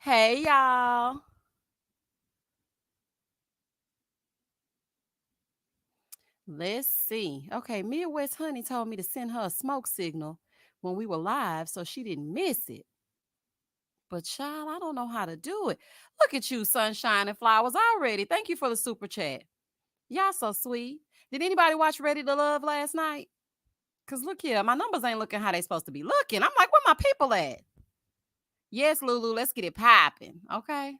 Hey y'all. Let's see. Okay, Midwest Honey told me to send her a smoke signal when we were live so she didn't miss it. But child, I don't know how to do it. Look at you, sunshine and flowers already. Thank you for the super chat. Y'all so sweet. Did anybody watch Ready to Love last night? Cause look here, my numbers ain't looking how they supposed to be looking. I'm like, where my people at? Yes, Lulu, let's get it popping. Okay.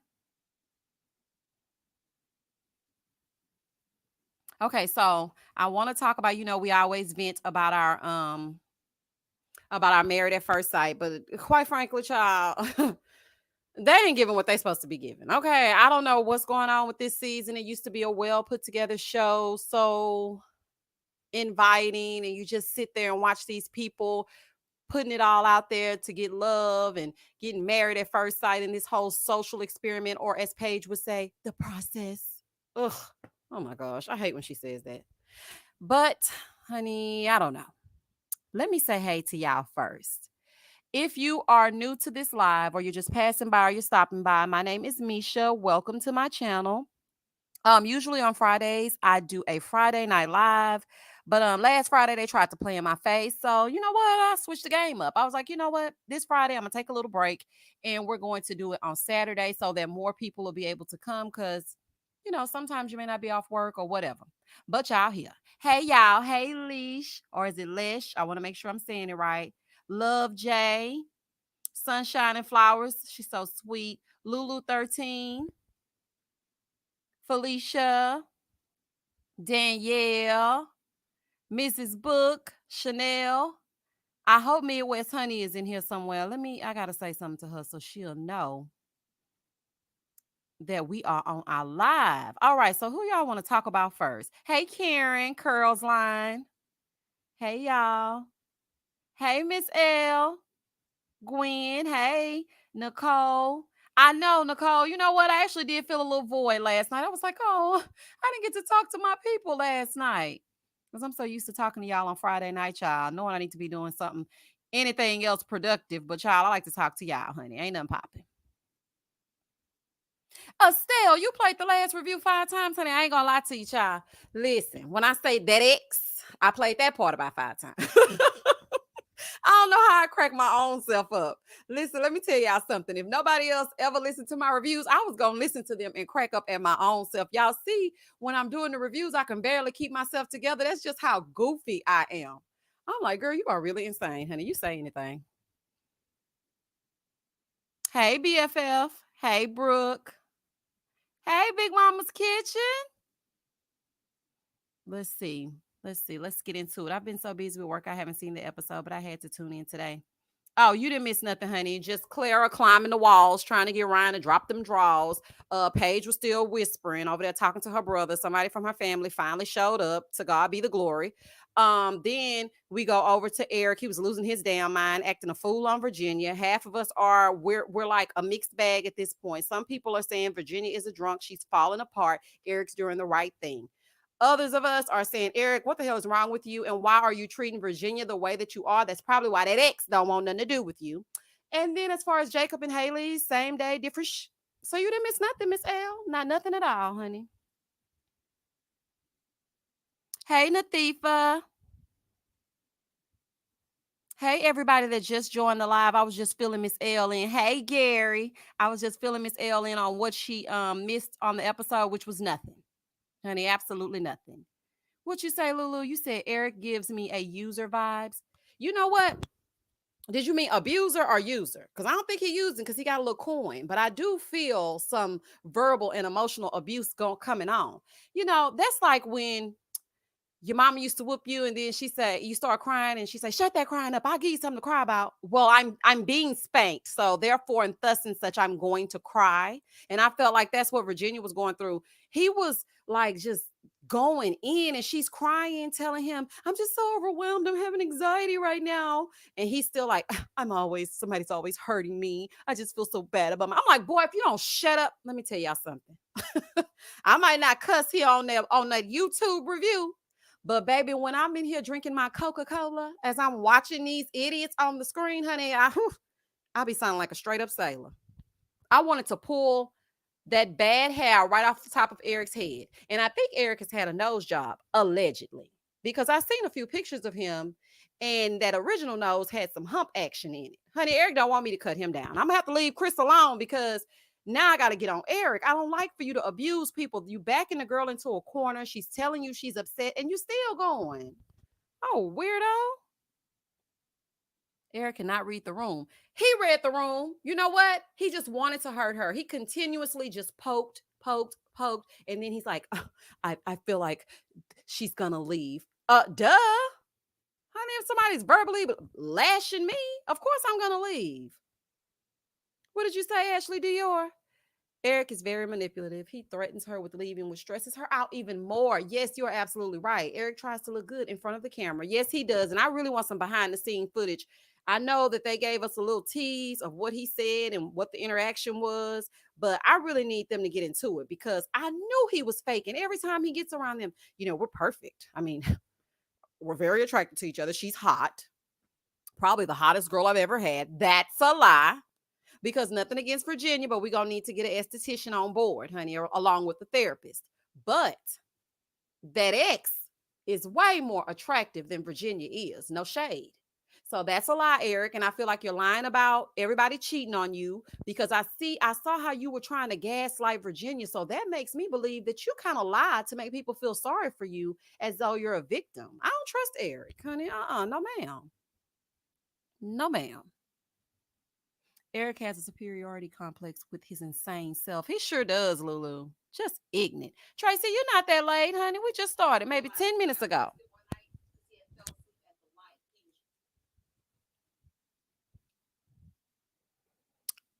Okay, so I want to talk about, we always vent about our married at first sight, but quite frankly, child, they ain't giving what they supposed to be giving. Okay, I don't know what's going on with this season. It used to be a well put together show, so inviting, and you just sit there and watch these people putting it all out there to get love and getting married at first sight in this whole social experiment, or as Paige would say, the process. Ugh. Oh my gosh, I hate when she says that. But honey, I don't know. Let me say hey to y'all first. If you are new to this live or you're just passing by or you're stopping by, my name is Misha. Welcome to my channel. Usually on Fridays, I do a Friday night live. But last Friday they tried to play in my face. So you know what? I switched the game up. I was like, you know what? This Friday I'm gonna take a little break and we're going to do it on Saturday so that more people will be able to come because sometimes you may not be off work or whatever. But y'all here. Hey y'all, hey Leash, or is it Lesh? I want to make sure I'm saying it right. Love Jay, Sunshine and Flowers. She's so sweet. Lulu 13, Felicia, Danielle, Mrs. Book, Chanel. I hope Midwest Honey is in here somewhere. I gotta say something to her so she'll know that we are on our live. All right, so who y'all want to talk about first? Hey, Karen, Curls Line. Hey, y'all. Hey, Miss L. Gwen, hey, Nicole. I know, Nicole. You know what? I actually did feel a little void last night. I was like, oh, I didn't get to talk to my people last night. Because I'm so used to talking to y'all on Friday night, y'all, knowing I need to be doing something, anything else productive. But y'all, I like to talk to y'all, honey. Ain't nothing popping. Estelle, you played the last review 5 times, honey. I ain't gonna lie to you, child. Listen, when I say that X, I played that part about 5 times. I don't know how I crack my own self up. Listen, let me tell y'all something. If nobody else ever listened to my reviews, I was going to listen to them and crack up at my own self. Y'all see, when I'm doing the reviews, I can barely keep myself together. That's just how goofy I am. I'm like, girl, you are really insane, honey. You say anything. Hey, BFF. Hey, Brooke. Hey, Big Mama's Kitchen. Let's see. Let's see. Let's get into it. I've been so busy with work, I haven't seen the episode, but I had to tune in today. Oh, you didn't miss nothing, honey. Just Clara climbing the walls, trying to get Ryan to drop them draws. Paige was still whispering over there, talking to her brother. Somebody from her family finally showed up. To God be the glory. Then we go over to Erik. He was losing his damn mind, acting a fool on Virginia. Half of us are we're like a mixed bag at this point. Some people are saying Virginia is a drunk. She's falling apart. Erik's doing the right thing. Others of us are saying, Erik, what the hell is wrong with you? And why are you treating Virginia the way that you are? That's probably why that ex don't want nothing to do with you. And then as far as Jacob and Haley, same day, different so you didn't miss nothing, Miss L. Not nothing at all, honey. Hey, Nathifa. Hey, everybody that just joined the live. I was just filling Miss L in. Hey, Gary. I was just filling Miss L in on what she missed on the episode, which was nothing. Honey, absolutely nothing. What you say, Lulu? You said Erik gives me a user vibes. You know what? Did you mean abuser or user? Because I don't think he using because he got a little coin, but I do feel some verbal and emotional abuse coming on. That's like when your mama used to whoop you and then she said you start crying and she said, shut that crying up. I'll give you something to cry about. Well, I'm being spanked. So therefore, and thus and such, I'm going to cry. And I felt like that's what Virginia was going through. He was like just going in and she's crying, telling him, I'm just so overwhelmed. I'm having anxiety right now. And he's still like, somebody's always hurting me. I just feel so bad about me. I'm like, boy, if you don't shut up, let me tell y'all something. I might not cuss here on that YouTube review. But baby, when I'm in here drinking my Coca-Cola as I'm watching these idiots on the screen, honey, I'll be sounding like a straight up sailor. I wanted to pull that bad hair right off the top of Eric's head. And I think Erik has had a nose job, allegedly, because I've seen a few pictures of him, and that original nose had some hump action in it. Honey, Erik don't want me to cut him down. I'm gonna have to leave Chris alone because now I gotta get on Erik. I don't like for you to abuse people. You backing the girl into a corner. She's telling you she's upset, and you still going. Oh, weirdo. Erik cannot read the room. He read the room. You know what? He just wanted to hurt her. He continuously just poked. And then he's like, I feel like she's going to leave. Duh. Honey, if somebody's verbally lashing me, of course I'm going to leave. What did you say, Ashley Dior? Erik is very manipulative. He threatens her with leaving, which stresses her out even more. Yes, you're absolutely right. Erik tries to look good in front of the camera. Yes, he does. And I really want some behind the scene footage. I know that they gave us a little tease of what he said and what the interaction was, but I really need them to get into it because I knew he was faking. Every time he gets around them, we're perfect. I mean, we're very attracted to each other. She's hot, probably the hottest girl I've ever had. That's a lie. Because nothing against Virginia, but we're going to need to get an esthetician on board, honey, along with the therapist. But that ex is way more attractive than Virginia is. No shade. So that's a lie, Erik. And I feel like you're lying about everybody cheating on you because I saw how you were trying to gaslight Virginia. So that makes me believe that you kind of lied to make people feel sorry for you as though you're a victim. I don't trust Erik, honey. No, ma'am. No, ma'am. Erik has a superiority complex with his insane self. He sure does, Lulu. Just ignorant. Tracy, you're not that late, honey. We just started maybe 10 minutes ago.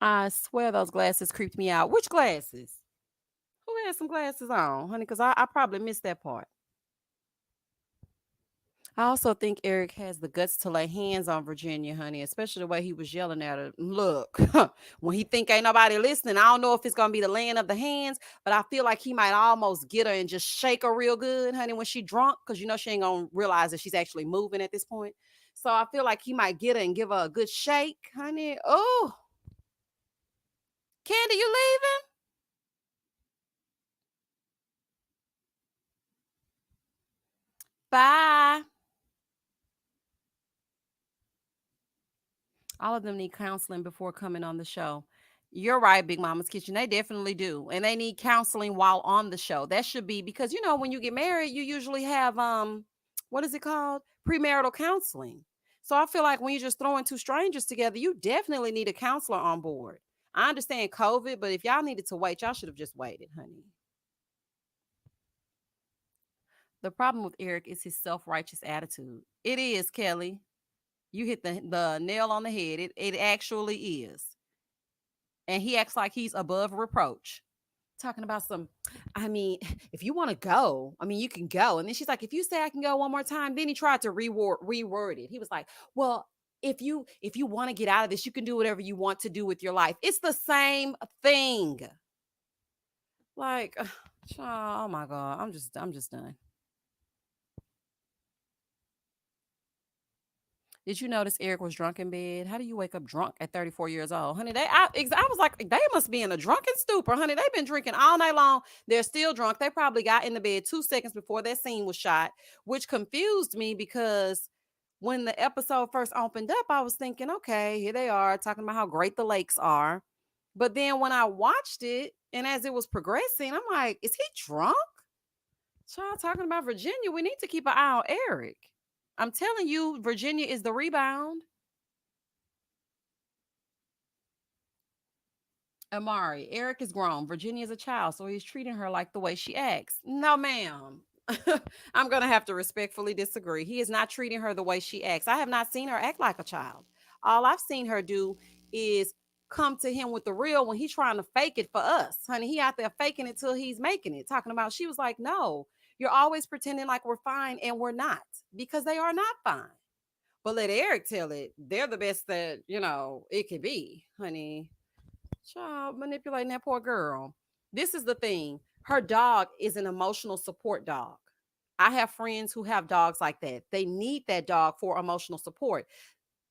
I swear those glasses creeped me out. Which glasses? Who had some glasses on, honey? Because I probably missed that part. I also think Erik has the guts to lay hands on Virginia, honey, especially the way he was yelling at her. Look, when he think ain't nobody listening, I don't know if it's gonna be the laying of the hands, but I feel like he might almost get her and just shake her real good, honey, when she drunk, because she ain't gonna realize that she's actually moving at this point. So I feel like he might get her and give her a good shake, honey. Oh, Candy, you leaving? Bye. All of them need counseling before coming on the show. You're right, Big Mama's Kitchen. They definitely do. And they need counseling while on the show. That should be because when you get married, you usually have what is it called? Premarital counseling. So I feel like when you're just throwing two strangers together, you definitely need a counselor on board. I understand COVID, but if y'all needed to wait, y'all should have just waited, honey. The problem with Erik is his self-righteous attitude. It is, Kelly. You hit the nail on the head. It actually is. And he acts like he's above reproach. Talking about I mean, if you want to go, I mean, you can go. And then she's like, if you say I can go one more time, then he tried to reword it. He was like, well, if you want to get out of this, you can do whatever you want to do with your life. It's the same thing. Like, oh my God, I'm just done. Did you notice Erik was drunk in bed? How do you wake up drunk at 34 years old? Honey, I was like, they must be in a drunken stupor. Honey, they've been drinking all night long. They're still drunk. They probably got in the bed 2 seconds before that scene was shot, which confused me because when the episode first opened up, I was thinking, okay, here they are talking about how great the lakes are. But then when I watched it and as it was progressing, I'm like, is he drunk? Child talking about Virginia. We need to keep an eye on Erik. I'm telling you, Virginia is the rebound. Amari, Erik is grown. Virginia is a child, so he's treating her like the way she acts. No, ma'am. I'm going to have to respectfully disagree. He is not treating her the way she acts. I have not seen her act like a child. All I've seen her do is come to him with the real when he's trying to fake it for us. Honey, he out there faking it till he's making it. Talking about, she was like, no, you're always pretending like we're fine and we're not because they are not fine. But let Erik tell it. They're the best that, it could be, honey. Child manipulating that poor girl. This is the thing. Her dog is an emotional support dog. I have friends who have dogs like that. They need that dog for emotional support.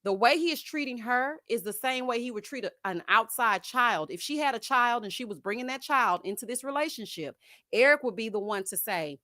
The way he is treating her is the same way he would treat an outside child. If she had a child and she was bringing that child into this relationship, Erik would be the one to say,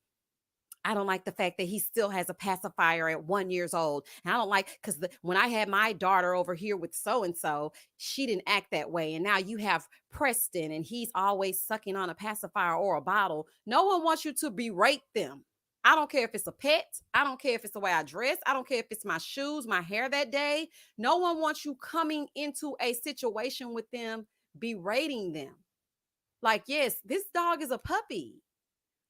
I don't like the fact that he still has a pacifier at 1 year old. And I don't like, because when I had my daughter over here with so and so, she didn't act that way. And now you have Preston and he's always sucking on a pacifier or a bottle. No one wants you to berate them. I don't care if it's a pet. I don't care if it's the way I dress. I don't care if it's my shoes, my hair that day. No one wants you coming into a situation with them berating them. Like, yes, this dog is a puppy.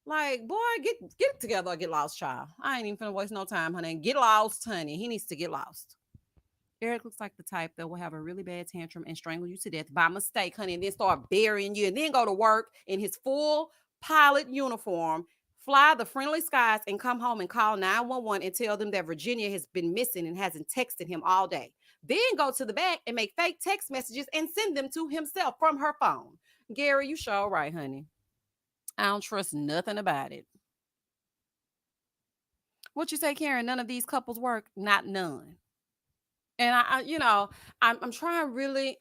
Like, boy, get it together or get lost, child. I ain't even finna waste no time, honey. Get lost, honey. He needs to get lost. Erik looks like the type that will have a really bad tantrum and strangle you to death by mistake, honey, and then start burying you and then go to work in his full pilot uniform, fly the friendly skies, and come home and call 911 and tell them that Virginia has been missing and hasn't texted him all day. Then go to the back and make fake text messages and send them to himself from her phone. Gary, you sure right, honey. I don't trust nothing about it. What you say, Karen? None of these couples work? Not none. And I'm trying really,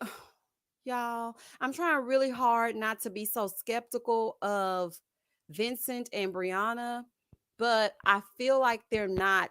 y'all, I'm trying really hard not to be so skeptical of Vincent and Brianna, but I feel like they're not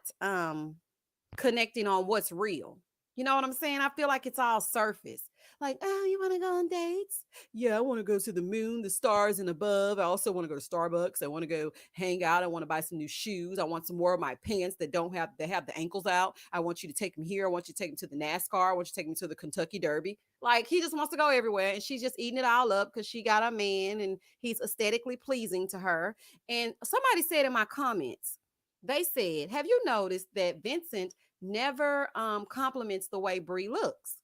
connecting on what's real. You know what I'm saying? I feel like it's all surface. Like, oh, you want to go on dates? Yeah, I want to go to the moon, the stars, and above. I also want to go to Starbucks. I want to go hang out. I want to buy some new shoes. I want some more of my pants that have the ankles out. I want you to take them here. I want you to take them to the NASCAR. I want you to take them to the Kentucky Derby. Like, he just wants to go everywhere, and she's just eating it all up because she got a man and he's aesthetically pleasing to her. And somebody said in my comments, they said, have you noticed that Vincent never compliments the way Bree looks?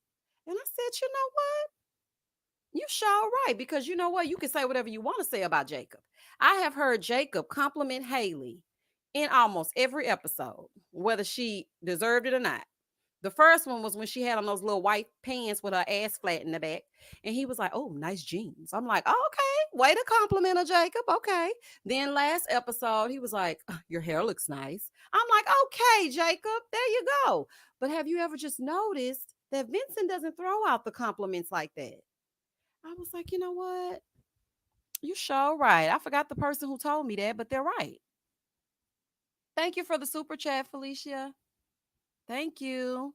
And I said, you know what? You sure right, because you know what? You can say whatever you want to say about Jacob. I have heard Jacob compliment Haley in almost every episode, whether she deserved it or not. The first one was when she had on those little white pants with her ass flat in the back. And he was like, oh, nice jeans. I'm like, oh, okay, way to compliment her, Jacob. Okay. Then last episode, he was like, your hair looks nice. I'm like, okay, Jacob, there you go. But have you ever just noticed that Vincent doesn't throw out the compliments like that? I was like, you know what? You sure right. I forgot the person who told me that, but they're right. Thank you for the super chat, Felicia. Thank you.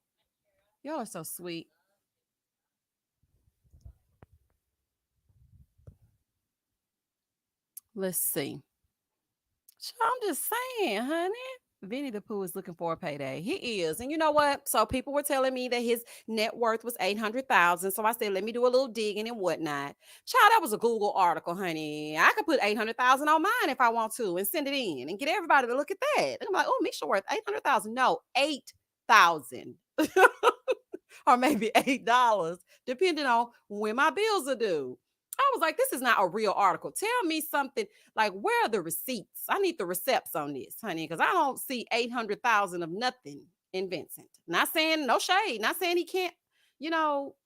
Y'all are so sweet. Let's see. I'm just saying, honey. Vinny the Pooh is looking for a payday. He is. And you know what? So people were telling me that his net worth was 800,000. So I said, let me do a little digging and whatnot. Child, that was a Google article, honey. I could put 800,000 on mine if I want to and send it in and get everybody to look at that. And I'm like, oh, Misha worth 800,000. No, 8,000. Or maybe $8, depending on when my bills are due. I was like, this is not a real article. Tell me something like, where are the receipts? I need the receipts on this, honey, because I don't see 800,000 of nothing in Vincent. Not saying no shade, not saying he can't,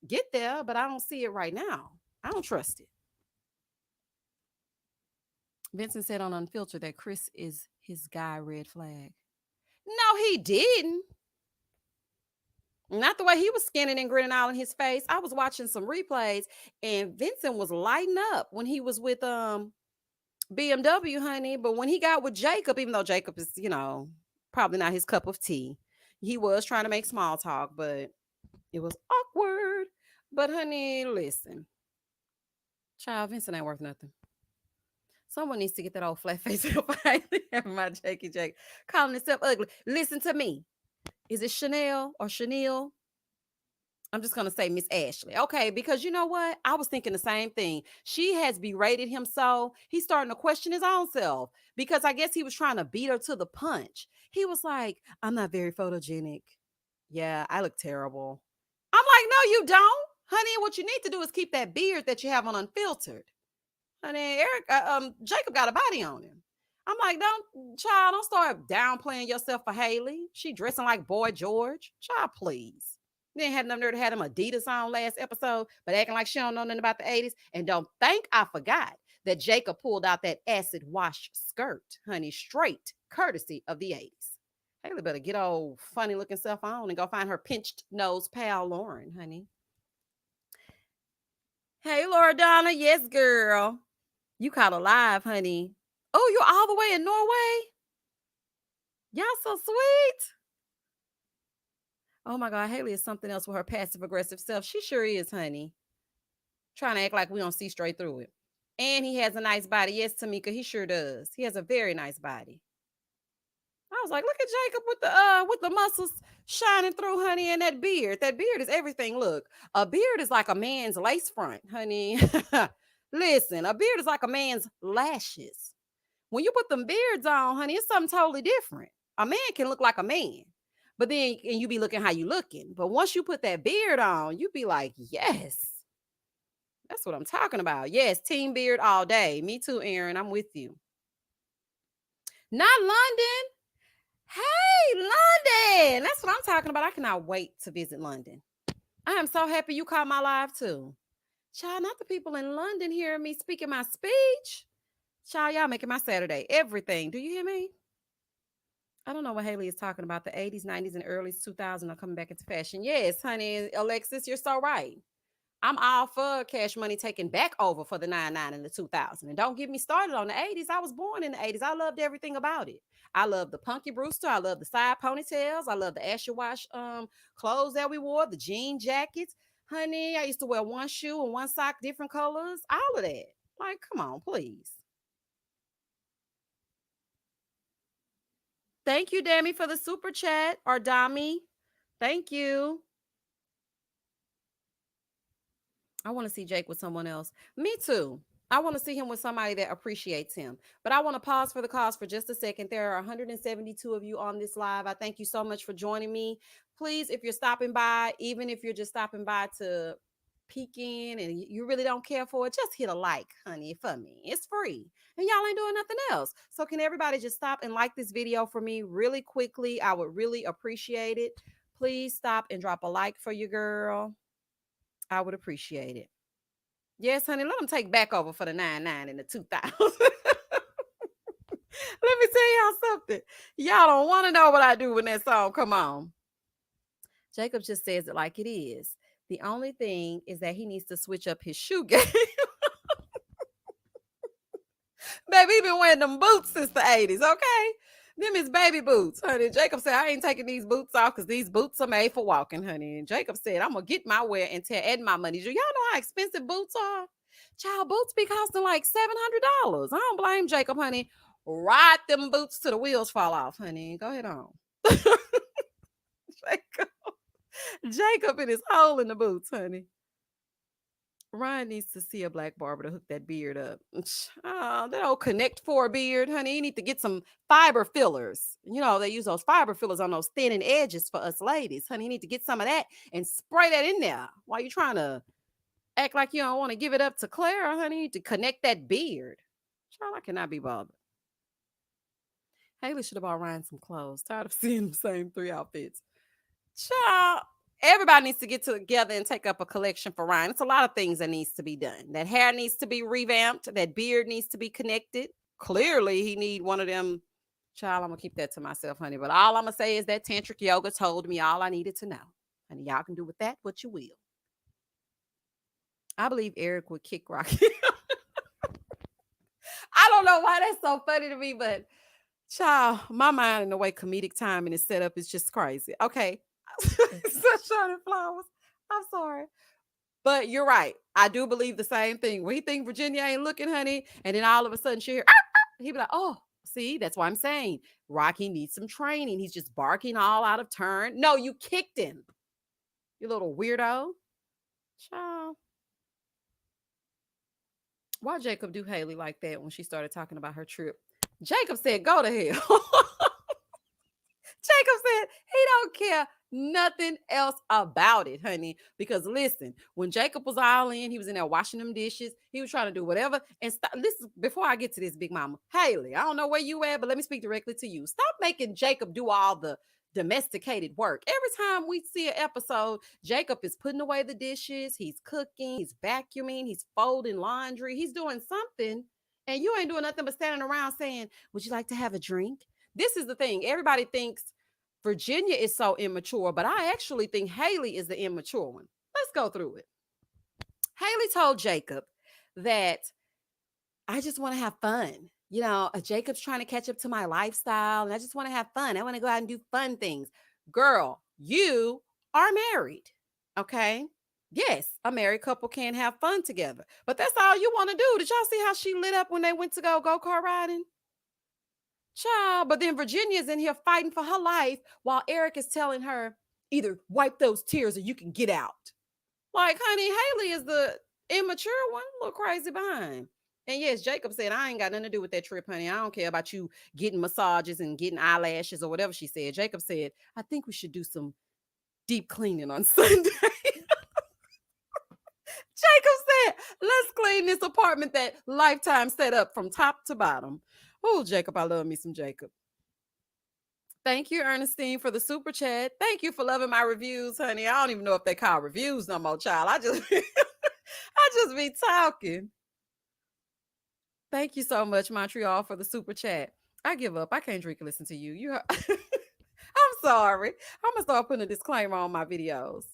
get there, but I don't see it right now. I don't trust it. Vincent said on Unfiltered that Chris is his guy, red flag. No, he didn't. Not the way he was skinning and grinning all in his face. I was watching some replays and Vincent was lighting up when he was with BMW, honey. But when he got with Jacob, even though Jacob is, probably not his cup of tea, he was trying to make small talk, but it was awkward. But honey, listen. Child, Vincent ain't worth nothing. Someone needs to get that old flat face up. My Jakey Jake calling himself ugly. Listen to me. Is it Chanel or Chanel? I'm just going to say Miss Ashley. Okay, because you know what? I was thinking the same thing. She has berated him so he's starting to question his own self because I guess he was trying to beat her to the punch. He was like, I'm not very photogenic. Yeah, I look terrible. I'm like, no, you don't. Honey, what you need to do is keep that beard that you have on Unfiltered. Honey, Jacob got a body on him. I'm like, don't start downplaying yourself for Haley. She dressing like Boy George. Child, please. They ain't had enough nerve to have them Adidas on last episode, but acting like she don't know nothing about the 80s. And don't think I forgot that Jacob pulled out that acid wash skirt, honey, straight courtesy of the 80s. Haley better get old funny looking self on and go find her pinched nose pal Lauren, honey. Hey, Laura Donna. Yes, girl. You caught alive, honey. Oh, you're all the way in Norway? Y'all so sweet. Oh my God, Haley is something else with her passive aggressive self. She sure is, honey. Trying to act like we don't see straight through it. And he has a nice body. Yes, Tamika, he sure does. He has a very nice body. I was like, look at Jacob with the muscles shining through, honey, and that beard. That beard is everything. Look, a beard is like a man's lace front, honey. Listen, a beard is like a man's lashes. When you put them beards on, honey, it's something totally different. A man can look like a man, but then and you be looking how you looking. But once you put that beard on, you be like, yes, that's what I'm talking about. Yes, team beard all day. Me too, Aaron. I'm with you. Not London. Hey, London. That's what I'm talking about. I cannot wait to visit London. I am so happy you caught my live too. Child, not the people in London hearing me speaking my speech. Child, y'all making my Saturday everything. Do you hear me? I don't know what Haley is talking about. The 80s, 90s, and early 2000s are coming back into fashion. Yes, honey, Alexis, you're so right. I'm all for Cash Money taking back over for the 99 and the 2000. And don't get me started on the 80s. I was born in the 80s. I loved everything about it. I love the Punky Brewster. I love the side ponytails. I love the Asher Wash clothes that we wore, the jean jackets. Honey, I used to wear one shoe and one sock, different colors. All of that. Like, come on, please. Thank you, Dammy, for the super chat. Or Dami. Thank you. I want to see Jake with someone else. Me too. I want to see him with somebody that appreciates him. But I want to pause for the cause for just a second. There are 172 of you on this live. I thank you so much for joining me. Please, if you're stopping by, even if you're just stopping by to peek in and you really don't care for it, just hit a like, honey, for me. It's free. And y'all ain't doing nothing else. So can everybody just stop and like this video for me really quickly? I would really appreciate it. Please stop and drop a like for your girl. I would appreciate it. Yes, honey, let them take back over for the 99 and the 2000. Let me tell y'all something. Y'all don't want to know what I do when that song come on. Jacob just says it like it is. The only thing is that he needs to switch up his shoe game. Baby, he been wearing them boots since the 80s, okay? Them is baby boots, honey. Jacob said, I ain't taking these boots off because these boots are made for walking, honey. And Jacob said, I'm going to get my wear and add my money. Do y'all know how expensive boots are? Child, boots be costing like $700. I don't blame Jacob, honey. Ride them boots till the wheels fall off, honey. Go ahead on. Jacob. Jacob in his hole in the boots, honey. Ryan needs to see a black barber to hook that beard up. Oh, that old Connect Four beard, honey. You need to get some fiber fillers. You know, they use those fiber fillers on those thinning edges for us ladies. Honey, you need to get some of that and spray that in there while you're trying to act like you don't want to give it up to Clara, honey. You need to connect that beard. Child, I cannot be bothered. Haley should have bought Ryan some clothes. Tired of seeing the same 3 outfits. Child, everybody needs to get together and take up a collection for Ryan. It's a lot of things that needs to be done. That hair needs to be revamped. That beard needs to be connected. Clearly, he need one of them. Child, I'm going to keep that to myself, honey. But all I'm going to say is that tantric yoga told me all I needed to know. And y'all can do with that what you will. I believe Erik would kick Rocky. I don't know why that's so funny to me, but child, my mind and the way comedic timing is set up is just crazy. Okay. Sunshine and flowers. I'm sorry. But you're right. I do believe the same thing. When he think Virginia ain't looking, honey, and then all of a sudden she hear, he be like, oh, see, that's why I'm saying Rocky needs some training. He's just barking all out of turn. No, you kicked him. You little weirdo. Child. Why Jacob do Haley like that when she started talking about her trip? Jacob said, go to hell. Jacob said he don't care nothing else about it, honey. Because listen, when Jacob was all in, he was in there washing them dishes. He was trying to do whatever. And listen, before I get to this, big mama, Haley, I don't know where you at, but let me speak directly to you. Stop making Jacob do all the domesticated work. Every time we see an episode, Jacob is putting away the dishes, he's cooking, he's vacuuming, he's folding laundry, he's doing something. And you ain't doing nothing but standing around saying, would you like to have a drink? This is the thing. Everybody thinks Virginia is so immature, but I actually think Haley is the immature one. Let's go through it. Haley told Jacob that I just want to have fun. Jacob's trying to catch up to my lifestyle, and I just want to have fun. I want to go out and do fun things. Girl, you are married. Okay. Yes, a married couple can have fun together, but that's all you want to do. Did y'all see how she lit up when they went to go-kart riding? Child, but then Virginia's in here fighting for her life while Erik is telling her, either wipe those tears or you can get out. Like, honey, Haley is the immature one, a little crazy behind. And yes, Jacob said, I ain't got nothing to do with that trip, honey. I don't care about you getting massages and getting eyelashes or whatever she said. Jacob said, I think we should do some deep cleaning on Sunday. Jacob said, let's clean this apartment that Lifetime set up from top to bottom. Oh, Jacob, I love me some Jacob. Thank you, Ernestine, for the super chat. Thank you for loving my reviews, honey. I don't even know if they call reviews no more, child. I just be talking. Thank you so much, Montreal, for the super chat. I give up. I can't drink and listen to you. I'm sorry. I'm gonna start putting a disclaimer on my videos.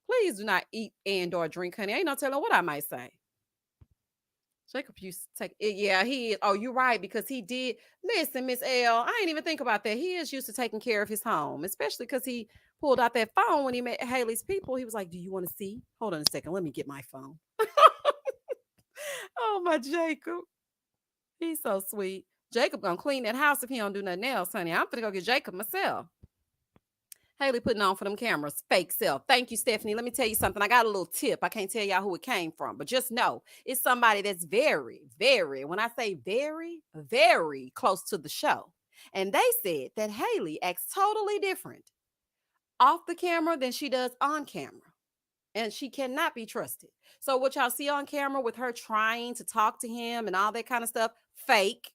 Please do not eat and or drink, honey. Ain't no telling what I might say. Jacob used to take it. Yeah, he is. Oh, you're right, because he did. Listen, Miss L, I ain't even think about that. He is used to taking care of his home, especially because he pulled out that phone when he met Haley's people. He was like, do you want to see? Hold on a second. Let me get my phone. Oh, my Jacob. He's so sweet. Jacob gonna clean that house if he don't do nothing else, honey. I'm gonna go get Jacob myself. Haley putting on for them cameras, fake self. Thank you, Stephanie. Let me tell you something. I got a little tip. I can't tell y'all who it came from, but just know it's somebody that's very, very, when I say very, very close to the show. And they said that Haley acts totally different off the camera than she does on camera. And she cannot be trusted. So what y'all see on camera with her trying to talk to him and all that kind of stuff, fake.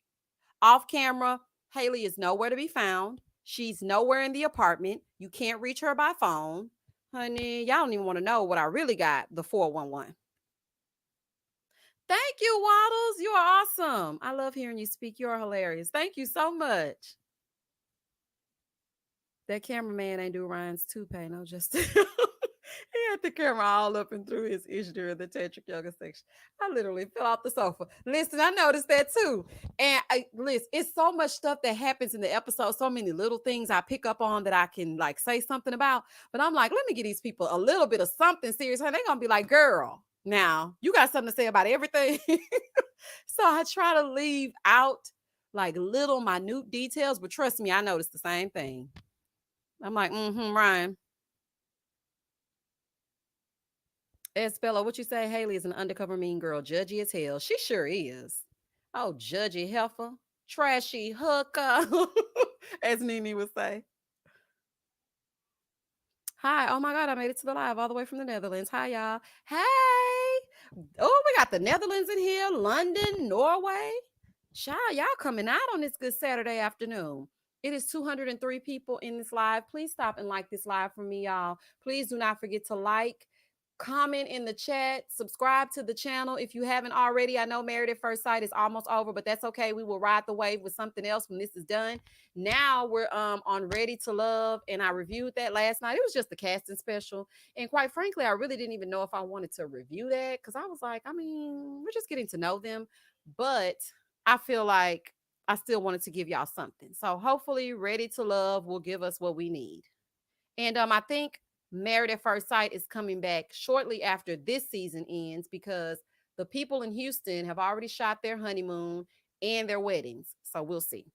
Off camera, Haley is nowhere to be found. She's nowhere in the apartment. You can't reach her by phone. Honey, y'all don't even want to know what I really got, the 411. Thank you, Waddles. You are awesome. I love hearing you speak. You are hilarious. Thank you so much. That cameraman ain't do Ryan's toupee, no, just he had the camera all up and through his ish during the tantric yoga section. I literally fell off the sofa. Listen, I noticed that too. And listen, it's so much stuff that happens in the episode, so many little things I pick up on that I can like say something about. But I'm like, let me get these people a little bit of something serious. They're gonna be like, girl, now you got something to say about everything. So I try to leave out like little minute details, but trust me, I noticed the same thing. I'm like, Ryan. Bella, what you say? Haley is an undercover mean girl, judgy as hell. She sure is. Oh, judgy heifer, trashy hooker, as Nene would say. Hi. Oh my God, I made it to the live all the way from the Netherlands. Hi, y'all. Hey. Oh, we got the Netherlands in here, London, Norway. Child, y'all coming out on this good Saturday afternoon. It is 203 people in this live. Please stop and like this live for me, y'all. Please do not forget to like, comment in the chat, subscribe to the channel if you haven't already. I know Married at First Sight is almost over, but that's okay. We will ride the wave with something else when this is done. Now we're on Ready to Love, and I reviewed that last night. It was just a casting special, and quite frankly, I really didn't even know if I wanted to review that because I was like, I mean, we're just getting to know them, but I feel like I still wanted to give y'all something. So hopefully Ready to Love will give us what we need. And I think Married at First Sight is coming back shortly after this season ends because the people in Houston have already shot their honeymoon and their weddings. So we'll see.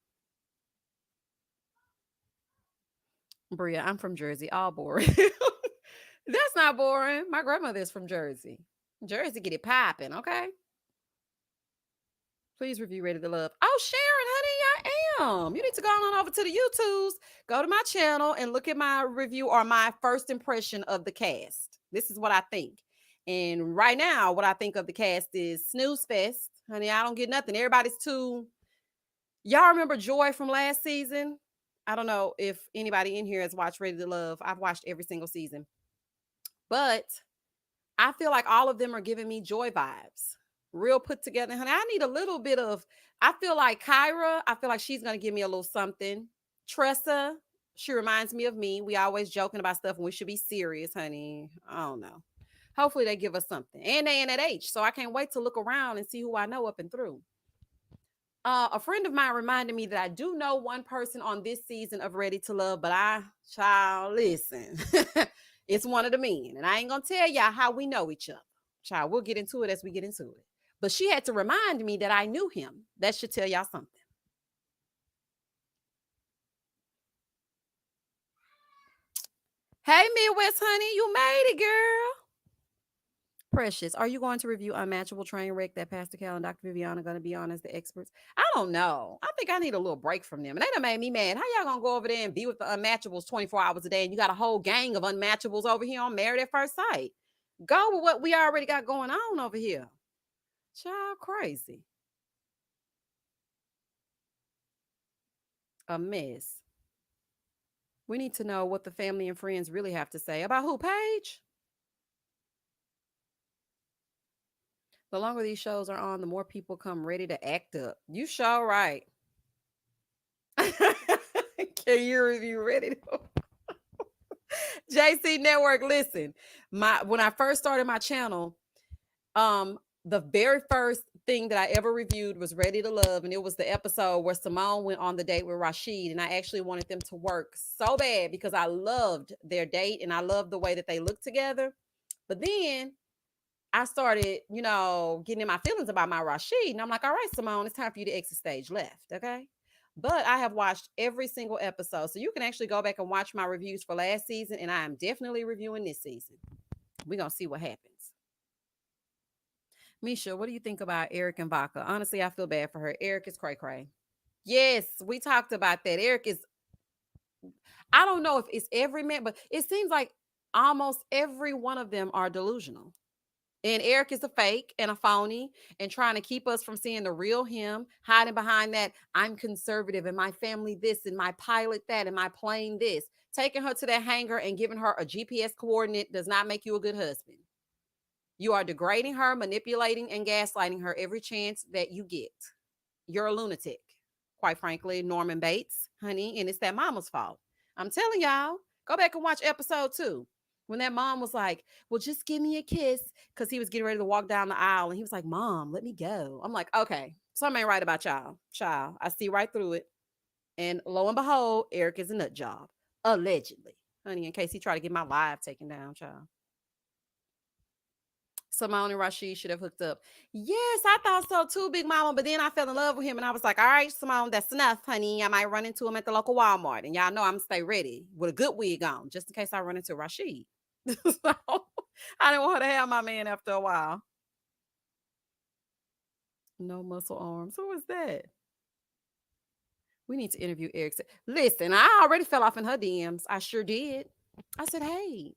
Bria, I'm from Jersey. All boring. That's not boring. My grandmother is from Jersey. Jersey, get it popping, okay? Please review Ready to Love. Oh, Sharon, honey, I am. You need to go on over to the YouTubes, go to my channel, and look at my review or my first impression of the cast. This is what I think. And right now, what I think of the cast is snooze fest. Honey, I don't get nothing. Everybody's too. Y'all remember Joy from last season? I don't know if anybody in here has watched Ready to Love. I've watched every single season. But I feel like all of them are giving me Joy vibes. Real put together, honey. I need a little bit of, I feel like Kyra, I feel like she's going to give me a little something. Tressa, She reminds me of me. We always joking about stuff and we should be serious, honey. I don't know. Hopefully they give us something. And they in that age. So I can't wait to look around and see who I know up and through. A friend of mine reminded me that I do know one person on this season of Ready to Love, but child, listen, it's one of the men. And I ain't going to tell y'all how we know each other. Child, we'll get into it as we get into it. But she had to remind me that I knew him. That should tell y'all something. Hey, Midwest honey, you made it, girl. Precious, are you going to review Unmatchable Trainwreck that Pastor Cal and Dr. Viviana are going to be on as the experts? I don't know. I think I need a little break from them. And they done made me mad. How y'all going to go over there and be with the Unmatchables 24 hours a day and you got a whole gang of Unmatchables over here on Married at First Sight? Go with what we already got going on over here. Child, crazy. A mess. We need to know what the family and friends really have to say. About who, Paige? The longer these shows are on, the more people come ready to act up. You sure right. Can you review ready to JC Network? Listen, when I first started my channel, the very first thing that I ever reviewed was Ready to Love, and it was the episode where Simone went on the date with Rashid, and I actually wanted them to work so bad because I loved their date and I loved the way that they looked together. But then I started, getting in my feelings about my Rashid. And I'm like, all right, Simone, it's time for you to exit stage left. Okay. But I have watched every single episode. So you can actually go back and watch my reviews for last season. And I am definitely reviewing this season. We're going to see what happens. Misha, what do you think about Erik and Vodka? Honestly, I feel bad for her. Erik is cray cray. Yes, we talked about that. Erik is, I don't know if it's every man, but it seems like almost every one of them are delusional. And Erik is a fake and a phony and trying to keep us from seeing the real him, hiding behind that I'm conservative and my family this and my pilot that and my plane this. Taking her to that hangar and giving her a GPS coordinate does not make you a good husband. You are degrading her, manipulating, and gaslighting her every chance that you get. You're a lunatic, quite frankly, Norman Bates, honey, and it's that mama's fault. I'm telling y'all, go back and watch episode 2. When that mom was like, well, just give me a kiss, because he was getting ready to walk down the aisle, and he was like, Mom, let me go. I'm like, okay, something ain't right about y'all. Child, I see right through it. And lo and behold, Erik is a nut job, allegedly. Honey, in case he tried to get my live taken down, child. Simone and Rashid should have hooked up. Yes, I thought so too, Big Mama. But then I fell in love with him and I was like, all right, Simone, that's enough, honey. I might run into him at the local Walmart. And y'all know I'm going to stay ready with a good wig on just in case I run into Rashid. So I didn't want her to have my man after a while. No muscle arms. Who is that? We need to interview Erik. Listen, I already fell off in her DMs. I sure did. I said, hey,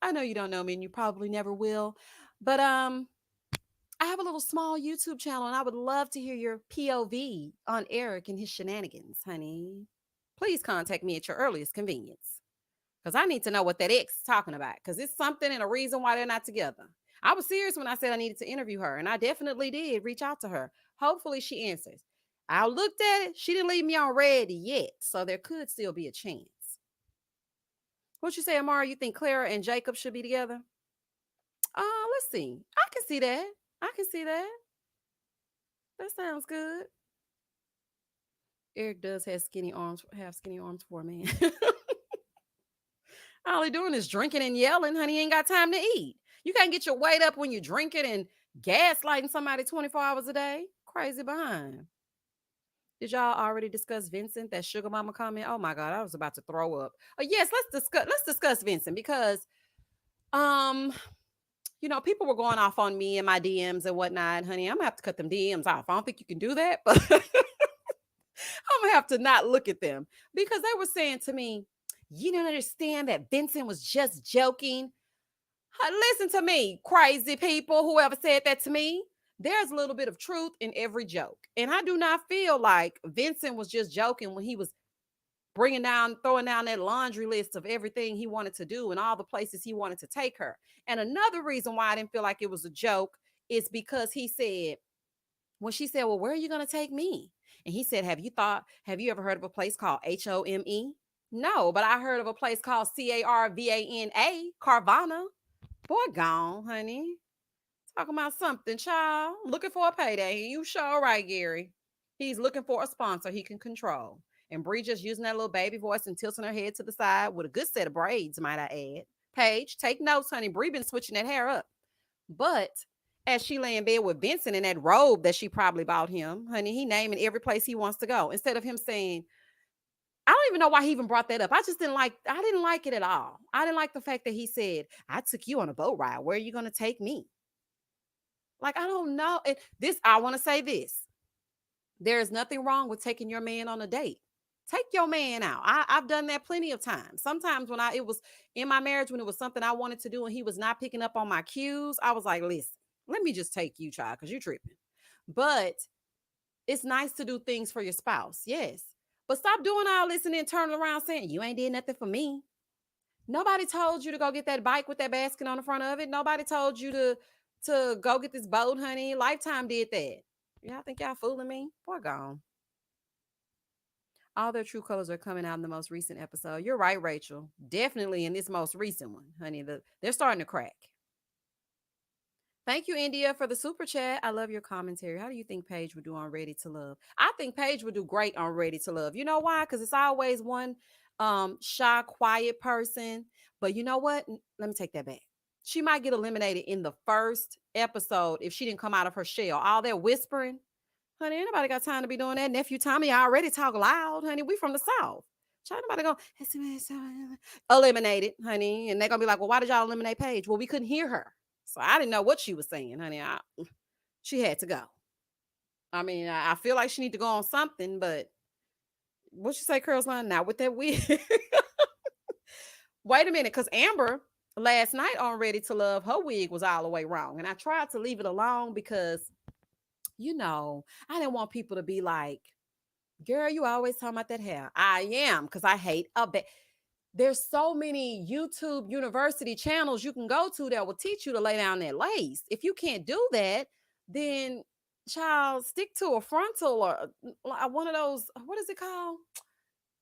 I know you don't know me and you probably never will. But I have a little small YouTube channel and I would love to hear your POV on Erik and his shenanigans, honey. Please contact me at your earliest convenience because I need to know what that ex is talking about because it's something and a reason why they're not together. I was serious when I said I needed to interview her and I definitely did reach out to her. Hopefully she answers. I looked at it. She didn't leave me on red yet, so there could still be a chance. What you say, Amara? You think Clara and Jacob should be together? Let's see. I can see that. I can see that. That sounds good. Erik does have skinny arms for a man. All he doing is drinking and yelling, honey. He ain't got time to eat. You can't get your weight up when you're drinking and gaslighting somebody 24 hours a day. Crazy behind. Did y'all already discuss Vincent, that sugar mama comment? Oh my God, I was about to throw up. Yes, let's discuss Vincent because people were going off on me and my DMs and whatnot. Honey, I'm gonna have to cut them DMs off. I don't think you can do that, but I'm gonna have to not look at them because they were saying to me, you don't understand that Vincent was just joking. Listen to me, crazy people, whoever said that to me. There's a little bit of truth in every joke. And I do not feel like Vincent was just joking when he was throwing down that laundry list of everything he wanted to do and all the places he wanted to take her. And another reason why I didn't feel like it was a joke is because when she said, well, where are you going to take me? And he said, have you ever heard of a place called HOME? No, but I heard of a place called Carvana. Boy, gone, honey. Talking about something, child. Looking for a payday. You sure right, Gary. He's looking for a sponsor he can control. And Bree just using that little baby voice and tilting her head to the side with a good set of braids, might I add. Paige, take notes, honey. Bree been switching that hair up. But as she lay in bed with Vincent in that robe that she probably bought him, honey, he naming every place he wants to go. Instead of him saying, I don't even know why he even brought that up. I didn't like it at all. I didn't like the fact that he said, I took you on a boat ride. Where are you going to take me? Like, I don't know. And this, I want to say this. There is nothing wrong with taking your man on a date. Take your man out. I've done that plenty of times. Sometimes when it was in my marriage, when it was something I wanted to do and he was not picking up on my cues, I was like, listen, let me just take you, child, because you're tripping. But it's nice to do things for your spouse. Yes. But stop doing all this and then turning around saying, you ain't did nothing for me. Nobody told you to go get that bike with that basket on the front of it. Nobody told you to go get this boat, honey. Lifetime did that. Y'all think y'all fooling me? Boy, gone. All their true colors are coming out in the most recent episode. You're right, Rachel. Definitely in this most recent one, honey. They're starting to crack. Thank you, India, for the super chat. I love your commentary. How do you think Paige would do on Ready to Love? I think Paige would do great on Ready to Love. You know why? Because it's always one shy, quiet person. But you know what? Let me take that back. She might get eliminated in the first episode if she didn't come out of her shell. All that whispering, honey, ain't nobody got time to be doing that. Nephew Tommy already talk loud, honey. We from the South. Try nobody go eliminated, honey. And they're gonna be like, well, why did y'all eliminate Paige? Well, we couldn't hear her. So I didn't know what she was saying, honey. She had to go. I mean, I feel like she need to go on something, but what you say, Curls Line? Now with that wig. Wait a minute, because Amber last night on Ready to Love, her wig was all the way wrong. And I tried to leave it alone because, I didn't want people to be like, girl, you always talking about that hair. I am, because I hate a bit. There's so many YouTube university channels you can go to that will teach you to lay down that lace. If you can't do that, then child, stick to a frontal or one of those. What is it called?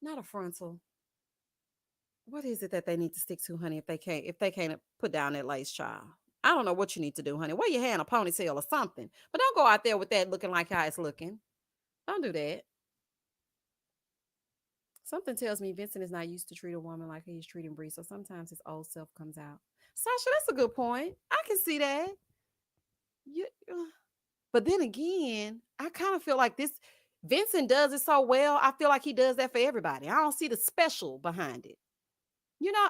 Not a frontal. What is it that they need to stick to, honey? If they can't put down that lace, child. I don't know what you need to do, honey. Wear your hair in a ponytail or something. But don't go out there with that looking like how it's looking. Don't do that. Something tells me Vincent is not used to treat a woman like he's treating Bree, so sometimes his old self comes out. Sasha, that's a good point. I can see that. You, but then again, I kind of feel like this Vincent does it so well. I feel like he does that for everybody. I don't see the special behind it.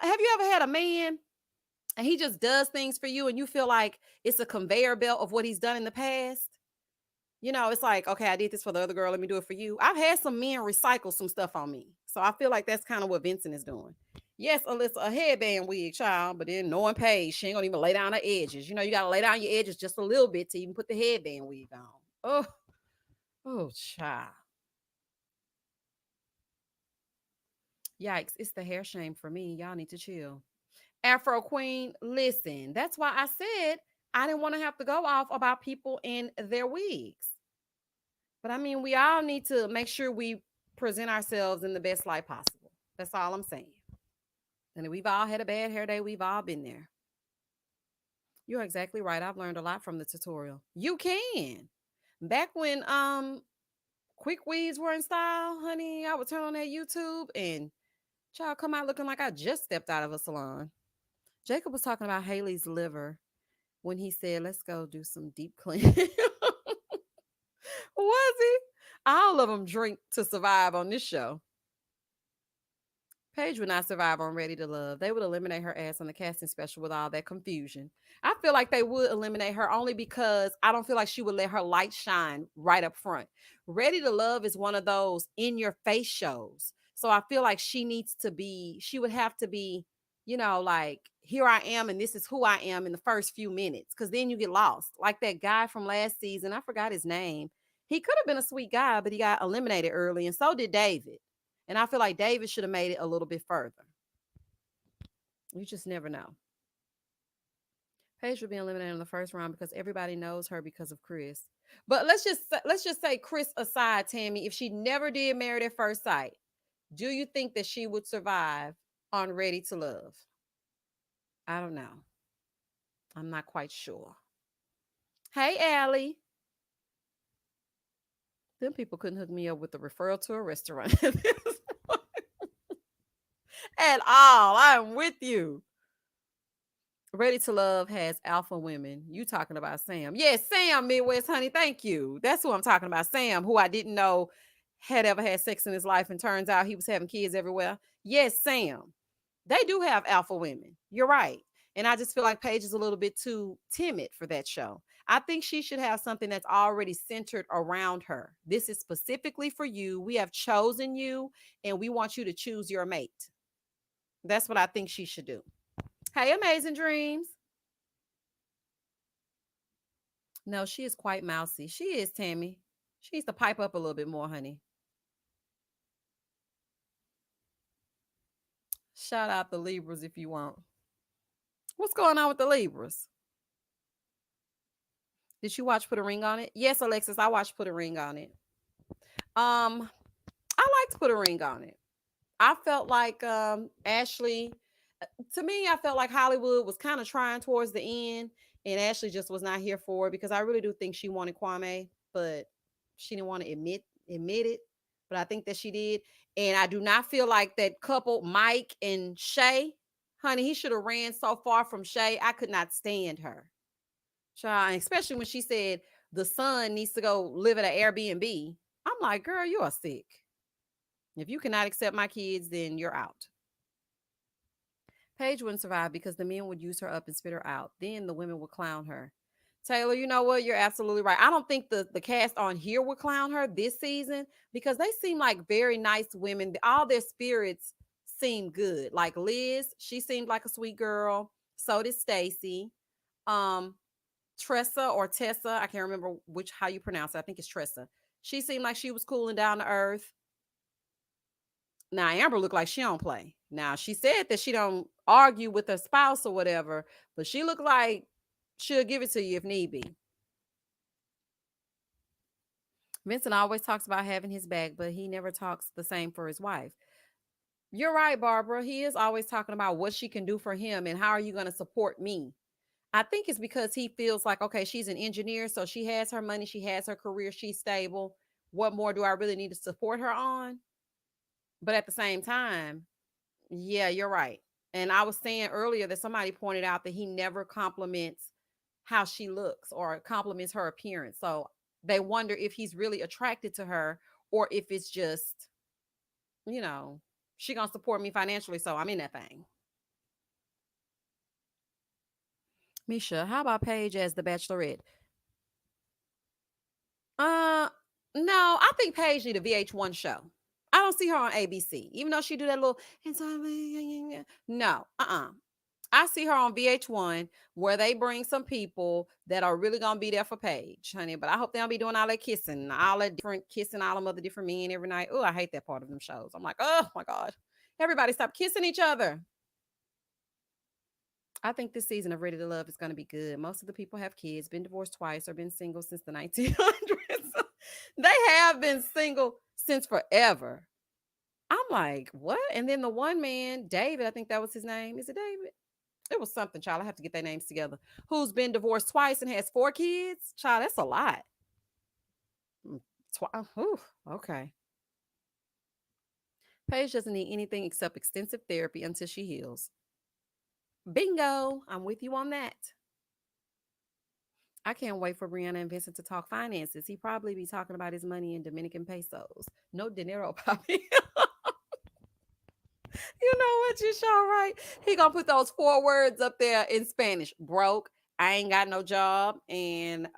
Have you ever had a man and he just does things for you and you feel like it's a conveyor belt of what he's done in the past? It's like, okay, I did this for the other girl. Let me do it for you. I've had some men recycle some stuff on me. So I feel like that's kind of what Vincent is doing. Yes, Alyssa, a headband wig, child, but then knowing Paige, she ain't gonna even lay down her edges. You gotta lay down your edges just a little bit to even put the headband wig on. Oh, child. Yikes, it's the hair shame for me. Y'all need to chill. Afro Queen, listen, that's why I said I didn't want to have to go off about people in their wigs. But I mean, we all need to make sure we present ourselves in the best light possible. That's all I'm saying. And we've all had a bad hair day. We've all been there. You're exactly right. I've learned a lot from the tutorial. You can. Back when quick weaves were in style, honey, I would turn on that YouTube and child come out looking like I just stepped out of a salon. Jacob was talking about Haley's liver when he said, let's go do some deep cleaning. Was he? All of them drink to survive on this show. Paige would not survive on Ready to Love. They would eliminate her ass on the casting special with all that confusion. I feel like they would eliminate her only because I don't feel like she would let her light shine right up front. Ready to Love is one of those in your face shows. So I feel like she would have to be, like, here I am and this is who I am in the first few minutes. Because then you get lost. Like that guy from last season, I forgot his name. He could have been a sweet guy, but he got eliminated early. And so did David. And I feel like David should have made it a little bit further. You just never know. Paige would be eliminated in the first round because everybody knows her because of Chris. But let's just say Chris aside, Tammy, if she never did Married at First Sight, Do you think that she would survive on Ready to Love? I don't know. I'm not quite sure. Hey, Allie. Them people couldn't hook me up with a referral to a restaurant at all. I'm with you. Ready to Love has alpha women. You talking about Sam? Yes, Sam Midwest, honey. Thank you. That's who I'm talking about. Sam, who I didn't know had ever had sex in his life, and turns out he was having kids everywhere. Yes, Sam. They do have alpha women. You're right. And I just feel like Paige is a little bit too timid for that show. I think she should have something that's already centered around her. This is specifically for you. We have chosen you, and we want you to choose your mate. That's what I think she should do. Hey, Amazing Dreams. No, she is quite mousy. She is, Tammy. She needs to pipe up a little bit more, honey. Shout out the Libras if you want. What's going on with the Libras? Did you watch Put a Ring on It? Yes, Alexis, I watched Put a Ring on It. I liked Put a Ring on It. I felt like Ashley, to me, I felt like Hollywood was kind of trying towards the end, and Ashley just was not here for it because I really do think she wanted Kwame, but she didn't want to admit it. But I think that she did, and I do not feel like that couple, Mike and Shay, honey, he should have ran so far from Shay. I could not stand her, child, especially when she said the son needs to go live at an Airbnb. I'm like, girl, you are sick. If you cannot accept my kids, then you're out. Paige wouldn't survive because the men would use her up and spit her out. Then the women would clown her. Taylor, you know what? You're absolutely right. I don't think the cast on here would clown her this season because they seem like very nice women. All their spirits seem good. Like Liz, she seemed like a sweet girl. So did Stacy. Um, Tressa or Tessa, I can't remember how you pronounce it. I think it's Tressa. She seemed like she was cool and down to earth. Now Amber looked like she don't play. Now she said that she don't argue with her spouse or whatever, but she looked like she'll give it to you if need be. Vincent always talks about having his back, but he never talks the same for his wife. You're right, Barbara. He is always talking about what she can do for him and how are you going to support me. I think it's because he feels like, okay, she's an engineer, so she has her money, she has her career, she's stable. What more do I really need to support her on? But at the same time, yeah, you're right. And I was saying earlier that somebody pointed out that he never compliments how she looks or compliments her appearance. So they wonder if he's really attracted to her or if it's just, you know, she gonna support me financially, so I'm in that thing. Misha, how about Paige as the Bachelorette? Uh, no, I think Paige need a VH1 show. I don't see her on ABC, even though she do that little. No, I see her on VH1 where they bring some people that are really gonna be there for Paige, honey. But I hope they don't be doing all that kissing, all that different kissing, all them other different men every night. Oh, I hate that part of them shows. I'm like, oh my god, everybody stop kissing each other. I think this season of Ready to Love is going to be good. Most of the people have kids, been divorced twice, or been single since the 1900s. They have been single since forever. I'm like, what? And then the one man, David, I think that was his name. Is it David? It was something, child. I have to get their names together. Who's been divorced twice and has 4 kids? Child, that's a lot. Okay. Paige doesn't need anything except extensive therapy until she heals. Bingo. I'm with you on that. I can't wait for Brianna and Vincent to talk finances. He probably be talking about his money in Dominican pesos. No dinero, Poppy. You know what, you sure right. He gonna put those 4 words up there in Spanish. Broke. I ain't got no job. And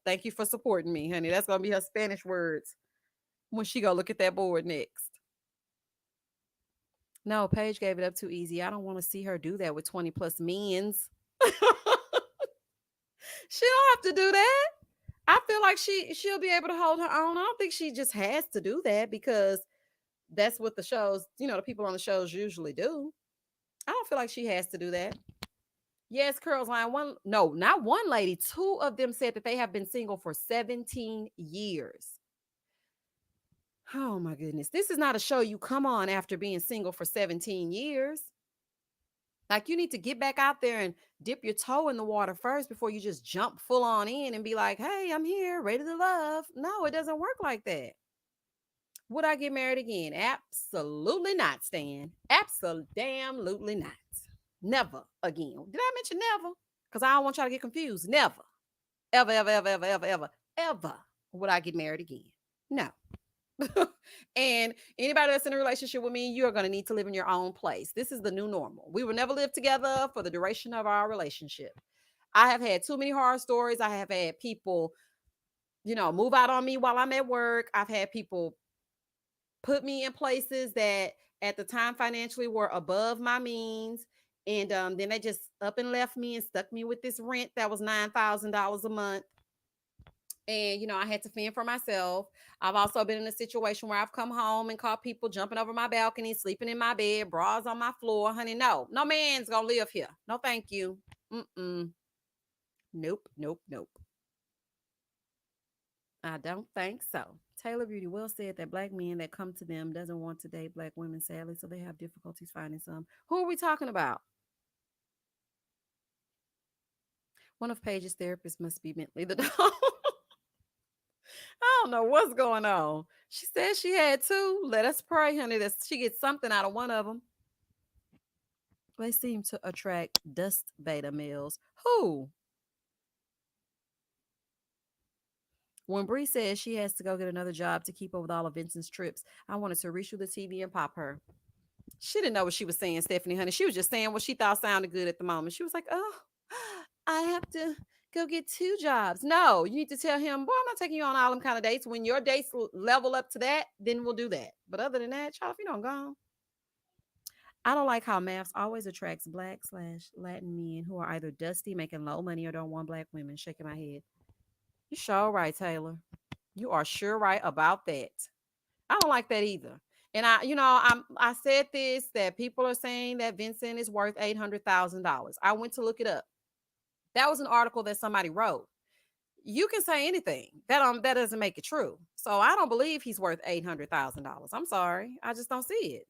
thank you for supporting me, honey. That's gonna be her Spanish words when she go look at that board next. No, Paige gave it up too easy. I don't want to see her do that with 20 plus men's. She don't have to do that. I feel like she'll be able to hold her own. I don't think she just has to do that because that's what the shows, the people on the shows usually do. I don't feel like she has to do that. Yes, Curls Line. No, not one lady. 2 of them said that they have been single for 17 years. Oh my goodness. This is not a show you come on after being single for 17 years. Like you need to get back out there and dip your toe in the water first before you just jump full on in and be like, hey, I'm here, ready to love. No, it doesn't work like that. Would I get married again? Absolutely not, Stan. Absolutely not. Never again. Did I mention never? Because I don't want y'all to get confused. Never. Ever, ever, ever, ever, ever, ever, ever would I get married again. No. And anybody that's in a relationship with me, you're going to need to live in your own place. This is the new normal. We will never live together for the duration of our relationship. I have had too many horror stories. I have had people, move out on me while I'm at work. I've had people put me in places that at the time financially were above my means. And then they just up and left me and stuck me with this rent that was $9,000 a month. And I had to fend for myself. I've also been in a situation where I've come home and caught people jumping over my balcony, sleeping in my bed, bras on my floor. Honey, no man's gonna live here. No, thank you. Nope, nope, nope. I don't think so. Taylor Beauty well said that black men that come to them doesn't want to date black women, sadly, so they have difficulties finding some. Who are we talking about? One of Paige's therapists must be mentally the dog. I don't know what's going on. She said she had two. Let us pray, honey, that she gets something out of one of them. They seem to attract dust beta males. Who? When Bree says she has to go get another job to keep up with all of Vincent's trips, I wanted to reach through the TV and pop her. She didn't know what she was saying, Stephanie, honey. She was just saying what she thought sounded good at the moment. She was like, oh, I have to go get two jobs. No, you need to tell him, boy, I'm not taking you on all them kind of dates. When your dates level up to that, then we'll do that. But other than that, child, if you don't go, I don't like how MAFS always attracts black/Latin men who are either dusty, making low money, or don't want black women. Shaking my head. You sure right, Taylor. You are sure right about that. I don't like that either. And I said this that people are saying that Vincent is worth $800,000. I went to look it up. That was an article that somebody wrote. You can say anything. That doesn't make it true. So I don't believe he's worth $800,000. I'm sorry. I just don't see it.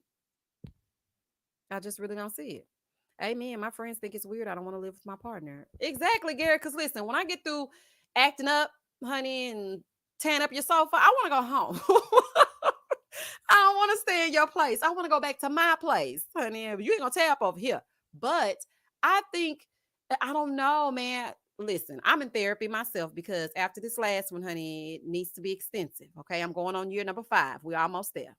I just really don't see it. Amen. My friends think it's weird. I don't want to live with my partner. Exactly, Gary. Because listen, when I get through acting up, honey, and tearing up your sofa, I want to go home. I don't want to stay in your place. I want to go back to my place, honey. You ain't gonna tear up over here. But I think I don't know, man. Listen, I'm in therapy myself because after this last one, honey, it needs to be extensive. Okay, I'm going on year number 5. We're almost there,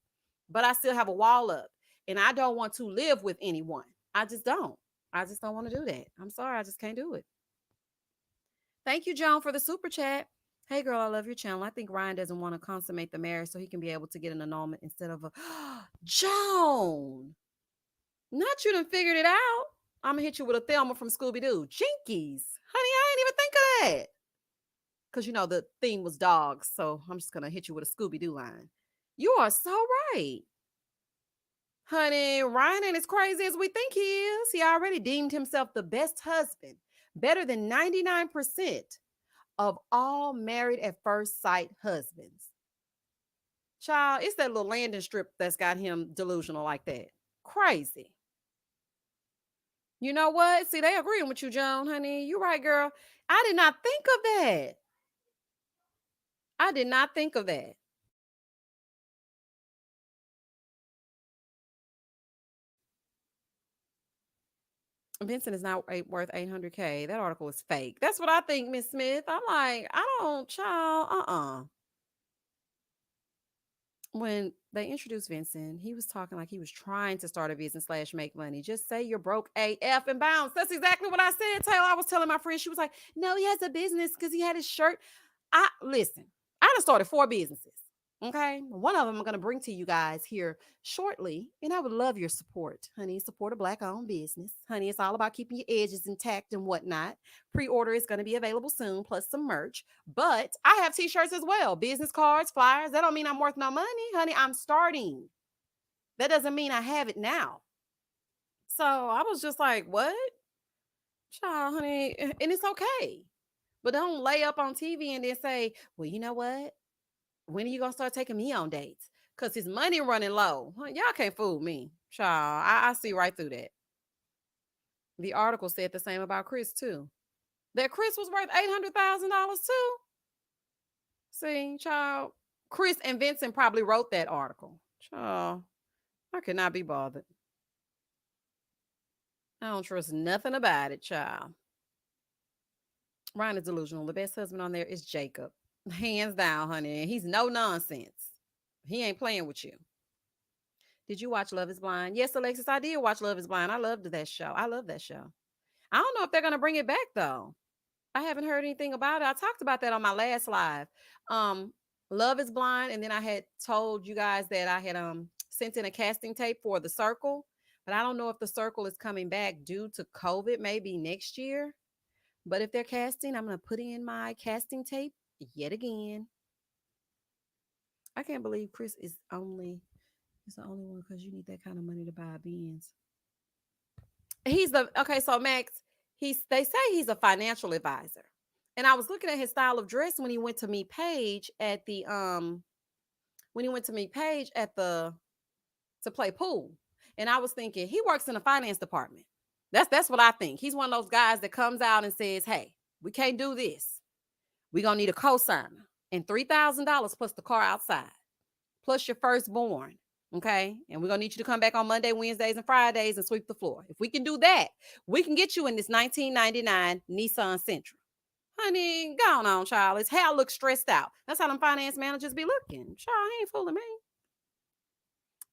but I still have a wall up, and I don't want to live with anyone. I just don't. I just don't want to do that. I'm sorry, I just can't do it. Thank you, Joan, for the super chat. Hey, girl, I love your channel. I think Ryan doesn't want to consummate the marriage so he can be able to get an annulment instead of a Joan. Not you done figured it out. I'm gonna hit you with a Thelma from Scooby Doo. Jinkies, honey, I ain't even think of that. Cause the theme was dogs, so I'm just gonna hit you with a Scooby Doo line. You are so right. Honey, Ryan ain't as crazy as we think he is. He already deemed himself the best husband, better than 99% of all married at first sight husbands. Child, it's that little landing strip that's got him delusional like that. Crazy. You know what? See, they agreeing with you, Joan, honey. You right, girl. I did not think of that. I did not think of that. Vincent is not worth 800K. That article is fake. That's what I think, Miss Smith. I'm like, I don't, child, When they introduced Vincent, he was talking like he was trying to start a business / make money. Just say you're broke AF and bounce. That's exactly what I said, Taylor. I was telling my friend, she was like, no, he has a business because he had his shirt. Listen, I done started 4 businesses. Okay. One of them I'm going to bring to you guys here shortly. And I would love your support, honey. Support a black owned business. Honey, it's all about keeping your edges intact and whatnot. Pre-order is going to be available soon, plus some merch. But I have t-shirts as well. Business cards, flyers. That don't mean I'm worth no money, honey. I'm starting. That doesn't mean I have it now. So I was just like, what? Child, honey. And it's okay. But don't lay up on TV and then say, well, you know what? When are you going to start taking me on dates? because his money running low. Huh, y'all can't fool me, child. I see right through that. The article said the same about Chris too. That Chris was worth $800,000 too. See, child. Chris and Vincent probably wrote that article. Child, I could not be bothered. I don't trust nothing about it, child. Ryan is delusional. The best husband on there is Jacob. Hands down, honey. He's no nonsense. He ain't playing with you. Did you watch Love is Blind? Yes, Alexis, I did watch Love is Blind. I loved that show. I love that show. I don't know if they're going to bring it back, though. I haven't heard anything about it. I talked about that on my last live. Um, Love is Blind, and then I had told you guys that I had sent in a casting tape for The Circle, but I don't know if The Circle is coming back due to COVID, maybe next year. But if they're casting, I'm going to put in my casting tape yet again. I can't believe Chris is the only one because you need that kind of money to buy beans. He's the okay. So Max, they say he's a financial advisor, and I was looking at his style of dress when he went to meet Paige at the to play pool, and I was thinking he works in the finance department. That's what I think. He's one of those guys that comes out and says, "Hey, we can't do this. We're gonna need a cosigner and $3,000 plus the car outside, plus your firstborn." Okay. And we're going to need you to come back on Monday, Wednesdays, and Fridays and sweep the floor. If we can do that, we can get you in this 1999 Nissan Sentra. Honey, go on, child. His hair looks stressed out. That's how them finance managers be looking. Child, he ain't fooling me.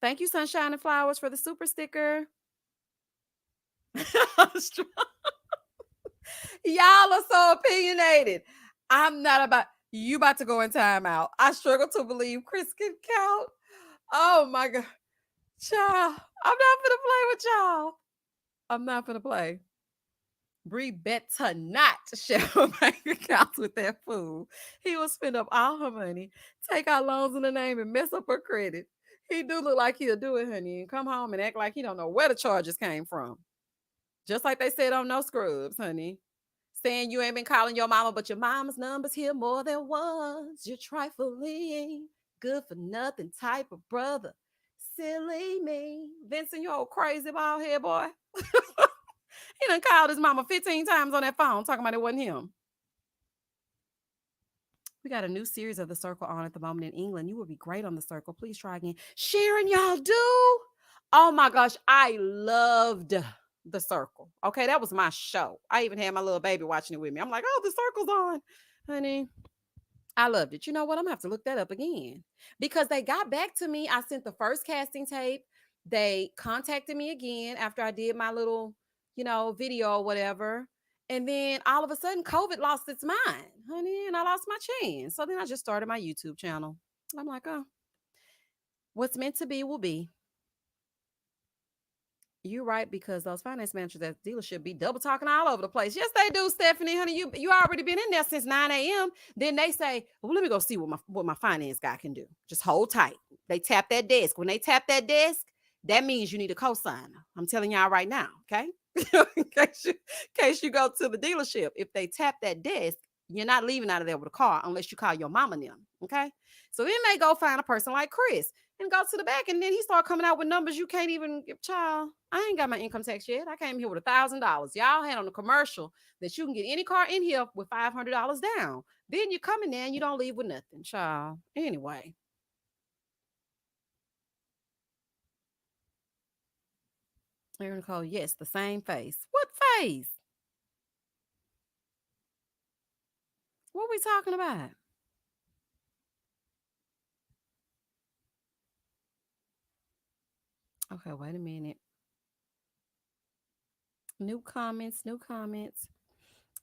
Thank you, Sunshine and Flowers, for the super sticker. Y'all are so opinionated. I'm not about, you about to go in timeout. I struggle to believe Chris can count. Oh my God. Child, I'm not gonna play with y'all. I'm not gonna play. Bree better not share her bank accounts with that fool. He will spend up all her money, take out loans in the name, and mess up her credit. He do look like he'll do it, honey, and come home and act like he don't know where the charges came from. Just like they said on No Scrubs, honey. Saying you ain't been calling your mama, but your mama's number's here more than once. You're trifling, good for nothing type of brother. Silly me. Vincent, you old crazy bald head boy. He done called his mama 15 times on that phone talking about it wasn't him. We got a new series of The Circle on at the moment in England. You would be great on The Circle. Please try again. Sharon, y'all do? Oh my gosh, I loved The Circle. Okay, that was my show. I even had my little baby watching it with me. I'm like, oh, The Circle's on. Honey, I loved it. You know what? I'm going to have to look that up again because they got back to me. I sent the first casting tape. They contacted me again after I did my little, video or whatever. And then all of a sudden, COVID lost its mind, honey, and I lost my chance. So then I just started my YouTube channel. I'm like, oh, what's meant to be will be. You're right, because those finance managers at the dealership be double talking all over the place. Yes, they do, Stephanie, honey. You already been in there since 9 a.m. Then they say, well, let me go see what my finance guy can do. Just hold tight. They tap that desk. When they tap that desk, that means you need a cosigner. I'm telling y'all right now, okay? in case you go to the dealership, if they tap that desk, you're not leaving out of there with a car unless you call your mama and them, okay? So then they go find a person like Chris and go to the back, and then he start coming out with numbers you can't even give. Child, I ain't got my income tax yet. I came here with $1,000. Y'all had on the commercial that you can get any car in here with $500 down. Then you come in there and you don't leave with nothing, child. Anyway. Aaron Nicole, yes, the same face. What face? What are we talking about? Okay, wait a minute. New comments.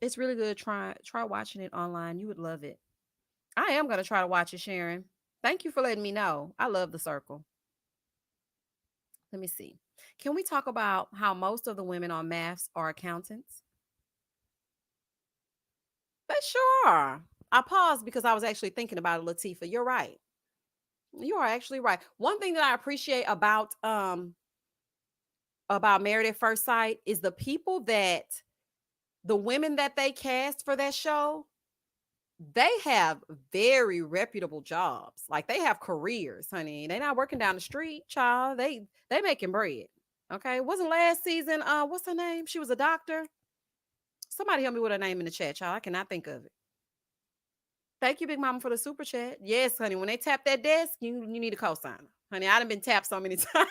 It's really good. Try watching it online. You would love it. I am going to try to watch it, Sharon. Thank you for letting me know. I love The Circle. Let me see. Can we talk about how most of the women on MAFS are accountants? They sure are. I paused because I was actually thinking about it, Latifa. You're right. You are actually right. One thing that I appreciate about Married at First Sight is the women that they cast for that show. they have very reputable jobs. Like they have careers, honey. They not working down the street, child. They making bread. Okay. Wasn't last season, what's her name? She was a doctor. Somebody help me with her name in the chat, child. I cannot think of it. Thank you, Big Mama, for the super chat. Yes, honey. When they tap that desk, you need a cosigner. Honey, I done been tapped so many times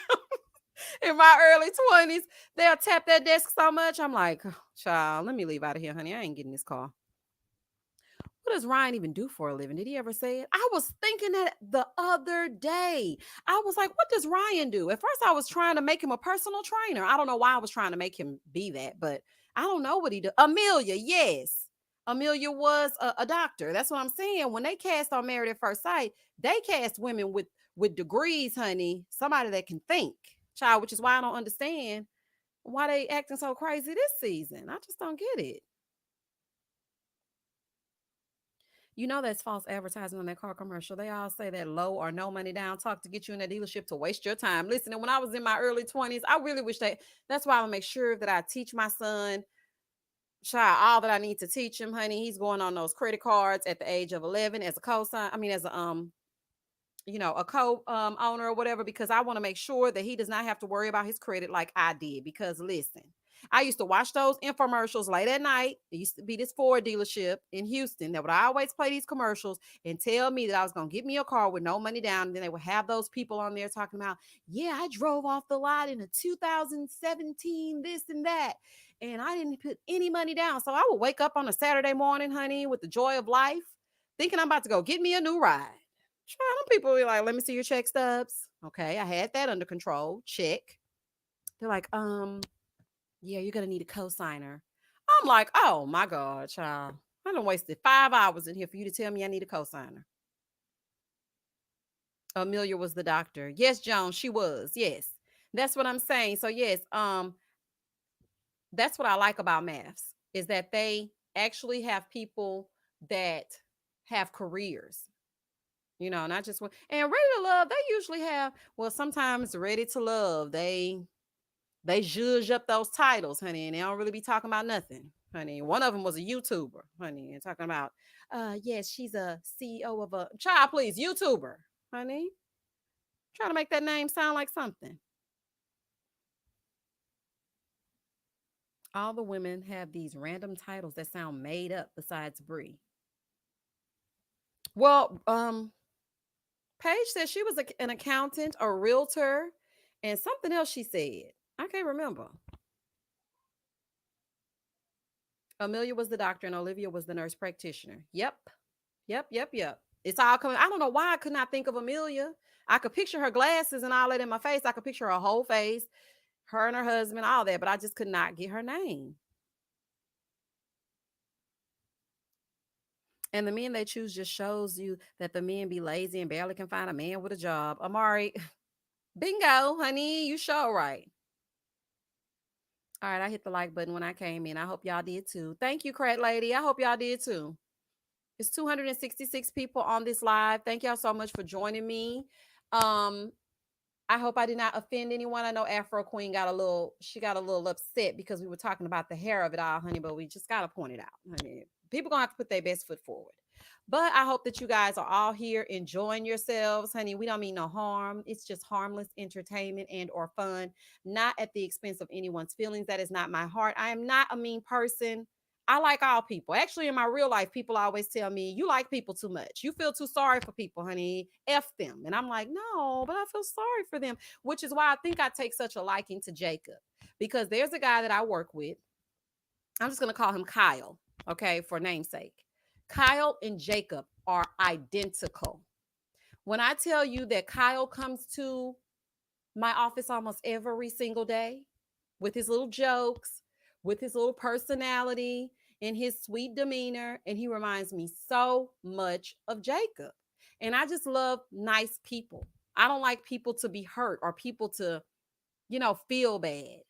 in my early 20s. They'll tap that desk so much. I'm like, oh, child, let me leave out of here, honey. I ain't getting this call. What does Ryan even do for a living? Did he ever say it? I was thinking that the other day. I was like, what does Ryan do? At first, I was trying to make him a personal trainer. I don't know why I was trying to make him be that, but I don't know what he does. Amelia, yes. Amelia was a doctor. That's what I'm saying. When they cast on Married at First Sight, they cast women with degrees, honey. Somebody that can think, child, which is why I don't understand why they acting so crazy this season. I just don't get it. You know that's false advertising on that car commercial. They all say that low or no money down talk to get you in that dealership to waste your time. Listen, and when I was in my early 20s, I really wish that's why I'm gonna make sure that I teach my son, child, all that I need to teach him, honey. He's going on those credit cards at the age of 11 as a co-sign. I mean, as a a co owner or whatever, because I want to make sure that he does not have to worry about his credit like I did. Because listen, I used to watch those infomercials late at night. It used to be this Ford dealership in Houston that would always play these commercials and tell me that I was going to get me a car with no money down. And then they would have those people on there talking about, yeah, I drove off the lot in a 2017, this and that. And I didn't put any money down. So I would wake up on a Saturday morning, honey, with the joy of life, thinking I'm about to go get me a new ride. Try them people be like, let me see your check stubs. Okay, I had that under control. Check. They're like, yeah, you're gonna need a cosigner. I'm like, oh my God, child. I done wasted 5 hours in here for you to tell me I need a cosigner. Amelia was the doctor. Yes, Joan, she was. Yes. That's what I'm saying. So yes, that's what I like about MAFS is that they actually have people that have careers. Not just one. And Ready to Love, they usually have, well, sometimes Ready to Love, they judge up those titles, honey, and they don't really be talking about nothing, honey. One of them was a YouTuber, honey, and talking about, yes, she's a CEO of a child, please, YouTuber, honey. Trying to make that name sound like something. All the women have these random titles that sound made up besides Brie. Well, Paige said she was an accountant, a realtor, and something else she said. I can't remember. Amelia was the doctor and Olivia was the nurse practitioner. Yep. Yep. Yep. Yep. It's all coming. I don't know why I could not think of Amelia. I could picture her glasses and all that in my face. I could picture her whole face, her and her husband, all that, but I just could not get her name. And the men they choose just shows you that the men be lazy and barely can find a man with a job. Amari, bingo, honey, you show right. All right, I hit the like button when I came in. I hope y'all did too. Thank you, Crack Lady. I hope y'all did too. It's 266 people on this live. Thank y'all so much for joining me. Um, I hope I did not offend anyone. I know Afro Queen got a little upset because we were talking about the hair of it all, honey, but we just gotta point it out, honey. People gonna have to put their best foot forward. But I hope that you guys are all here enjoying yourselves, honey. We don't mean no harm. It's just harmless entertainment and or fun, not at the expense of anyone's feelings. That is not my heart. I am not a mean person. I like all people. Actually, in my real life, people always tell me, you like people too much. You feel too sorry for people, honey. F them. And I'm like, no, but I feel sorry for them, which is why I think I take such a liking to Jacob, because there's a guy that I work with. I'm just going to call him Kyle, okay, for namesake. Kyle and Jacob are identical. When I tell you that Kyle comes to my office almost every single day with his little jokes, with his little personality and his sweet demeanor, and he reminds me so much of Jacob. And I just love nice people. I don't like people to be hurt or people to, feel bad.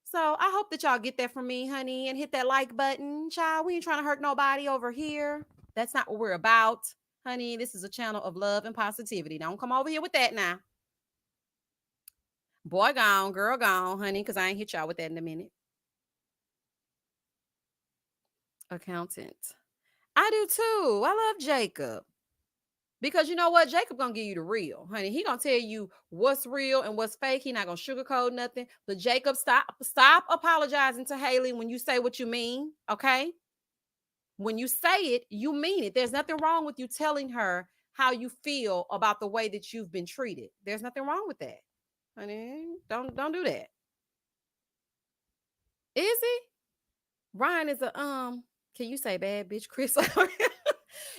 So I hope that y'all get that from me, honey, and hit that like button. Child, we ain't trying to hurt nobody over here. That's not what we're about, honey. This is a channel of love and positivity. Don't come over here with that now. Boy gone, girl gone, honey, because I ain't hit y'all with that in a minute. Accountant. I do too. I love Jacob. Because you know what? Jacob gonna give you the real, honey. He gonna tell you what's real and what's fake. He not gonna sugarcoat nothing. But Jacob, stop apologizing to Haley when you say what you mean. Okay? When you say it, you mean it. There's nothing wrong with you telling her how you feel about the way that you've been treated. There's nothing wrong with that. Honey, don't do that. Is he? Ryan is a can you say bad bitch, Chris?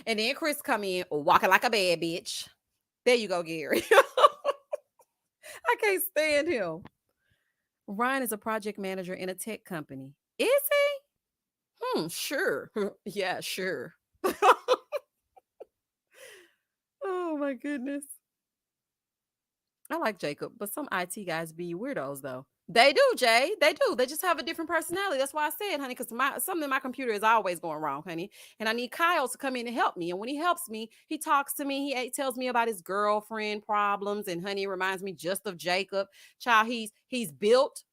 And then Chris come in walking like a bad bitch. There you go, Gary. I can't stand him. Ryan is a project manager in a tech company. Is he? Sure. Yeah, sure. Oh my goodness. I like Jacob, but some IT guys be weirdos though. They do, Jay. They do. They just have a different personality. That's why I said, honey, because something in my computer is always going wrong, honey. And I need Kyle to come in and help me. And when he helps me, he talks to me. He tells me about his girlfriend problems. And honey reminds me just of Jacob. Child, he's built,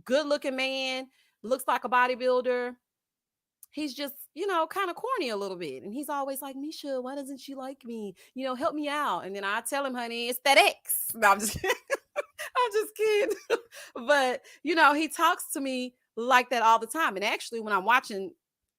good looking man, looks like a bodybuilder. He's just, kind of corny a little bit. And he's always like, Misha, why doesn't she like me? Help me out. And then I tell him, honey, it's that X. No, I'm just kidding. I'm just kidding. But, he talks to me like that all the time. And actually, when I'm watching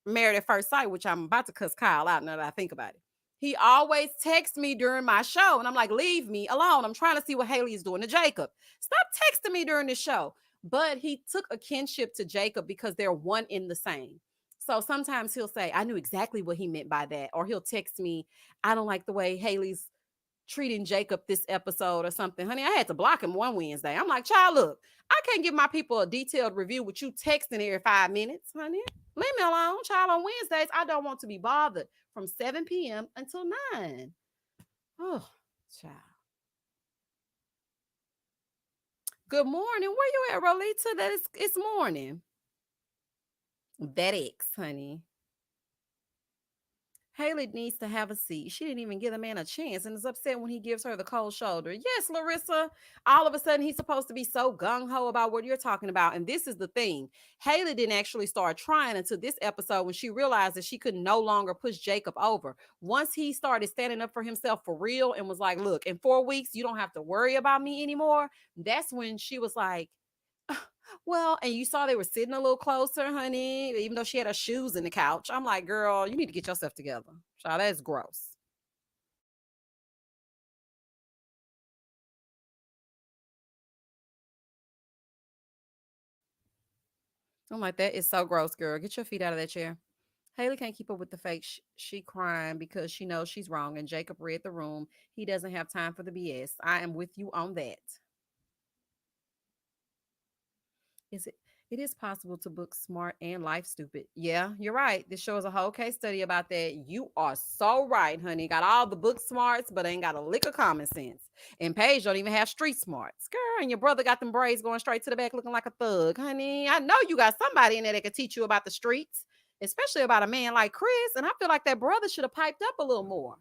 Married at First Sight, which I'm about to cuss Kyle out now that I think about it, he always texts me during my show. And I'm like, leave me alone. I'm trying to see what Haley is doing to Jacob. Stop texting me during the show. But he took a kinship to Jacob because they're one in the same. So sometimes he'll say, I knew exactly what he meant by that. Or he'll text me, I don't like the way Haley's treating Jacob this episode or something. Honey, I had to block him one Wednesday. I'm like, child, look, I can't give my people a detailed review with you texting every 5 minutes, honey. Leave me alone. Child, on Wednesdays, I don't want to be bothered from 7 p.m. until 9. Oh, child. Good morning. Where you at, Rolita? It's morning. That X, honey. Haley needs to have a seat. She didn't even give the man a chance and is upset when he gives her the cold shoulder. Yes, Larissa. All of a sudden, he's supposed to be so gung-ho about what you're talking about. And this is the thing. Haley didn't actually start trying until this episode when she realized that she could no longer push Jacob over. Once he started standing up for himself for real and was like, look, in 4 weeks, you don't have to worry about me anymore. That's when she was like, well, and you saw they were sitting a little closer, honey, even though she had her shoes in the couch. I'm like, girl, you need to get yourself together. Child, that's gross. I'm like, that is so gross, girl. Get your feet out of that chair. Haley can't keep up with the fake. She crying because she knows she's wrong. And Jacob read the room. He doesn't have time for the BS. I am with you on that. Is it? It is possible to book smart and life stupid. Yeah, you're right. This show is a whole case study about that. You are so right, honey. Got all the book smarts, but ain't got a lick of common sense. And Paige don't even have street smarts. Girl, and your brother got them braids going straight to the back looking like a thug, honey. I know you got somebody in there that can teach you about the streets, especially about a man like Chris. And I feel like that brother should have piped up a little more.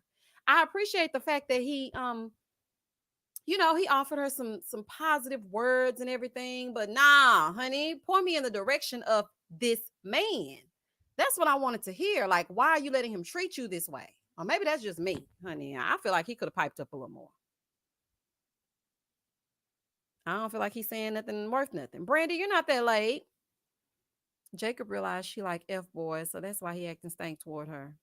I appreciate the fact that he offered her some positive words and everything, but nah, honey, point me in the direction of this man. That's what I wanted to hear. Like, why are you letting him treat you this way? Or maybe that's just me, honey. I feel like he could have piped up a little more. I don't feel like he's saying nothing worth nothing. Brandy, you're not that late. Jacob realized she liked F boys, so that's why he acting stank toward her.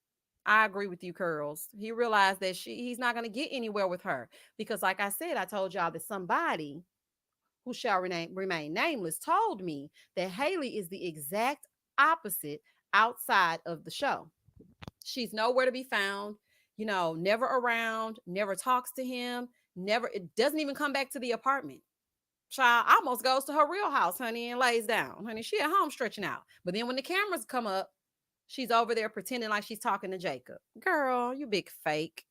I agree with you, Curls. He realized that he's not going to get anywhere with her because, like I said, I told y'all that somebody who shall remain nameless told me that Haley is the exact opposite outside of the show. She's nowhere to be found, never around, never talks to him, never, it doesn't even come back to the apartment. Child almost goes to her real house, honey, and lays down. Honey, she at home stretching out. But then when the cameras come up, she's over there pretending like she's talking to Jacob. Girl, you big fake.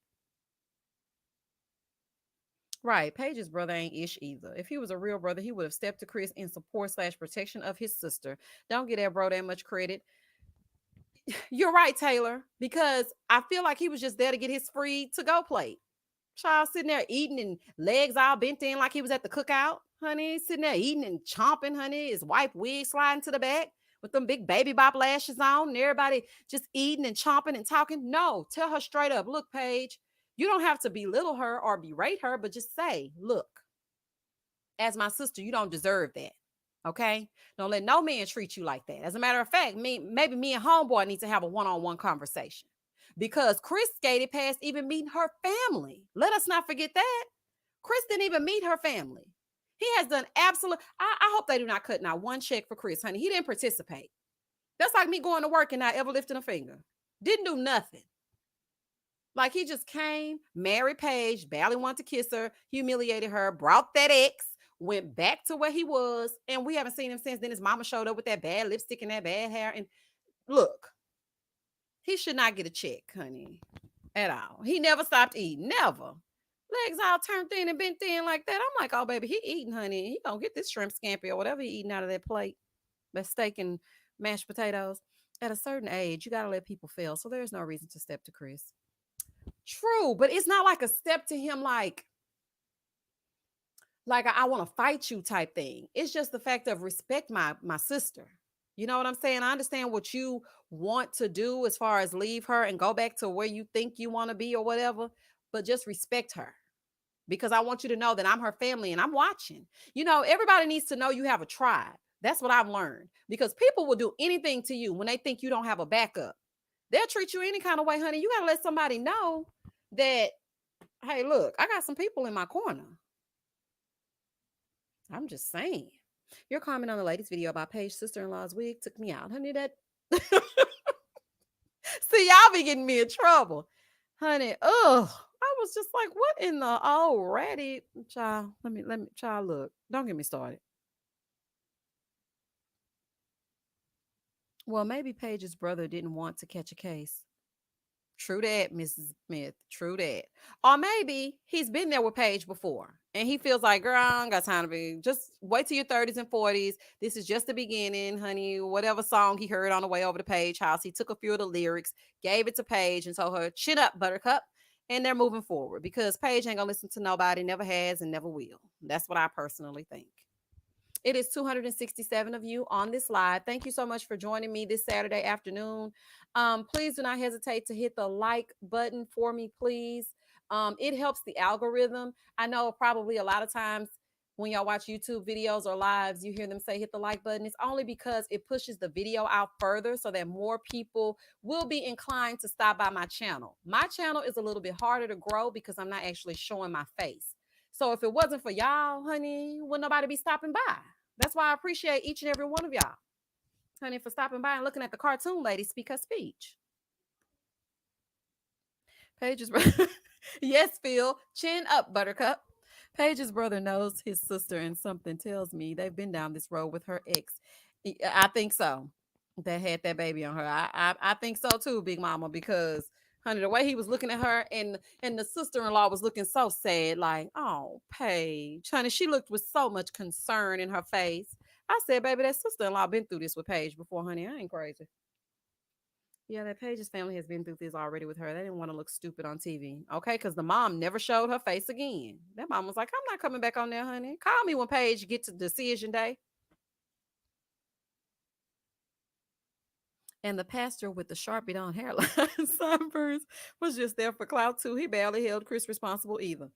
Right. Paige's brother ain't ish either. If he was a real brother, he would have stepped to Chris in support/protection of his sister. Don't get that bro that much credit. You're right, Taylor, because I feel like he was just there to get his free to go plate. Child sitting there eating and legs all bent in like he was at the cookout, honey. Sitting there eating and chomping, honey. His wife wig sliding to the back with them big baby bop lashes on and everybody just eating and chomping and talking. No, tell her straight up, look, Paige, you don't have to belittle her or berate her, but just say, look, as my sister, you don't deserve that. Okay? Don't let no man treat you like that. As a matter of fact, maybe me and homeboy need to have a one-on-one conversation. Because Chris skated past even meeting her family. Let us not forget that. Chris didn't even meet her family. He has done absolute. I hope they do not cut not one check for Chris, honey. He didn't participate. That's like me going to work and not ever lifting a finger. Didn't do nothing. Like he just came, married Paige, barely wanted to kiss her, humiliated her, brought that ex, went back to where he was, and we haven't seen him since then. His mama showed up with that bad lipstick and that bad hair. And look, he should not get a check, honey, at all. He never stopped eating, never. Legs all turned thin and bent thin like that. I'm like, oh, baby, he eating, honey. He gonna get this shrimp scampi or whatever he eating out of that plate, that steak and mashed potatoes. At a certain age, you got to let people fail. So there's no reason to step to Chris. True, but it's not like a step to him like I want to fight you type thing. It's just the fact of respect my sister. You know what I'm saying? I understand what you want to do as far as leave her and go back to where you think you want to be or whatever, but just respect her because I want you to know that I'm her family and I'm watching. You know, everybody needs to know you have a tribe. That's what I've learned because people will do anything to you when they think you don't have a backup. They'll treat you any kind of way, honey. You got to let somebody know that, hey, look, I got some people in my corner. I'm just saying. Your comment on the latest video about Paige's sister-in-law's wig took me out, honey. That see, y'all be getting me in trouble, honey. Ugh. I was just like, what in the old ratty child? Let me child look. Don't get me started. Well, maybe Paige's brother didn't want to catch a case. True that, Mrs. Smith. True that. Or maybe he's been there with Paige before and he feels like, girl, I don't got time to be. Just wait till your 30s and 40s. This is just the beginning, honey. Whatever song he heard on the way over to Paige house, he took a few of the lyrics, gave it to Paige, and told her, chin up, buttercup. And they're moving forward because Paige ain't going to listen to nobody, never has, and never will. That's what I personally think. It is 267 of you on this live. Thank you so much for joining me this Saturday afternoon. Please do not hesitate to hit the like button for me, please. It helps the algorithm. I know probably a lot of times when y'all watch YouTube videos or lives, you hear them say hit the like button. It's only because it pushes the video out further so that more people will be inclined to stop by my channel. My channel is a little bit harder to grow because I'm not actually showing my face. So if it wasn't for y'all, honey, wouldn't nobody be stopping by. That's why I appreciate each and every one of y'all, honey, for stopping by and looking at the cartoon lady speak her speech. Paige's brother. Yes, Phil. Chin up, buttercup. Paige's brother knows his sister, and something tells me they've been down this road with her ex. I think so. That had that baby on her. I think so too, Big Mama, because honey, the way he was looking at her and the sister-in-law was looking so sad, like, oh, Paige. Honey, she looked with so much concern in her face. I said, baby, that sister-in-law been through this with Paige before, honey. I ain't crazy. Yeah, that Paige's family has been through this already with her. They didn't want to look stupid on TV. Okay, because the mom never showed her face again. That mom was like, I'm not coming back on there, honey. Call me when Paige gets to decision day. And the pastor with the Sharpie on hairline sunburns was just there for clout too. He barely held Chris responsible either.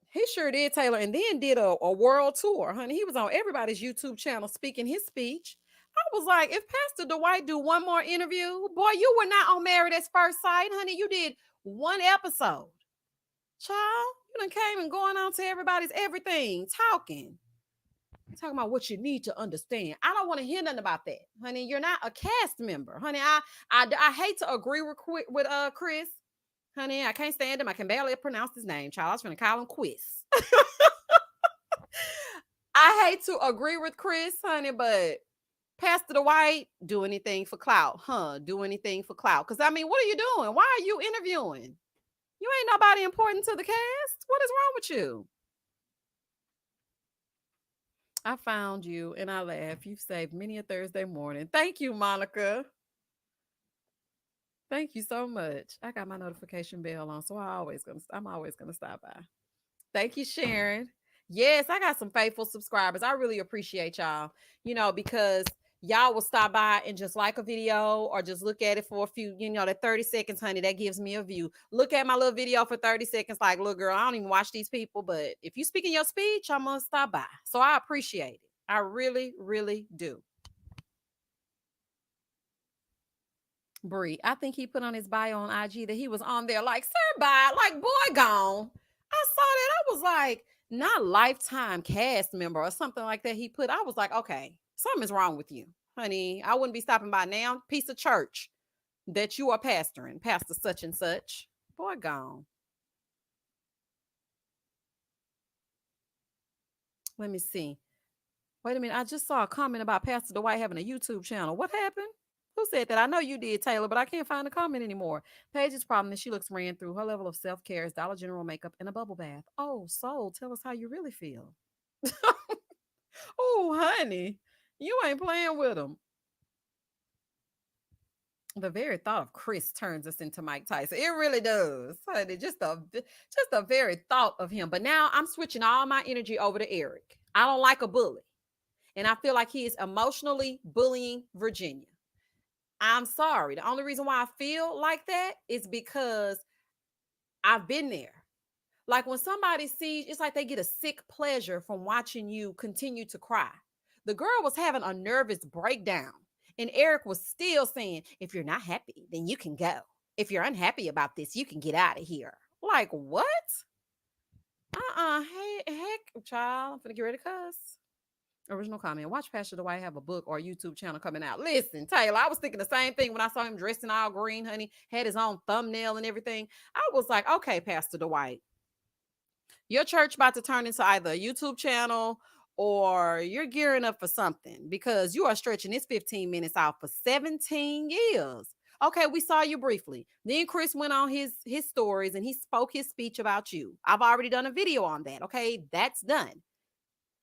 He sure did, Taylor, and then did a world tour, honey. He was on everybody's YouTube channel speaking his speech. I was like, if Pastor Dwight do one more interview, boy, you were not on Married at First Sight, honey. You did one episode. Child, you done came and going on to everybody's everything, talking about what you need to understand. I don't want to hear nothing about that, honey. You're not a cast member, honey. I hate to agree with Chris, honey. I can't stand him. I can barely pronounce his name, child. I was going to call him Quiz. I hate to agree with Chris, honey, but Pastor Dwight, do anything for clout, huh? Do anything for clout. Because, I mean, what are you doing? Why are you interviewing? You ain't nobody important to the cast. What is wrong with you? I found you and I laugh. You've saved many a Thursday morning. Thank you, Monica. Thank you so much. I got my notification bell on, so I'm always gonna stop by. Thank you, Sharon. Yes, I got some faithful subscribers. I really appreciate y'all. Because y'all will stop by and just like a video or just look at it for a few, that 30 seconds, honey, that gives me a view. Look at my little video for 30 seconds, like, look, girl, I don't even watch these people, but if you speak in your speech, I'm going to stop by. So I appreciate it. I really, really do. Bree, I think he put on his bio on IG that he was on there like, sir, bye, like, boy, gone. I saw that. I was like, not lifetime cast member or something like that he put. I was like, okay, something's wrong with you, honey. I wouldn't be stopping by now. Piece of church that you are pastoring, pastor such and such. Boy, gone. Let me see. Wait a minute. I just saw a comment about Pastor Dwight having a YouTube channel. What happened? Who said that? I know you did, Taylor, but I can't find the comment anymore. Paige's problem is she looks ran through. Her level of self-care is Dollar General makeup and a bubble bath. Oh, soul, tell us how you really feel. Oh, honey, you ain't playing with them. The very thought of Chris turns us into Mike Tyson. It really does, honey. Just the very thought of him. But now I'm switching all my energy over to Erik. I don't like a bully, and I feel like he is emotionally bullying Virginia. I'm sorry. The only reason why I feel like that is because I've been there. Like when somebody sees, it's like they get a sick pleasure from watching you continue to cry. The girl was having a nervous breakdown, and Erik was still saying, if you're not happy, then you can go. If you're unhappy about this, you can get out of here. Like, what? Hey, heck, child, I'm gonna get ready to cuss. Original comment. Watch Pastor Dwight have a book or a YouTube channel coming out. Listen, Taylor, I was thinking the same thing when I saw him dressed in all green, honey, had his own thumbnail and everything. I was like, okay, Pastor Dwight, your church about to turn into either a YouTube channel or you're gearing up for something because you are stretching this 15 minutes out for 17 years. Okay, we saw you briefly. Then Chris went on his stories and he spoke his speech about you. I've already done a video on that. Okay, that's done.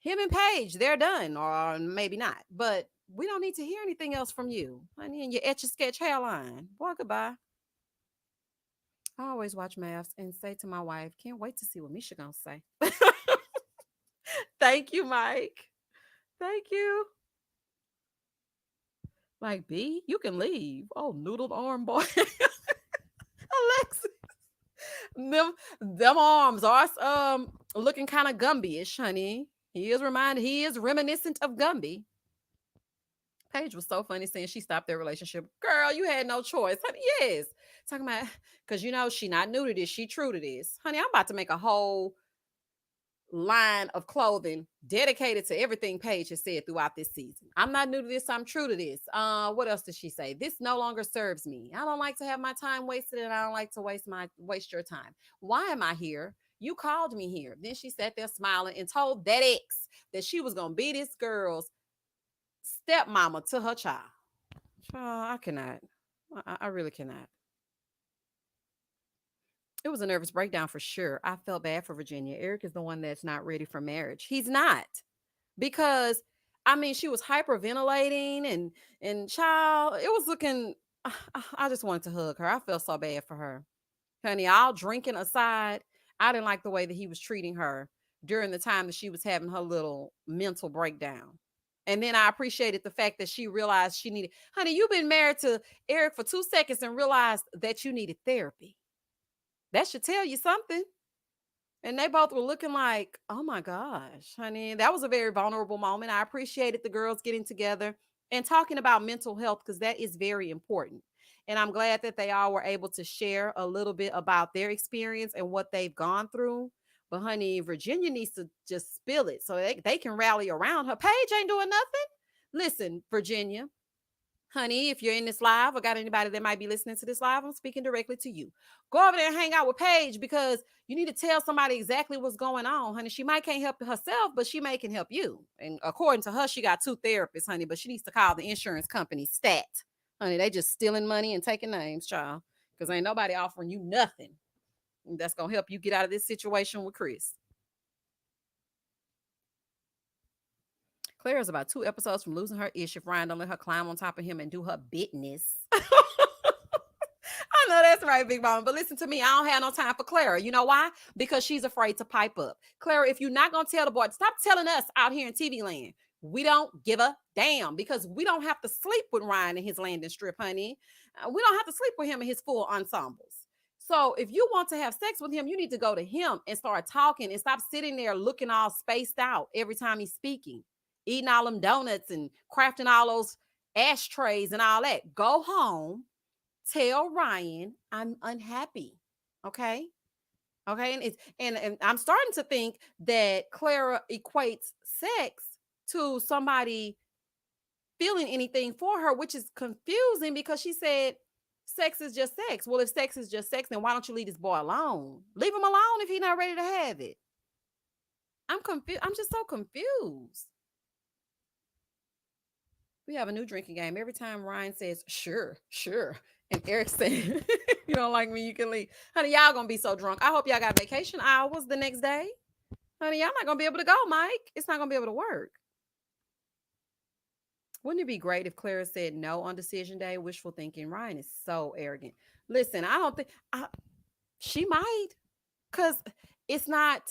Him and Paige, they're done, or maybe not. But we don't need to hear anything else from you, honey, and your etch a sketch hairline. Boy, goodbye. I always watch MAFS and say to my wife, can't wait to see what Misha gonna say. Thank you, Mike. Thank you. Like, B, you can leave. Oh, noodled arm boy. Alexis. Them arms are looking kind of Gumby-ish, honey. He is reminiscent of Gumby. Paige was so funny saying she stopped their relationship. Girl, you had no choice. Honey, yes. Talking about, because she not new to this. She true to this. Honey, I'm about to make a whole line of clothing dedicated to everything Paige has said throughout this season. I'm not new to this. I'm true to this. What else did she say? This no longer serves me. I don't like to have my time wasted, and I don't like to waste your time. Why am I here? You called me here. Then she sat there smiling and told that ex that she was gonna be this girl's stepmama to her child. Child, I cannot. I really cannot. It was a nervous breakdown for sure. I felt bad for Virginia. Erik is the one that's not ready for marriage. He's not. Because she was hyperventilating and child, it was looking I just wanted to hug her. I felt so bad for her. Honey, all drinking aside, I didn't like the way that he was treating her during the time that she was having her little mental breakdown. And then I appreciated the fact that she realized she needed, honey, you've been married to Erik for 2 seconds and realized that you needed therapy. That should tell you something. And they both were looking like, oh my gosh, honey, that was a very vulnerable moment. I appreciated the girls getting together and talking about mental health because that is very important. And I'm glad that they all were able to share a little bit about their experience and what they've gone through. But honey, Virginia needs to just spill it so they can rally around her. Paige ain't doing nothing. Listen, Virginia, honey, if you're in this live or got anybody that might be listening to this live, I'm speaking directly to you. Go over there and hang out with Paige because you need to tell somebody exactly what's going on, honey. She might can't help herself, but she may can help you. And according to her, she got 2 therapists, honey, but she needs to call the insurance company stat. Honey, they just stealing money and taking names, child, because ain't nobody offering you nothing that's going to help you get out of this situation with Chris. Clara's about 2 episodes from losing her ish if Ryan don't let her climb on top of him and do her business. I know that's right, Big Mama. But listen to me. I don't have no time for Clara. You know why? Because she's afraid to pipe up. Clara, if you're not going to tell the boy, stop telling us out here in TV land. We don't give a damn because we don't have to sleep with Ryan in his landing strip, honey. We don't have to sleep with him in his full ensembles. So if you want to have sex with him, you need to go to him and start talking and stop sitting there looking all spaced out every time he's speaking, eating all them donuts and crafting all those ashtrays and all that. Go home, tell Ryan I'm unhappy. Okay. Okay. And I'm starting to think that Clara equates sex to somebody feeling anything for her, which is confusing because she said sex is just sex. Well, if sex is just sex, then why don't you leave this boy alone? Leave him alone if he's not ready to have it. I'm confused. I'm just so confused. We have a new drinking game. Every time Ryan says, sure, sure. And Erik said, you don't like me, you can leave. Honey, y'all gonna be so drunk. I hope y'all got vacation hours the next day. Honey, y'all not gonna be able to go, Mike. It's not gonna be able to work. Wouldn't it be great if Clara said no on decision day? Wishful thinking. Ryan is so arrogant. Listen, I don't think she might, because it's not.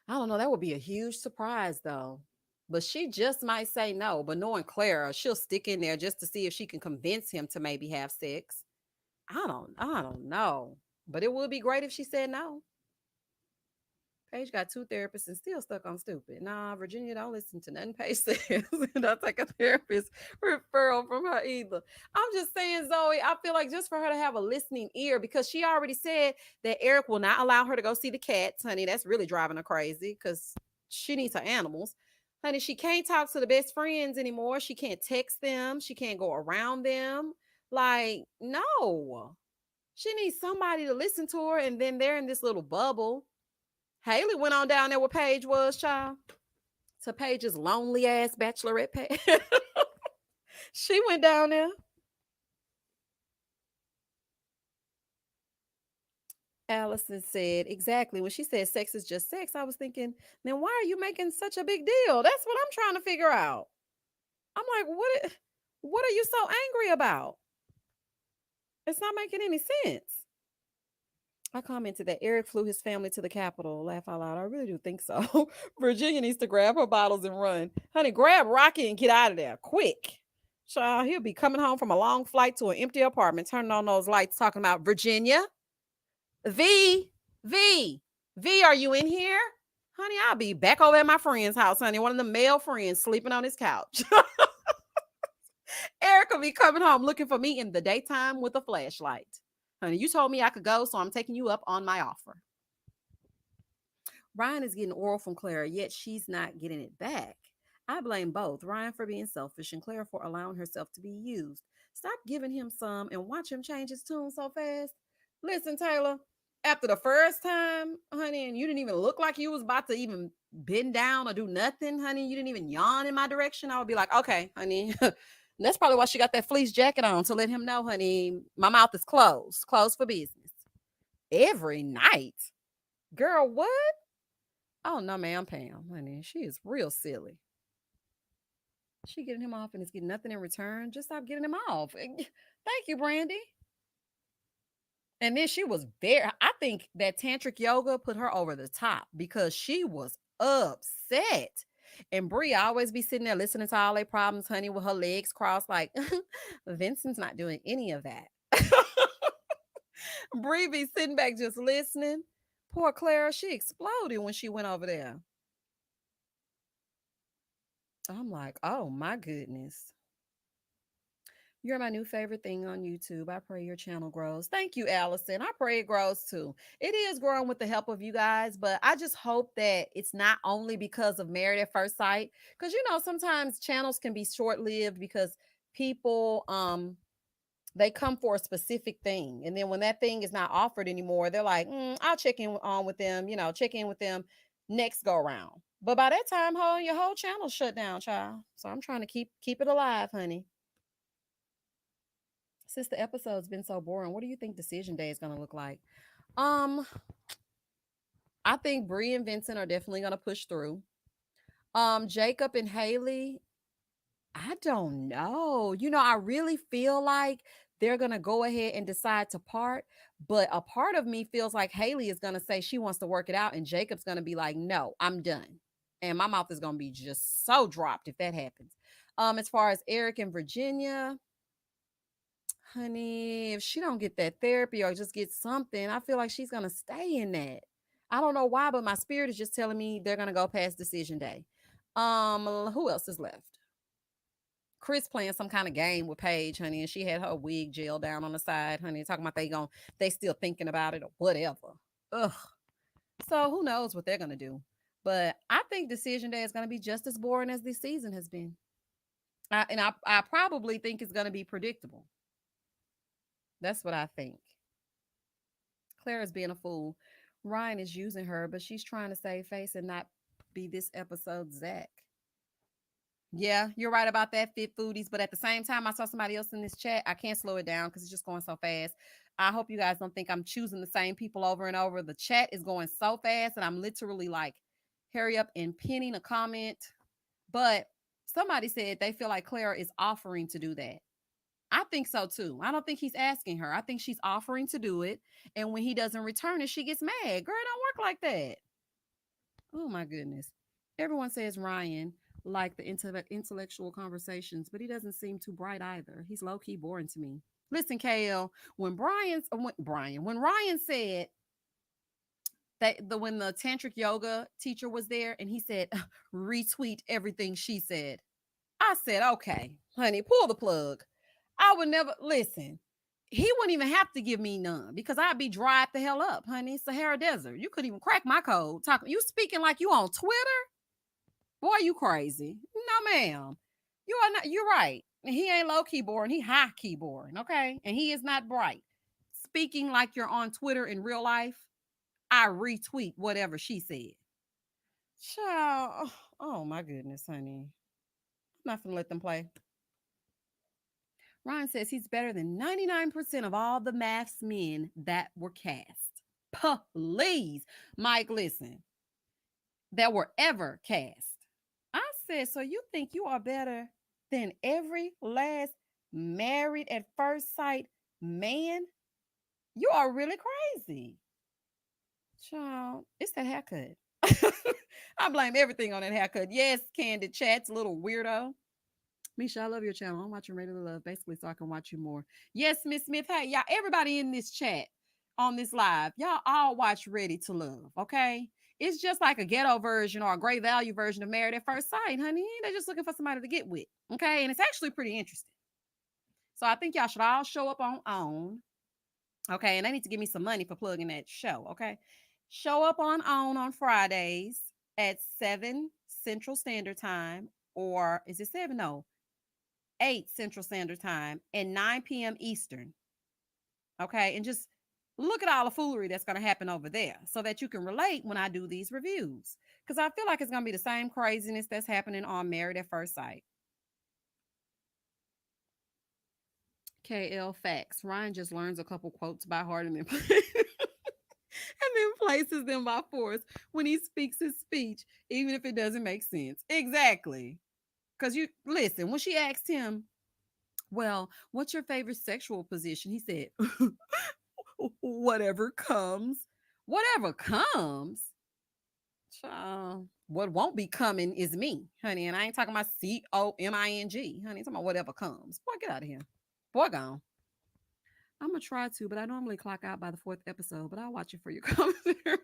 I don't know. That would be a huge surprise, though. But she just might say no. But knowing Clara, she'll stick in there just to see if she can convince him to maybe have sex. I don't know. But it would be great if she said no. Paige got two therapists and still stuck on stupid. Nah, Virginia, don't listen to nothing Paige says. Don't take a therapist referral from her either. I'm just saying, Zoe, I feel like just for her to have a listening ear, because she already said that Erik will not allow her to go see the cats. Honey, that's really driving her crazy because she needs her animals. Honey, she can't talk to the best friends anymore. She can't text them. She can't go around them. Like, no. She needs somebody to listen to her, and then they're in this little bubble. Haley went on down there where Paige was, child. To Paige's lonely ass bachelorette page. She went down there. Allison said, exactly. When she said sex is just sex, I was thinking, then why are you making such a big deal? That's what I'm trying to figure out. I'm like, what are you so angry about? It's not making any sense. I commented that Erik flew his family to the Capitol. Laugh out loud. I really do think so. Virginia needs to grab her bottles and run. Honey, grab Rocky and get out of there. Quick. Child, he'll be coming home from a long flight to an empty apartment, turning on those lights, talking about Virginia. V, V, V, are you in here? Honey, I'll be back over at my friend's house, honey. One of the male friends sleeping on his couch. Erik will be coming home looking for me in the daytime with a flashlight. Honey, you told me I could go, so I'm taking you up on my offer. Ryan is getting oral from Clara, yet she's not getting it back. I blame both Ryan for being selfish and Clara for allowing herself to be used. Stop giving him some and watch him change his tune so fast. Listen, Taylor, after the first time, honey, and you didn't even look like you was about to even bend down or do nothing, honey. You didn't even yawn in my direction. I would be like, okay, honey. That's probably why she got that fleece jacket on, to let him know, honey, my mouth is closed for business. Every night. Girl, what? Oh, no, ma'am, Pam, honey. She is real silly. She getting him off and is getting nothing in return. Just stop getting him off. Thank you, Brandy. And then she was I think that tantric yoga put her over the top because she was upset. And Brie always be sitting there listening to all their problems, honey, with her legs crossed, like, Vincent's not doing any of that. Brie be sitting back just listening. Poor Clara, she exploded when she went over there. I'm like, oh my goodness. You're my new favorite thing on YouTube. I pray your channel grows. Thank you, Allison. I pray it grows too. It is growing with the help of you guys, but I just hope that it's not only because of Married at First Sight. Because sometimes channels can be short-lived because people they come for a specific thing. And then when that thing is not offered anymore, they're like, I'll check in on with them, check in with them next go around. But by that time, your whole channel shut down, child. So I'm trying to keep it alive, honey. Since the episode's been so boring, what do you think decision day is going to look like? I think Bree and Vincent are definitely going to push through. Jacob and Haley, I don't know. I really feel like they're going to go ahead and decide to part, but a part of me feels like Haley is going to say she wants to work it out and Jacob's going to be like, "No, I'm done." And my mouth is gonna be just so dropped if that happens. As far as Erik and Virginia, honey, if she don't get that therapy or just get something, I feel like she's gonna stay in that. I don't know why, but my spirit is just telling me they're gonna go past decision day. Who else is left? Chris playing some kind of game with Paige, honey, and she had her wig gel down on the side, honey, talking about they still thinking about it or whatever. Ugh. So who knows what they're gonna do? But I think decision day is gonna be just as boring as this season has been. I probably think it's gonna be predictable. That's what I think. Clara's being a fool. Ryan is using her, but she's trying to save face and not be this episode Zach. Yeah, you're right about that, Fit Foodies. But at the same time, I saw somebody else in this chat. I can't slow it down because it's just going so fast. I hope you guys don't think I'm choosing the same people over and over. The chat is going so fast, and I'm literally like, hurry up and pinning a comment. But somebody said they feel like Clara is offering to do that. I think so too. I don't think he's asking her. I think she's offering to do it. And when he doesn't return it, she gets mad. Girl, it don't work like that. Oh my goodness. Everyone says Ryan like the intellectual conversations, but he doesn't seem too bright either. He's low key boring to me. Listen, KL, when Ryan said that when the tantric yoga teacher was there and he said, retweet everything she said, I said, okay, honey, pull the plug. I would never listen. He wouldn't even have to give me none because I'd be dried the hell up, honey. Sahara Desert. You couldn't even crack my code. You speaking like you on Twitter? Boy, you crazy. No, ma'am. You are not, you're right. He ain't low keyboard, he high keyboard, okay? And he is not bright. Speaking like you're on Twitter in real life, I retweet whatever she said. Child, oh my goodness, honey. I'm not gonna let them play. Ryan says he's better than 99% of all the MAFS men that were cast. Please, Mike, listen, that were ever cast. I said, so you think you are better than every last married at first sight man? You are really crazy. Child, it's that haircut. I blame everything on that haircut. Yes, Candid Chats, little weirdo. Misha, I love your channel. I'm watching Ready to Love, basically, so I can watch you more. Yes, Miss Smith. Hey, y'all, everybody in this chat on this live, y'all all watch Ready to Love, okay? It's just like a ghetto version or a great value version of Married at First Sight, honey. They're just looking for somebody to get with, okay? And it's actually pretty interesting. So I think y'all should all show up on OWN, okay? And they need to give me some money for plugging that show, okay? Show up on OWN on Fridays at 7 Central Standard Time, or is it 7? No, 8 Central Standard Time and 9 p.m. Eastern. Okay. And just look at all the foolery that's going to happen over there so that you can relate when I do these reviews. Because I feel like it's going to be the same craziness that's happening on Married at First Sight. KL Facts. Ryan just learns a couple quotes by heart and then places them by force when he speaks his speech, even if it doesn't make sense. Exactly. Because you listen, when she asked him, well, what's your favorite sexual position? He said, whatever comes. Whatever comes. Child, what won't be coming is me, honey. And I ain't talking about COMING, honey. I'm talking about whatever comes. Boy, get out of here. Boy, gone. I'm going to try to, but I normally clock out by the 4th episode, but I'll watch it for your commentary.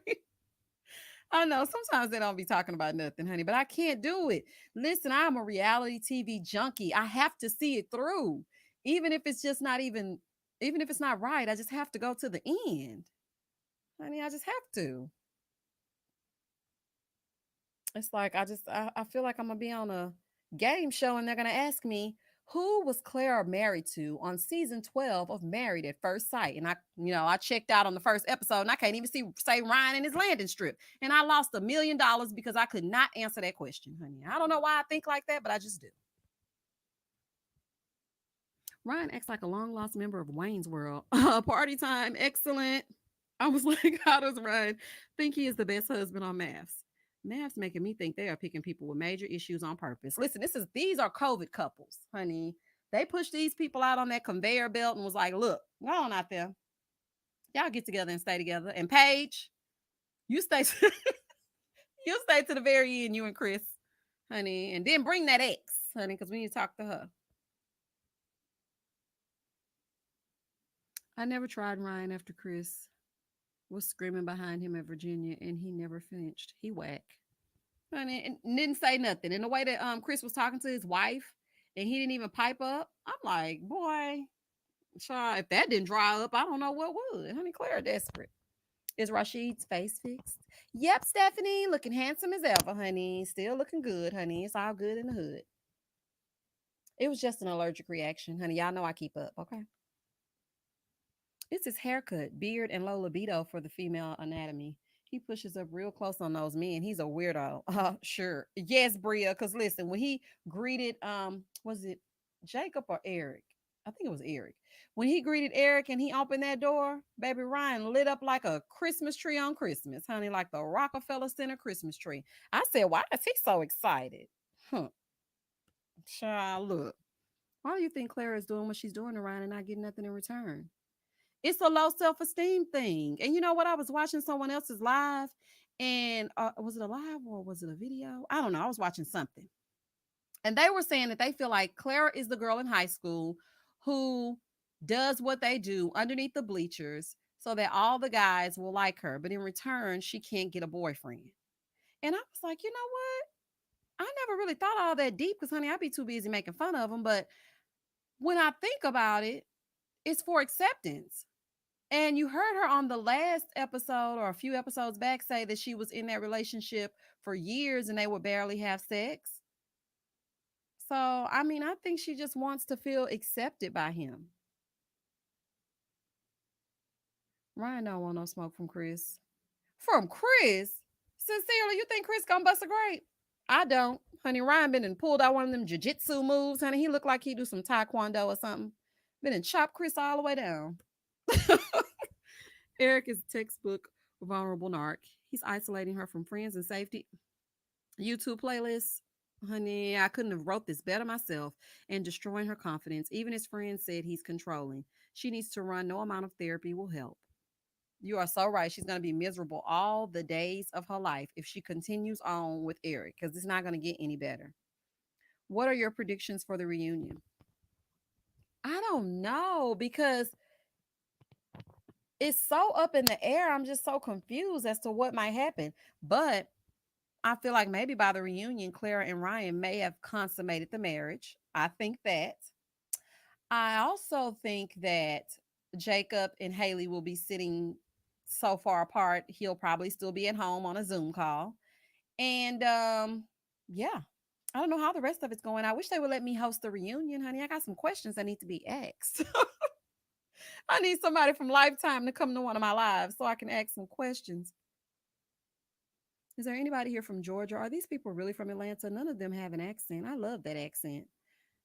I know sometimes they don't be talking about nothing, honey, but I can't do it. Listen, I'm a reality TV junkie. I have to see it through. Even if it's just not even if it's not right, I just have to go to the end. Honey, I just have to. It's like I feel like I'm gonna be on a game show and they're gonna ask me, who was Clara married to on season 12 of Married at First Sight? And I checked out on the first episode and I can't even say Ryan in his landing strip. And I lost $1 million because I could not answer that question, honey. I don't know why I think like that, but I just do. Ryan acts like a long lost member of Wayne's World. Party time, excellent. I was like, how does Ryan think he is the best husband on MAFS? MAFS making me think they are picking people with major issues on purpose. Listen, these are COVID couples, honey. They pushed these people out on that conveyor belt and was like, look, go on out there. Y'all get together and stay together. And Paige, you stay You stay to the very end, you and Chris, honey, and then bring that ex, honey, because we need to talk to her. I never tried Ryan after Chris was screaming behind him at Virginia, and he never flinched. He whack, honey, and didn't say nothing. And the way that Chris was talking to his wife, and he didn't even pipe up. I'm like, boy, child, if that didn't dry up, I don't know what would. Honey, Clara desperate. Is Rashid's face fixed? Yep, Stephanie, looking handsome as ever, honey. Still looking good, honey. It's all good in the hood. It was just an allergic reaction, honey. Y'all know I keep up, okay? It's his haircut, beard, and low libido for the female anatomy. He pushes up real close on those men. He's a weirdo. Sure. Yes, Bria. Cause listen, when he greeted was it Jacob or Eric? I think it was Eric. When he greeted Eric and he opened that door, baby Ryan lit up like a Christmas tree on Christmas, honey, like the Rockefeller Center Christmas tree. I said, why is he so excited? Huh. Child, look. Why do you think Clara is doing what she's doing to Ryan and not getting nothing in return? It's a low self-esteem thing. And you know what? I was watching someone else's live, and was it a live or was it a video? I don't know. I was watching something. And they were saying that they feel like Clara is the girl in high school who does what they do underneath the bleachers so that all the guys will like her. But in return, she can't get a boyfriend. And I was like, you know what? I never really thought all that deep because, honey, I'd be too busy making fun of them. But when I think about it, it's for acceptance. And you heard her on the last episode or a few episodes back say that she was in that relationship for years and they would barely have sex. So, I mean, I think she just wants to feel accepted by him. Ryan don't want no smoke from Chris. From Chris? Sincerely, you think Chris gonna bust a grape? I don't. Honey, Ryan been and pulled out one of them jiu-jitsu moves. Honey, he looked like he do some taekwondo or something. Been and chopped Chris all the way down. Erik is textbook vulnerable narc. He's isolating her from friends and safety. YouTube playlist. Honey, I couldn't have wrote this better myself. And destroying her confidence. Even his friends said he's controlling. She needs to run. No amount of therapy will help. You are so right. She's going to be miserable all the days of her life if she continues on with Erik because it's not going to get any better. What are your predictions for the reunion? I don't know because it's so up in the air. I'm just so confused as to what might happen. But I feel like maybe by the reunion, Clara and Ryan may have consummated the marriage. I think that. I also think that Jacob and Haley will be sitting so far apart, he'll probably still be at home on a Zoom call. And yeah, I don't know how the rest of it's going. I wish they would let me host the reunion, honey. I got some questions that need to be asked. I need somebody from Lifetime to come to one of my lives so I can ask some questions. Is there anybody here from Georgia? Are these people really from Atlanta? None of them have an accent. I love that accent.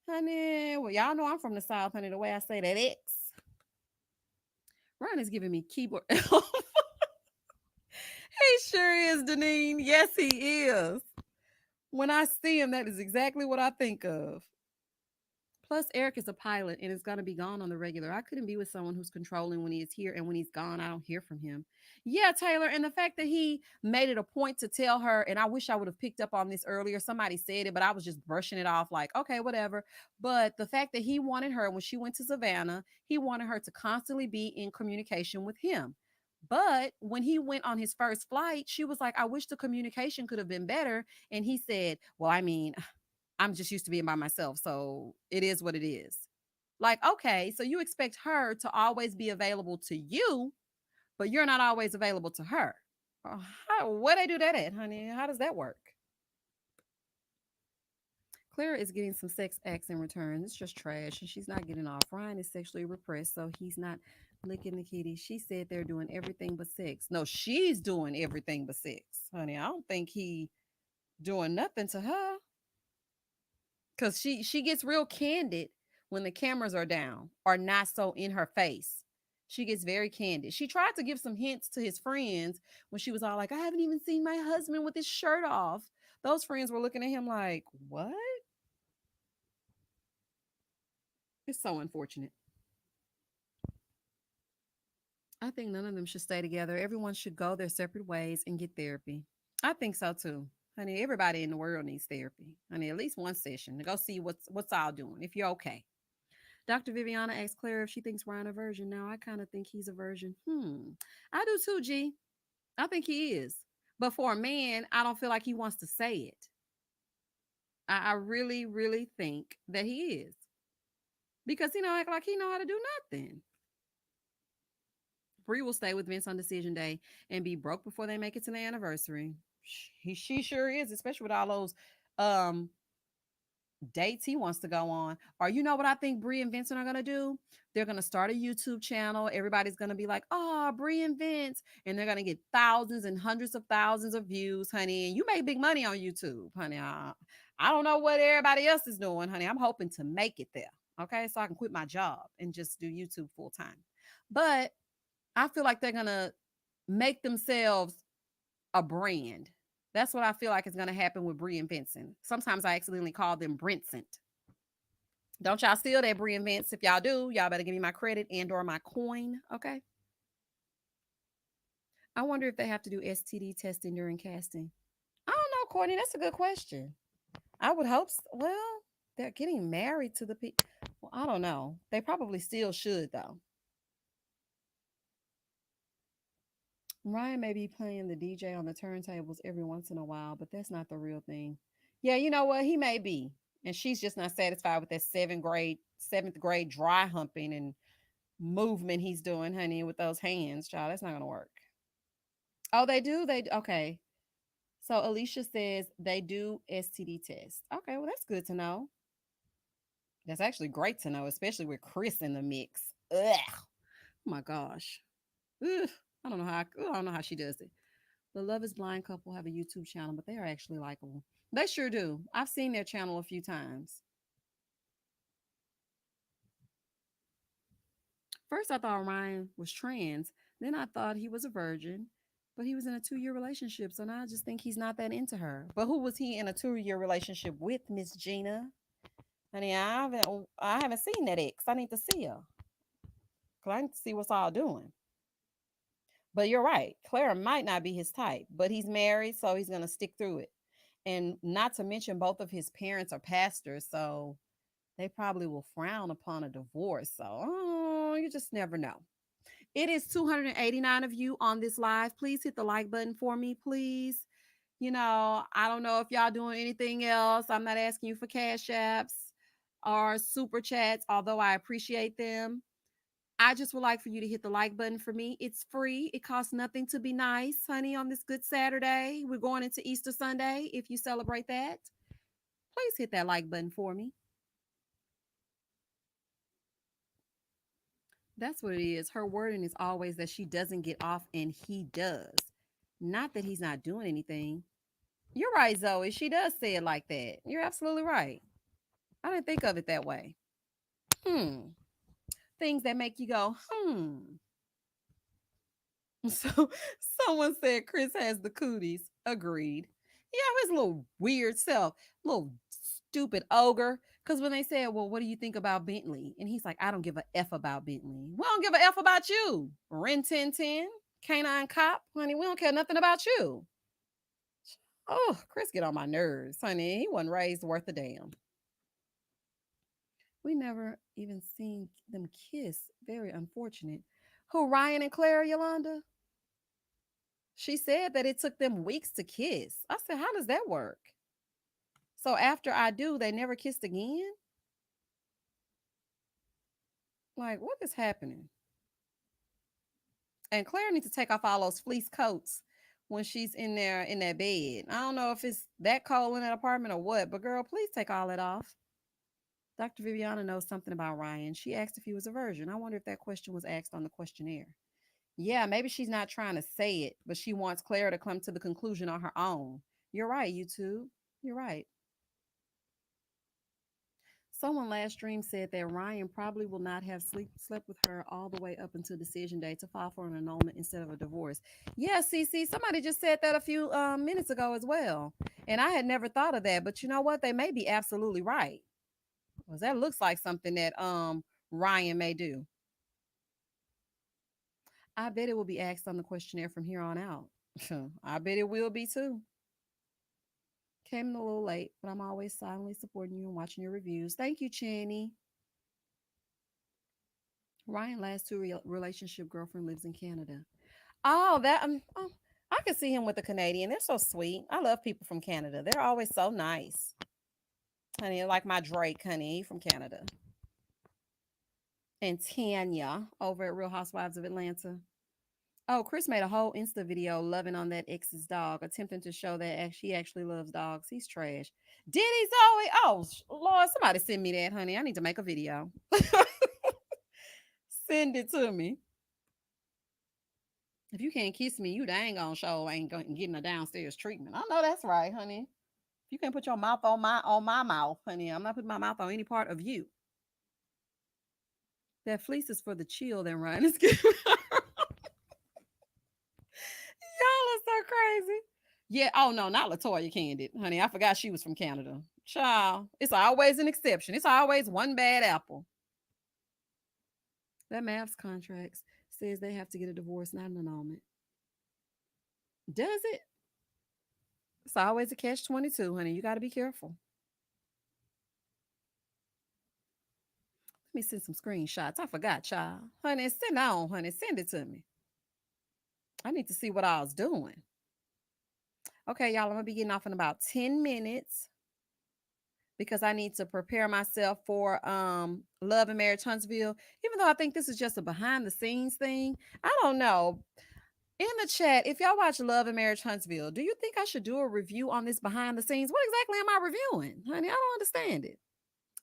Honey, well, y'all know I'm from the South, honey, the way I say that X. Ryan is giving me keyboard. He sure is, Deneen. Yes, he is. When I see him, that is exactly what I think of. Plus, Erik is a pilot and is going to be gone on the regular. I couldn't be with someone who's controlling when he is here, and when he's gone, I don't hear from him. Yeah, Taylor. And the fact that he made it a point to tell her, and I wish I would have picked up on this earlier. Somebody said it, but I was just brushing it off like, okay, whatever. But the fact that he wanted her when she went to Savannah, he wanted her to constantly be in communication with him. But when he went on his first flight, she was like, I wish the communication could have been better. And he said, well, I mean, I'm just used to being by myself. So it is what it is. Like, okay, so you expect her to always be available to you, but you're not always available to her. Where they do that at, honey? How does that work? Clara is getting some sex acts in return. It's just trash, and she's not getting off. Ryan is sexually repressed, so he's not licking the kitty. She said they're doing everything but sex. No, she's doing everything but sex, honey. I don't think he doing nothing to her. Because she gets real candid when the cameras are down or not so in her face. She gets very candid. She tried to give some hints to his friends when she was all like, I haven't even seen my husband with his shirt off. Those friends were looking at him like, what? It's so unfortunate. I think none of them should stay together. Everyone should go their separate ways and get therapy. I think so too. Honey, everybody in the world needs therapy. Honey, at least one session to go see what's all doing if you're okay. Dr. Viviana asks Clara if she thinks Ryan a virgin. Now I kind of think he's a virgin. I do too, G. I think he is. But for a man, I don't feel like he wants to say it. I really, really think that he is. Because he don't act like he know how to do nothing. Bree will stay with Vince on decision day and be broke before they make it to the anniversary. She sure is, especially with all those um dates he wants to go on. Or you know what I think Bree and Vincent are gonna do? They're gonna start a YouTube channel. Everybody's gonna be like, "Oh, Bree and Vince," and they're gonna get thousands and hundreds of thousands of views, honey. And you make big money on YouTube, honey. I don't know what everybody else is doing, honey. I'm hoping to make it there, okay, so I can quit my job and just do YouTube full time. But I feel like they're gonna make themselves a brand. That's what I feel like is gonna happen with Bree and Vincent. Sometimes I accidentally call them Brentsent. Don't y'all steal that Bree and Vince. If y'all do, y'all better give me my credit and or my coin. Okay. I wonder if they have to do STD testing during casting. I don't know, Courtney. That's a good question. I would hope. Well, they're getting married to the people. Well, I don't know. They probably still should though. Ryan may be playing the DJ on the turntables every once in a while, but that's not the real thing. Yeah, you know what? He may be. And she's just not satisfied with that seventh grade dry humping and movement he's doing, honey, with those hands, child. That's not gonna work. Oh, they do? Okay. So Alicia says they do STD tests. Okay, well, that's good to know. That's actually great to know, especially with Chris in the mix. Ugh. Oh my gosh. Ugh. I don't know how she does it. The Love is Blind couple have a YouTube channel, but they are actually likable. They sure do. I've seen their channel a few times. First, I thought Ryan was trans. Then I thought he was a virgin, but he was in a 2-year relationship. So now I just think he's not that into her. But who was he in a 2-year relationship with, Miss Gina? Honey, I haven't seen that ex. I need to see her. Cause I need to see what's all doing. But you're right. Clara might not be his type, but he's married, so he's gonna stick through it. And not to mention, both of his parents are pastors, so they probably will frown upon a divorce. So, oh, you just never know. It is 289 of you on this live. Please hit the like button for me, please. I don't know if y'all doing anything else. I'm not asking you for cash apps or super chats, although I appreciate them. I just would like for you to hit the like button for me. It's free. It costs nothing to be nice, honey, on this good Saturday. We're going into Easter Sunday. If you celebrate that, please hit that like button for me. That's what it is. Her wording is always that she doesn't get off and he does. Not that he's not doing anything. You're right, Zoe. She does say it like that. You're absolutely right. I didn't think of it that way. Hmm. Things that make you go, hmm. So someone said Chris has the cooties. Agreed. Yeah, his little weird self, little stupid ogre. Because when they said, well, what do you think about Bentley? And he's like, I don't give a F about Bentley. We don't give a F about you. Ren 1010, Canine Cop. Honey, we don't care nothing about you. Oh, Chris get on my nerves, honey. He wasn't raised worth a damn. We never even seen them kiss. Very unfortunate. Who, Ryan and Clara, Yolanda? She said that it took them weeks to kiss. I said, how does that work? So after I do, they never kissed again? Like, what is happening? And Claire needs to take off all those fleece coats when she's in there in that bed. I don't know if it's that cold in that apartment or what, but girl, please take all that off. Dr. Viviana knows something about Ryan. She asked if he was a virgin. I wonder if that question was asked on the questionnaire. Yeah, maybe she's not trying to say it, but she wants Claire to come to the conclusion on her own. You're right, YouTube. You're right. Someone last stream said that Ryan probably will not have slept with her all the way up until decision day to file for an annulment instead of a divorce. Yeah, CC, somebody just said that a few minutes ago as well. And I had never thought of that, but you know what? They may be absolutely right. Because that looks like something that Ryan may do. I bet it will be asked on the questionnaire from here on out. I bet it will be too. Came in a little late, but I'm always silently supporting you and watching your reviews. Thank you, Channy. Ryan last two relationship girlfriend lives in Canada. Oh, I can see him with a Canadian. They're so sweet. I love people from Canada. They're always so nice. Honey, like my Drake, honey, he from Canada. And Tanya over at Real Housewives of Atlanta. Oh, Chris made a whole Insta video loving on that ex's dog, attempting to show that she actually loves dogs. He's trash. Did he, Zoe? Oh, Lord, somebody send me that, honey. I need to make a video. Send it to me. If you can't kiss me, you dang on show ain't getting a downstairs treatment. I know that's right, honey. If you can't put your mouth on my mouth, honey, I'm not putting my mouth on any part of you. That fleece is for the chill that Ryan is giving. Y'all are so crazy. Yeah. Oh no, not Latoya Candid, honey. I forgot she was from Canada. Child, it's always an exception. It's always one bad apple. That MAFS contracts says they have to get a divorce, not an annulment. Does it? It's always a catch-22, honey. You got to be careful. Let me send some screenshots. I forgot, child. Honey, send on, honey. Send it to me. I need to see what I was doing. Okay, y'all, I'm gonna be getting off in about 10 minutes because I need to prepare myself for Love and Marriage Huntsville. Even though I think this is just a behind the scenes thing, I don't know. In the chat, if y'all watch Love and Marriage Huntsville, do you think I should do a review on this behind the scenes? What exactly am I reviewing? Honey, I don't understand it.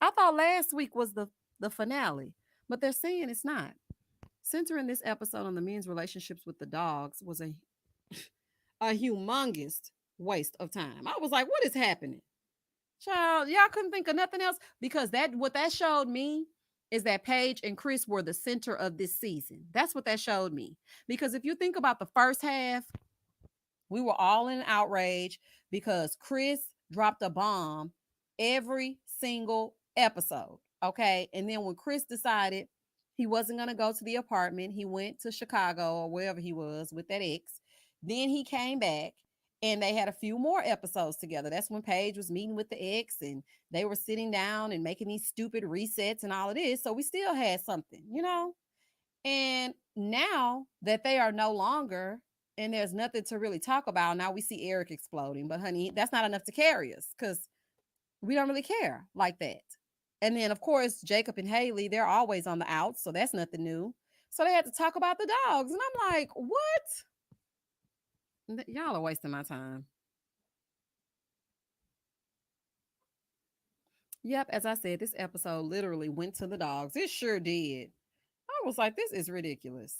I thought last week was the finale, but they're saying it's not. Centering this episode on the men's relationships with the dogs was a humongous waste of time. I was like, what is happening? Child, y'all couldn't think of nothing else because that what that showed me is that Paige and Chris were the center of this season. That's what that showed me. Because if you think about the first half, we were all in outrage because Chris dropped a bomb every single episode. Okay. And then when Chris decided he wasn't going to go to the apartment, he went to Chicago or wherever he was with that ex. Then he came back and they had a few more episodes together. That's when Paige was meeting with the ex and they were sitting down and making these stupid resets and all of this. So we still had something, you know? And now that they are no longer and there's nothing to really talk about, now we see Erik exploding. But honey, that's not enough to carry us because we don't really care like that. And then, of course, Jacob and Haley, they're always on the outs, so that's nothing new. So they had to talk about the dogs. And I'm like, what? Y'all are wasting my time. Yep, as I said, this episode literally went to the dogs. It sure did. I was like, this is ridiculous.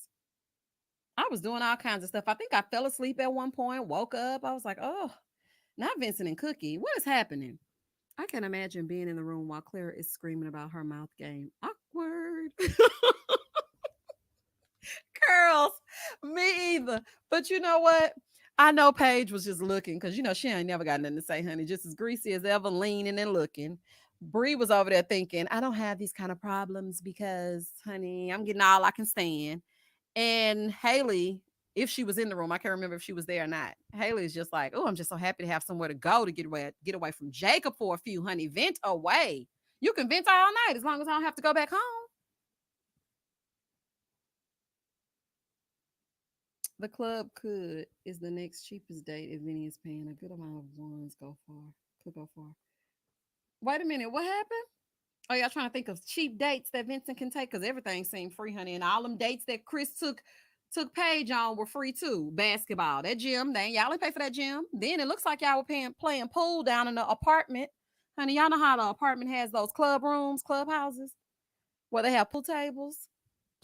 I was doing all kinds of stuff. I think I fell asleep at one point, woke up. I was like, oh, not Vincent and Cookie. What is happening? I can imagine being in the room while Clara is screaming about her mouth game. Awkward. Girls, me either. But you know what? I know Paige was just looking because, you know, she ain't never got nothing to say, honey. Just as greasy as ever, leaning and looking. Bree was over there thinking, I don't have these kind of problems because, honey, I'm getting all I can stand. And Haley, if she was in the room, I can't remember if she was there or not. Haley is just like, oh, I'm just so happy to have somewhere to go to get away from Jacob for a few, honey. Vent away. You can vent all night as long as I don't have to go back home. The club is the next cheapest date if Vinny is paying a good amount of ones could go far. Wait a minute, what happened? Oh, y'all trying to think of cheap dates that Vincent can take because everything seemed free, honey. And all them dates that Chris took Paige on were free too. Basketball, that gym, y'all ain't pay for that gym. Then it looks like y'all were playing pool down in the apartment. Honey, y'all know how the apartment has those club rooms, clubhouses, where they have pool tables.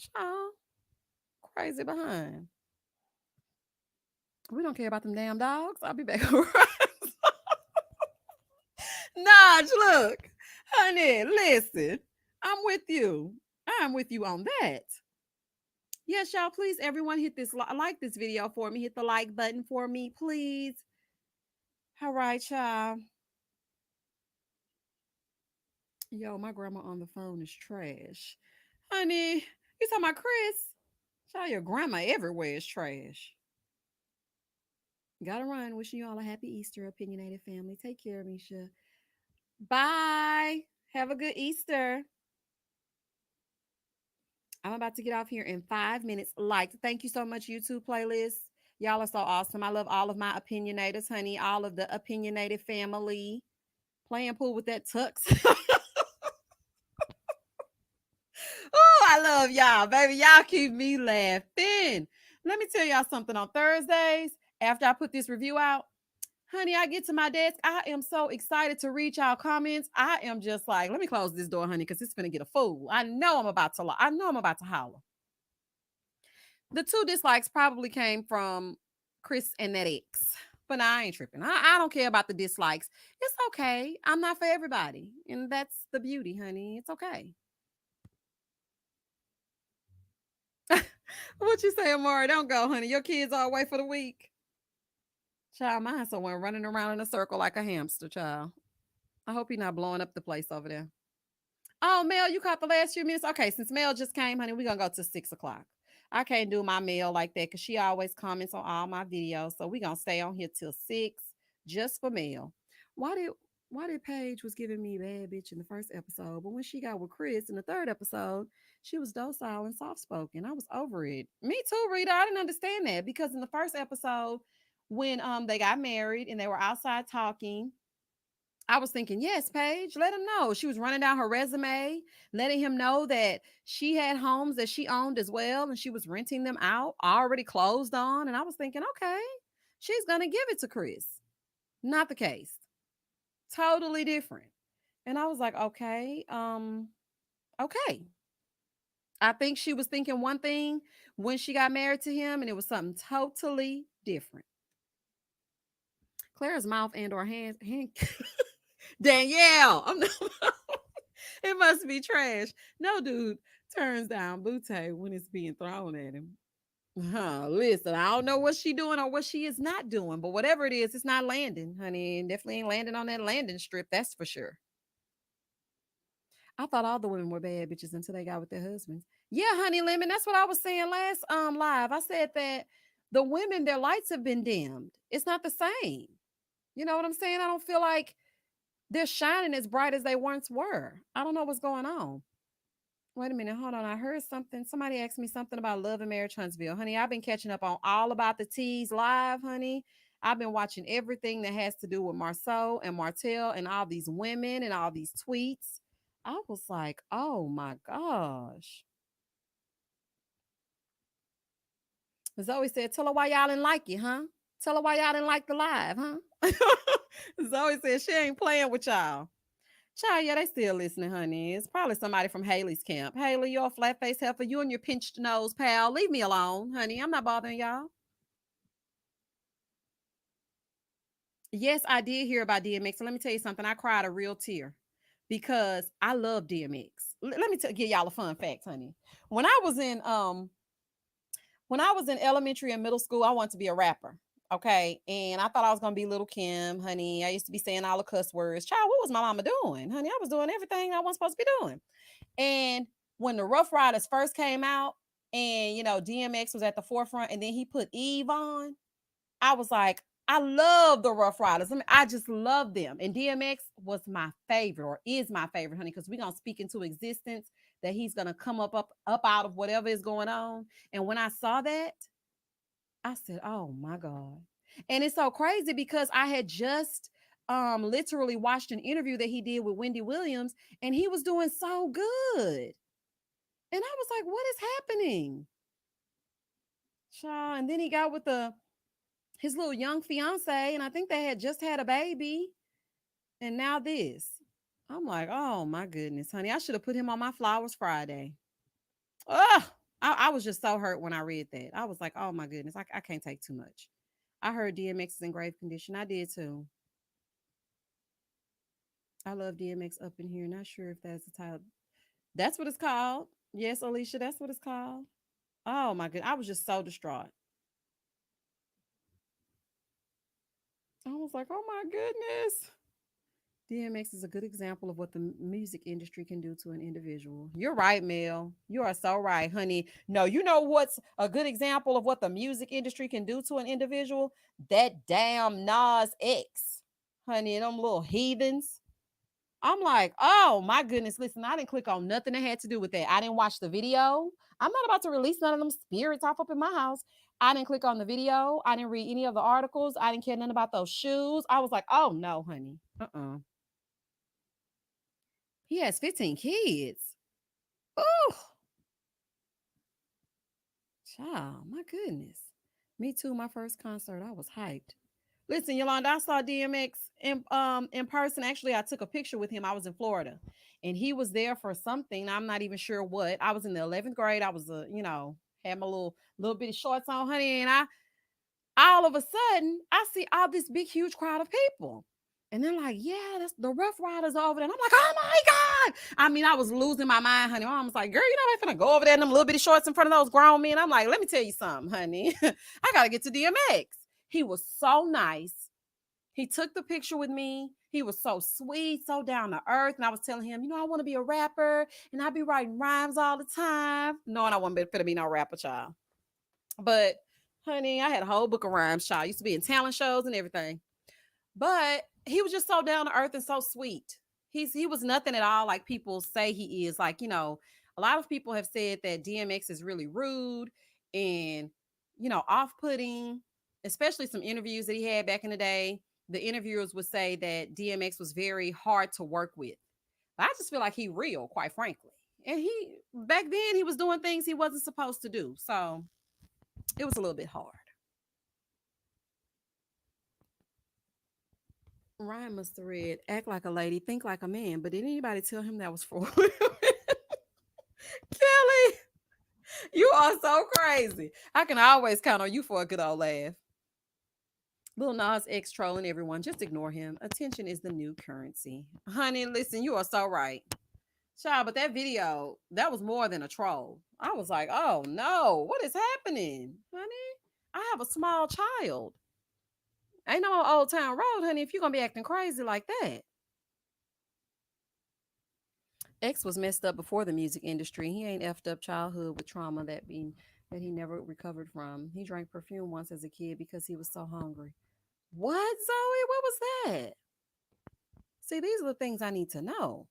Child, crazy behind. We don't care about them damn dogs. I'll be back. Nudge, look, honey, listen. I'm with you. I'm with you on that. Yes, y'all, please, everyone, hit this like this video for me. Hit the like button for me, please. All right, y'all. Yo, my grandma on the phone is trash. Honey, you talking about Chris? Child, your grandma everywhere is trash. Gotta run. Wishing you all a happy Easter, opinionated family. Take care, Misha. Bye. Have a good Easter. I'm about to get off here in 5 minutes. Like, thank you so much, YouTube playlist. Y'all are so awesome. I love all of my opinionators, honey. All of the opinionated family. Playing pool with that tux. Oh, I love y'all, baby. Y'all keep me laughing. Let me tell y'all something on Thursdays after I put this review out. Honey, I get to my desk. I am so excited to read y'all comments. I am just like, let me close this door, honey, because it's gonna get a fool. I know I'm about to I know I'm about to holler. The two dislikes probably came from Chris and that ex. But nah, I ain't tripping. I don't care about the dislikes. It's okay. I'm not for everybody. And that's the beauty, honey. It's okay. What you say, Amari? Don't go, honey. Your kids all away for the week. Child, mine's someone running around in a circle like a hamster, child. I hope you're not blowing up the place over there. Oh, Mel, you caught the last few minutes? Okay, since Mel just came, honey, we're going to go to 6 o'clock. I can't do my Mel like that because she always comments on all my videos. So we're going to stay on here till 6 just for Mel. Why did Paige was giving me bad bitch in the first episode, but when she got with Chris in the third episode, she was docile and soft spoken. I was over it. Me too, Rita. I didn't understand that because in the first episode, when they got married and they were outside talking, I was thinking, yes, Paige, let him know. She was running down her resume, letting him know that she had homes that she owned as well, and she was renting them out, already closed on. And I was thinking, okay, she's gonna give it to Chris. Not the case. Totally different. And I was like, okay, okay. I think she was thinking one thing when she got married to him, and it was something totally different. Clara's mouth and or hand Danielle. It must be trash. No dude turns down Butte when it's being thrown at him. Listen, I don't know what she doing or what she is not doing, but whatever it is, it's not landing, honey. Definitely ain't landing on that landing strip, that's for sure. I thought all the women were bad bitches until they got with their husbands. Yeah, honey lemon, that's what I was saying last live. I said that the women, their lights have been dimmed. It's not the same. You know what I'm saying? I don't feel like they're shining as bright as they once were. I don't know what's going on. Wait a minute, hold on. I heard something. Somebody asked me something about Love and Marriage Huntsville. Honey, I've been catching up on all about the teas live, honey. I've been watching everything that has to do with Marceau and Martell and all these women and all these tweets. I was like, oh my gosh. Zoe said, tell her why y'all didn't like it, huh? Tell her why y'all didn't like the live, huh? Zoe said she ain't playing with y'all. Child, yeah, they still listening, honey. It's probably somebody from Haley's camp. Haley, you're a flat face heifer. You and your pinched nose, pal. Leave me alone, honey. I'm not bothering y'all. Yes, I did hear about DMX. So let me tell you something. I cried a real tear because I love DMX. Let me give y'all a fun fact, honey. When I was in when I was in elementary and middle school, I wanted to be a rapper. Okay. And I thought I was gonna be Little Kim, honey. I used to be saying all the cuss words. Child, what was my mama doing? Honey, I was doing everything I wasn't supposed to be doing. And when the Rough Riders first came out, and DMX was at the forefront, and then he put Eve on, I was like, I love the Rough Riders. I mean, I just love them. And DMX was my favorite, or is my favorite, honey, because we're gonna speak into existence that he's gonna come up out of whatever is going on. And when I saw that, I said, "Oh my God." And it's so crazy because I had just literally watched an interview that he did with Wendy Williams, and he was doing so good. And I was like, what is happening? Child. And then he got with his little young fiance, and I think they had just had a baby. And now this. I'm like, oh my goodness, honey. I should have put him on my Flowers Friday. Oh, I was just so hurt when I read that. I was like, oh my goodness, I can't take too much. I heard DMX is in grave condition. I did too. I love DMX up in here. Not sure if that's the title. That's what it's called. Yes, Alicia, that's what it's called. Oh my goodness. I was just so distraught. I was like, oh my goodness. DMX is a good example of what the music industry can do to an individual. You're right, Mel. You are so right, honey. No, you know what's a good example of what the music industry can do to an individual? That damn Nas X, honey, and them little heathens. I'm like, oh my goodness. Listen, I didn't click on nothing that had to do with that. I didn't watch the video. I'm not about to release none of them spirits off up in my house. I didn't click on the video. I didn't read any of the articles. I didn't care nothing about those shoes. I was like, oh no, honey. He has 15 kids. Oh, child, my goodness. Me too. My first concert, I was hyped. Listen, Yolanda, I saw DMX in person. Actually, I took a picture with him. I was in Florida, and he was there for something. I'm not even sure what. I was in the 11th grade. I was had my little bitty shorts on, honey, and I all of a sudden I see all this big huge crowd of people. And they're like, yeah, that's the Rough Riders over there. And I'm like, oh my God. I mean, I was losing my mind, honey. My mom was like, girl, you know, I'm finna go over there in them little bitty shorts in front of those grown men. I'm like, let me tell you something, honey. I gotta get to DMX. He was so nice. He took the picture with me. He was so sweet, so down to earth. And I was telling him, you know, I want to be a rapper and I be writing rhymes all the time. Knowing I wasn't fit to be no rapper, child. But honey, I had a whole book of rhymes, child. I used to be in talent shows and everything. But he was just so down to earth and so sweet. He was nothing at all like people say he is. Like, a lot of people have said that DMX is really rude and, off-putting, especially some interviews that he had back in the day. The interviewers would say that DMX was very hard to work with. But I just feel like he real, quite frankly. And he back then he was doing things he wasn't supposed to do. So it was a little bit hard. Ryan must have read "Act Like a Lady, Think Like a Man," but did anybody tell him that was for Kelly? You are so crazy. I can always count on you for a good old laugh. Lil Nas X trolling everyone. Just ignore him. Attention is the new currency. Honey, listen, you are so right. Child, but that video, that was more than a troll. I was like, oh no, what is happening? Honey, I have a small child. Ain't no old town road, honey, if you're gonna be acting crazy like that. X was messed up before the music industry. He ain't effed up childhood with trauma that he never recovered from. He drank perfume once as a kid because he was so hungry. What, Zoe? What was that? See, these are the things I need to know.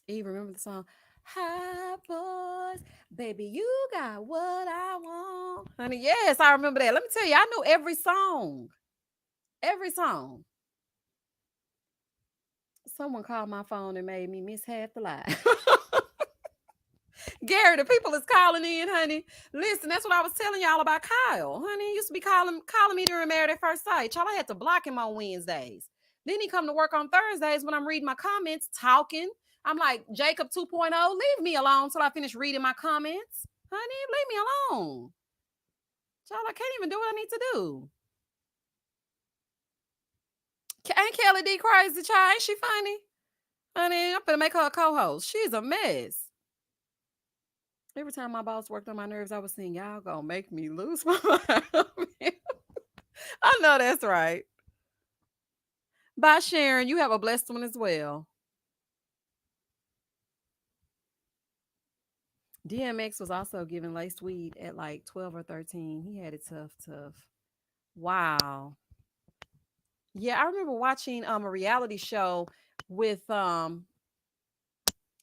Eve, remember the song? Hot boys, baby, you got what I want. Honey, yes, I remember that. Let me tell you, I knew every song. Every song. Someone called my phone and made me miss half the live. Gary, the people is calling in, honey. Listen, that's what I was telling y'all about Kyle. Honey, he used to be calling me during Married at First Sight. Y'all, I had to block him on Wednesdays. Then he come to work on Thursdays when I'm reading my comments, talking. I'm like, Jacob 2.0, leave me alone till I finish reading my comments. Honey, leave me alone. Y'all, I can't even do what I need to do. Ain't Kelly D crazy, child? Ain't she funny? Honey, I'm gonna make her a co-host. She's a mess. Every time my boss worked on my nerves, I was saying, y'all gonna make me lose my mind. I know that's right. Bye, Sharon. You have a blessed one as well. DMX was also given laced weed at like 12 or 13. He had it tough, tough. Wow. Yeah, I remember watching a reality show with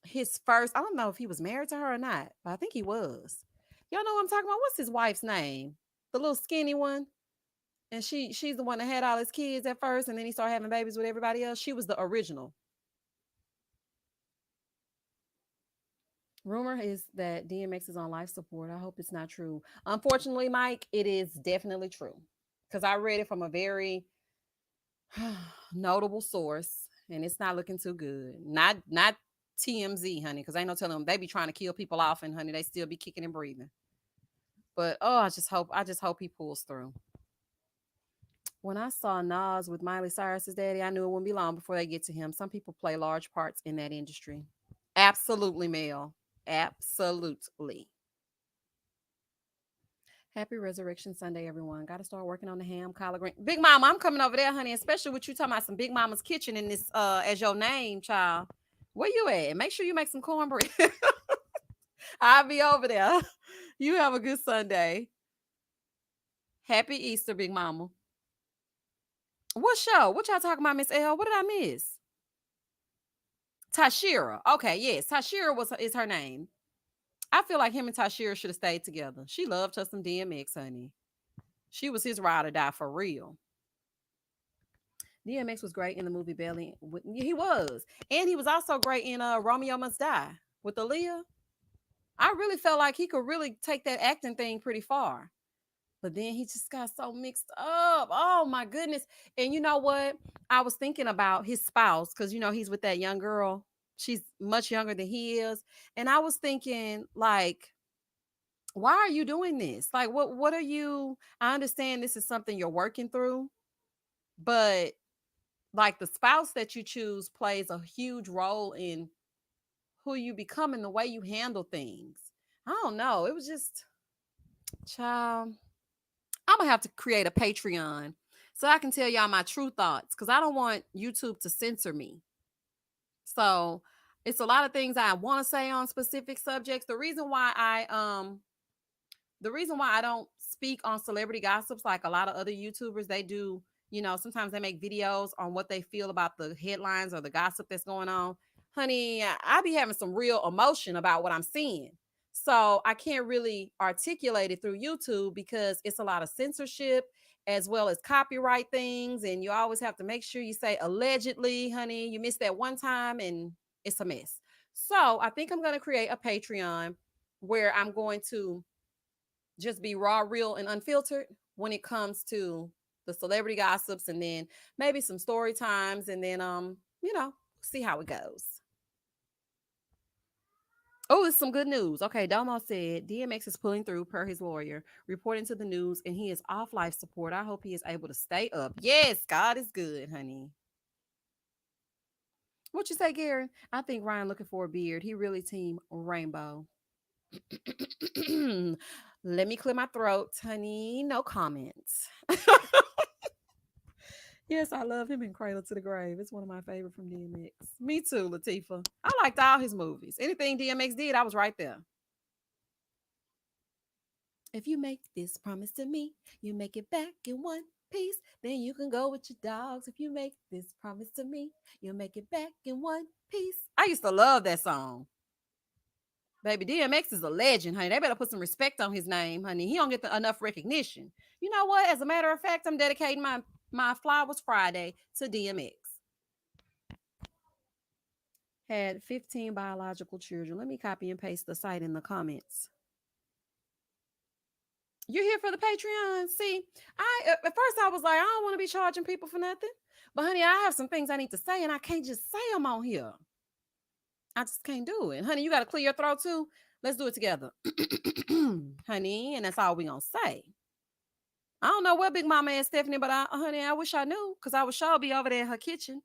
his first. I don't know if he was married to her or not, but I think he was. Y'all know what I'm talking about? What's his wife's name? The little skinny one. And she's the one that had all his kids at first, and then he started having babies with everybody else. She was the original. Rumor is that DMX is on life support. I hope it's not true. Unfortunately, Mike, it is definitely true because I read it from a very notable source, and it's not looking too good. Not TMZ, honey, because ain't no telling them they be trying to kill people off, and honey, they still be kicking and breathing. But oh, I just hope he pulls through. When I saw Nas with Miley Cyrus's daddy, I knew it wouldn't be long before they get to him. Some people play large parts in that industry. Absolutely, Mel. Absolutely. Happy Resurrection Sunday, everyone. Got to start working on the ham, collard green. Big Mama, I'm coming over there, honey, especially with you talking about some Big Mama's Kitchen in this as your name, child. Where you at? Make sure you make some cornbread. I'll be over there. You have a good Sunday. Happy Easter, Big Mama. What show? What y'all talking about, Miss L? What did I miss? Tashira. Okay, yes. Tashira is her name. I feel like him and Tashira should have stayed together. She loved her some DMX, honey. She was his ride or die for real. DMX was great in the movie Belly. He was. And he was also great in Romeo Must Die with Aaliyah. I really felt like he could really take that acting thing pretty far. But then he just got so mixed up. Oh my goodness. And you know what? I was thinking about his spouse because he's with that young girl. She's much younger than he is. And I was thinking, like, why are you doing this? Like, what are you? I understand this is something you're working through, but like the spouse that you choose plays a huge role in who you become and the way you handle things. I don't know. It was just, child. I'm gonna have to create a Patreon so I can tell y'all my true thoughts because I don't want YouTube to censor me. So it's a lot of things I want to say on specific subjects. The reason why I don't speak on celebrity gossips like a lot of other YouTubers, they do, sometimes they make videos on what they feel about the headlines or the gossip that's going on. Honey, I be having some real emotion about what I'm seeing. So I can't really articulate it through YouTube because it's a lot of censorship as well as copyright things. And you always have to make sure you say allegedly, honey. You missed that one time and it's a mess. So I think I'm going to create a Patreon where I'm going to just be raw, real, and unfiltered when it comes to the celebrity gossips, and then maybe some story times, and then see how it goes. Oh, it's some good news. Okay, Domo said DMX is pulling through per his lawyer, reporting to the news, and he is off life support. I hope he is able to stay up. Yes, God is good, honey. What you say, Gary? I think Ryan looking for a beard. He really team rainbow. Let me clear my throat, honey. No comments. Yes, I love him in Cradle to the Grave. It's one of my favorite from DMX. Me too, Latifah. I liked all his movies. Anything DMX did, I was right there. If you make this promise to me, you make it back in one piece. Then you can go with your dogs. If you make this promise to me, you'll make it back in one piece. I used to love that song. Baby, DMX is a legend, honey. They better put some respect on his name, honey. He don't get enough recognition. You know what? As a matter of fact, I'm dedicating my Flowers Friday to DMX. Had 15 biological children. Let me copy and paste the site in the comments. You're here for the Patreon. See, at first I was like, I don't want to be charging people for nothing. But honey, I have some things I need to say, and I can't just say them on here. I just can't do it. Honey, you got to clear your throat too. Let's do it together. Honey, and that's all we gonna say. I don't know where Big Mama is, Stephanie, but honey, I wish I knew because I would sure be over there in her kitchen.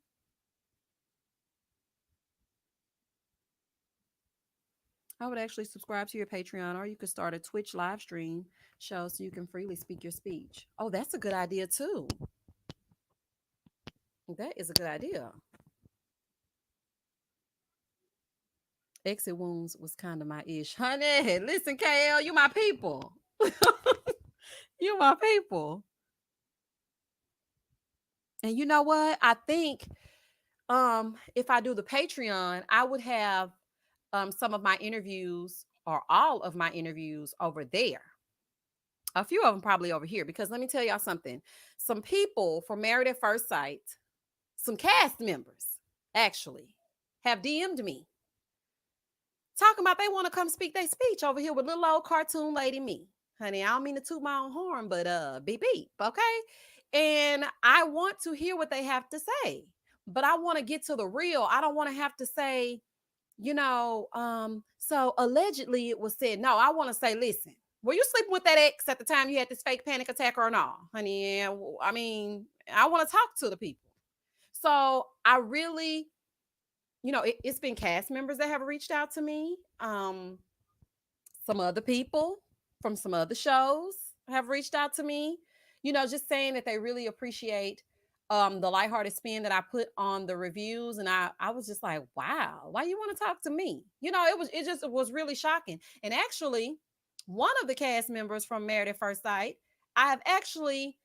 I would actually subscribe to your Patreon, or you could start a Twitch live stream show so you can freely speak your speech. Oh, that's a good idea too. That is a good idea. Exit wounds was kind of my ish. Honey, listen, KL, you my people. You my people. And you know what? I think if I do the Patreon, I would have some of my interviews or all of my interviews over there. A few of them probably over here because let me tell y'all something. Some people from Married at First Sight, some cast members actually have DM'd me talking about they want to come speak their speech over here with little old cartoon lady me. Honey, I don't mean to toot my own horn, but beep beep, okay? And I want to hear what they have to say, but I want to get to the real. I don't want to have to say, so allegedly it was said. No, I want to say, listen, were you sleeping with that ex at the time you had this fake panic attack or not, honey? I mean, I want to talk to the people. So I really, it's been cast members that have reached out to me. Some other people from some other shows have reached out to me, just saying that they really appreciate the lighthearted spin that I put on the reviews. And I was just like, wow, why you want to talk to me? It was really shocking. And actually, one of the cast members from Married at First Sight, I have actually,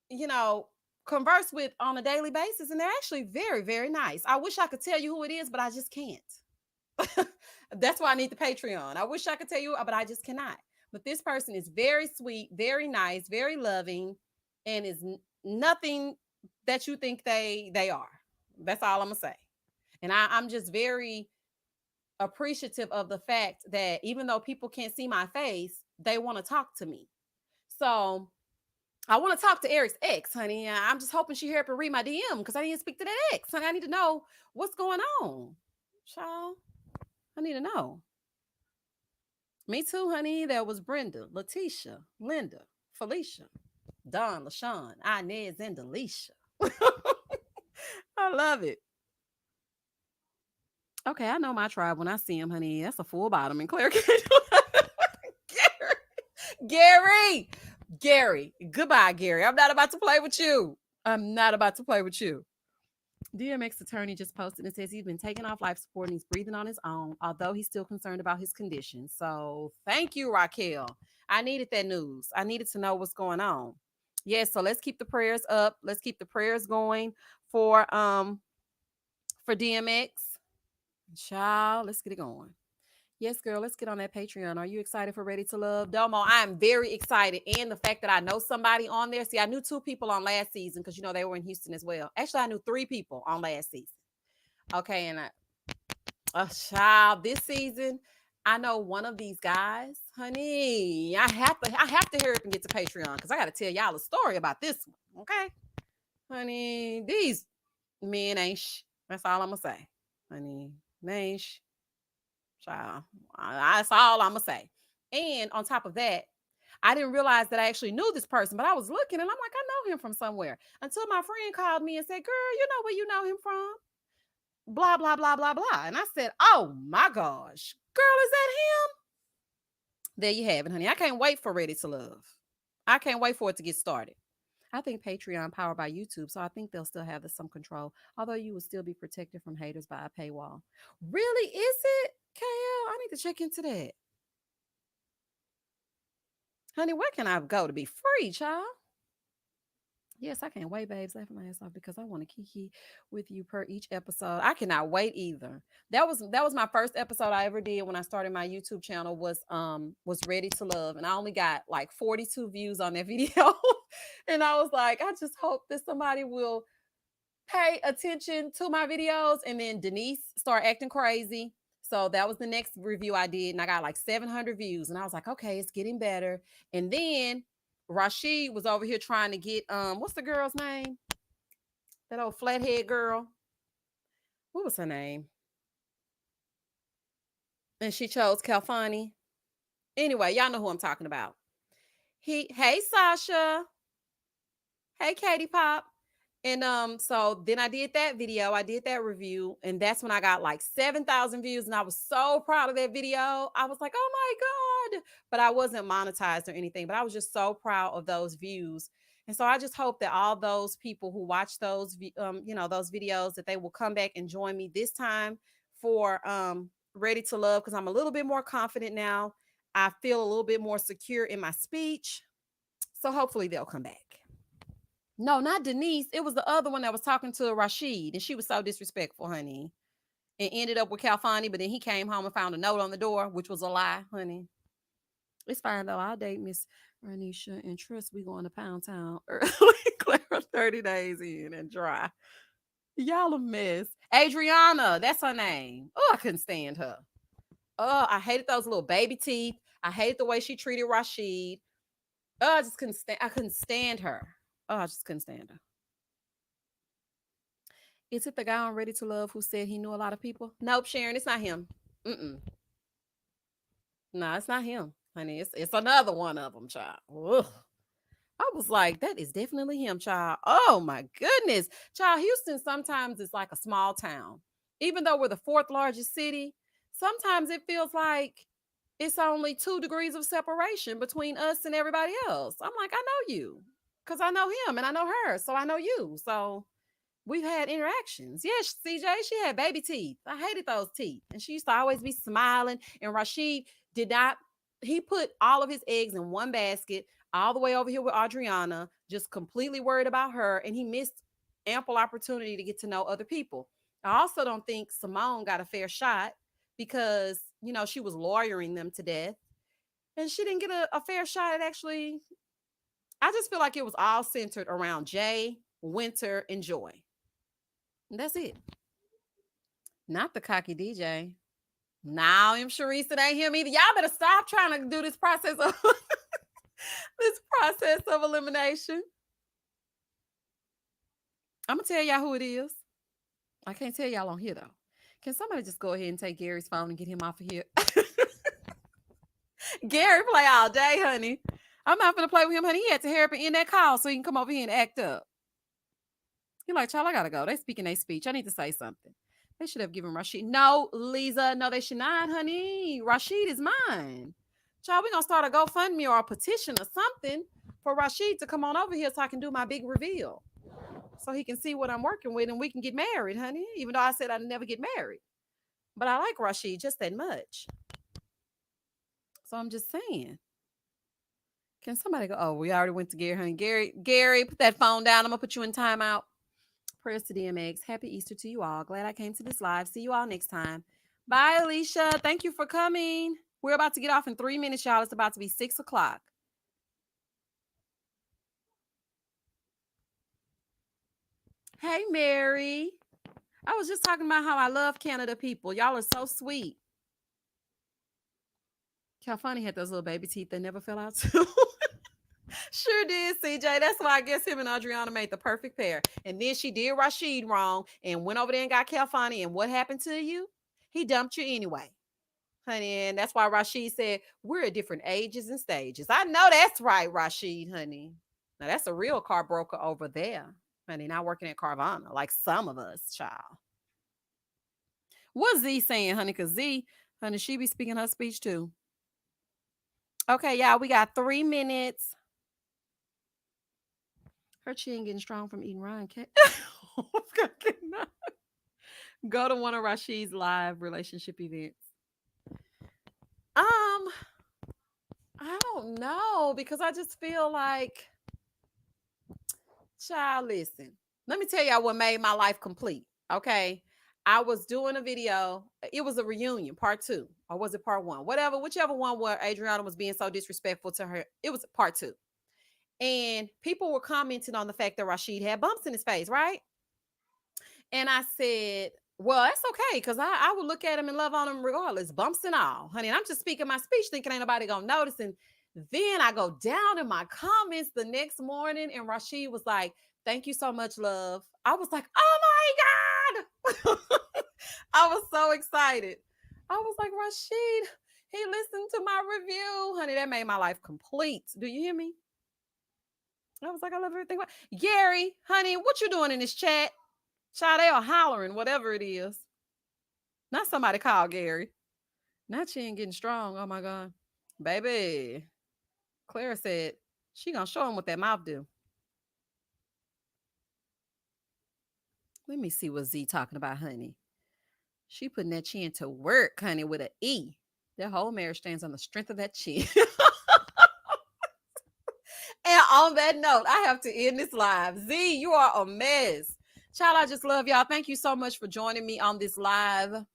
you know, converse with on a daily basis, and they're actually very, very nice. I wish I could tell you who it is, but I just can't. That's why I need the Patreon. I wish I could tell you, but I just cannot. But this person is very sweet, very nice, very loving, and is nothing that you think they are. That's all I'm gonna say. And I'm just very appreciative of the fact that even though people can't see my face, they want to talk to me. So I want to talk to Eric's ex, honey. I'm just hoping she hear up and read my DM because I need to speak to that ex, honey. I need to know what's going on, child. I need to know. Me too, honey. There was Brenda, Letitia, Linda, Felicia, Don, LaShawn, Inez, and Delisha. I love it. Okay, I know my tribe when I see him, honey. That's a full bottom and Claire. Gary, Gary, goodbye, Gary. I'm not about to play with you. I'm not about to play with you. DMX attorney just posted and says he's been taking off life support and he's breathing on his own, although he's still concerned about his condition. So thank you, Raquel. I needed that news. I needed to know what's going on. Yes, so let's keep the prayers up. Let's keep the prayers going for DMX. Child, let's get it going. Yes, girl, let's get on that Patreon. Are you excited for Ready to Love? Domo, I am very excited. And the fact that I know somebody on there. See, I knew 2 people on last season because, they were in Houston as well. Actually, I knew 3 people on last season. Okay, and child, this season, I know one of these guys, honey. I have to hear it and get to Patreon because I got to tell y'all a story about this one. Okay, honey, these men ain't that's all I'm gonna say, honey. They ain't child. That's all I'm gonna say. And on top of that, I didn't realize that I actually knew this person, but I was looking and I'm like, I know him from somewhere. Until my friend called me and said, girl, you know where you know him from? Blah, blah, blah, blah, blah. And I said, oh my gosh, girl, is that him? There you have it, honey. I can't wait for Ready to Love. I can't wait for it to get started. I think Patreon powered by YouTube, so I think they'll still have some control, although you will still be protected from haters by a paywall. Really, is it, KL? I need to check into that. Honey, where can I go to be free, child? Yes, I can't wait, babes. Laughing my ass off because I want to kiki with you per each episode. I cannot wait either. That was my first episode I ever did when I started my YouTube channel was Ready to Love, and I only got like 42 views on that video. And I was like, I just hope that somebody will pay attention to my videos. And then Denise started acting crazy. So that was the next review I did, and I got like 700 views, and I was like, okay, it's getting better. And then Rashid was over here trying to get what's the girl's name? That old flathead girl. What was her name? And she chose Calfani. Anyway, y'all know who I'm talking about. Hey Sasha. Hey Katie Pop. And so then I did that video, I did that review, and that's when I got like 7,000 views, and I was so proud of that video. I was like, oh my God. But I wasn't monetized or anything, but I was just so proud of those views. And so I just hope that all those people who watch those those videos, that they will come back and join me this time for Ready to Love, because I'm a little bit more confident now. I feel a little bit more secure in my speech. So hopefully they'll come back. No, not Denise. It was the other one that was talking to Rashid, and she was so disrespectful, honey. And ended up with Calfani, but then he came home and found a note on the door, which was a lie, honey. It's fine, though. I'll date Miss Ranisha and trust we going to Pound Town early. Clara 30 days in and dry. Y'all a mess. Adriana, that's her name. Oh, I couldn't stand her. Oh, I hated those little baby teeth. I hated the way she treated Rashid. Oh, I just couldn't stand her. Oh, I just couldn't stand her. Is it the guy on Ready to Love who said he knew a lot of people? Nope, Sharon, it's not him. No, it's not him, honey. It's another one of them, child. Ugh. I was like, that is definitely him, child. Oh my goodness. Child, Houston sometimes is like a small town. Even though we're the 4th largest city, sometimes it feels like it's only 2 degrees of separation between us and everybody else. I'm like, I know you because I know him and I know her. So I know you. So we've had interactions. Yeah, CJ, she had baby teeth. I hated those teeth. And she used to always be smiling. And Rashid did not, he put all of his eggs in one basket, all the way over here with Adriana, just completely worried about her. And he missed ample opportunity to get to know other people. I also don't think Simone got a fair shot because, she was lawyering them to death. And she didn't get a fair shot at actually. I just feel like it was all centered around Jay, Winter, and Joy. And that's it. Not the cocky DJ. Now I'm Sharice, it ain't him either. Y'all better stop trying to do this process of this process of elimination. I'm gonna tell y'all who it is. I can't tell y'all on here though. Can somebody just go ahead and take Gary's phone and get him off of here? Gary play all day, honey. I'm not gonna play with him, honey. He had to hurry up and end that call so he can come over here and act up. He like, child, I gotta go. They speaking their speech. I need to say something. They should have given Rashid. No, Lisa. No, they should not, honey. Rashid is mine. Child, we gonna start a GoFundMe or a petition or something for Rashid to come on over here so I can do my big reveal. So he can see what I'm working with and we can get married, honey. Even though I said I'd never get married. But I like Rashid just that much. So I'm just saying. Can somebody go? Oh, we already went to Gary, honey. Gary, put that phone down. I'm gonna put you in timeout. Prayers to DMX. Happy Easter to you all. Glad I came to this live. See you all next time. Bye, Alicia. Thank you for coming. We're about to get off in 3 minutes, y'all. It's about to be 6 o'clock. Hey, Mary. I was just talking about how I love Canada people. Y'all are so sweet. Calfani had those little baby teeth that never fell out too. Sure did, CJ. That's why I guess him and Adriana made the perfect pair. And then she did Rashid wrong and went over there and got Calfani. And what happened to you? He dumped you anyway, honey. And that's why Rashid said, we're at different ages and stages. I know that's right, Rashid, honey. Now, that's a real car broker over there, honey, not working at Carvana like some of us, child. What's Z saying, honey? Because Z, honey, she be speaking her speech too. Okay, y'all, we got 3 minutes. Her chin getting strong from eating Ryan cake. Go to one of Rashid's live relationship events. I don't know because I just feel like, child, listen. Let me tell y'all what made my life complete. Okay. I was doing a video. It was a reunion, part 2. Or was it part 1? Whatever, whichever one where Adriana was being so disrespectful to her. It was part 2. And people were commenting on the fact that Rashid had bumps in his face, right? And I said, well, that's okay, because I would look at him and love on him regardless, bumps and all, honey. And I'm just speaking my speech thinking ain't nobody gonna notice. And then I go down in my comments the next morning and Rashid was like, thank you so much, love. I was like, oh my God. I was so excited. I was like, Rashid, he listened to my review. Honey, that made my life complete. Do you hear me? I was like, I love everything. Gary, honey, what you doing in this chat? Child, they are hollering, whatever it is. Not somebody call Gary. Not she ain't getting strong. Oh my God. Baby. Clara said she gonna show him what that mouth do. Let me see what Z talking about, honey. She putting that chin to work, honey, with an E. Their whole marriage stands on the strength of that chin. And on that note, I have to end this live. Z, you are a mess. Child, I just love y'all. Thank you so much for joining me on this live.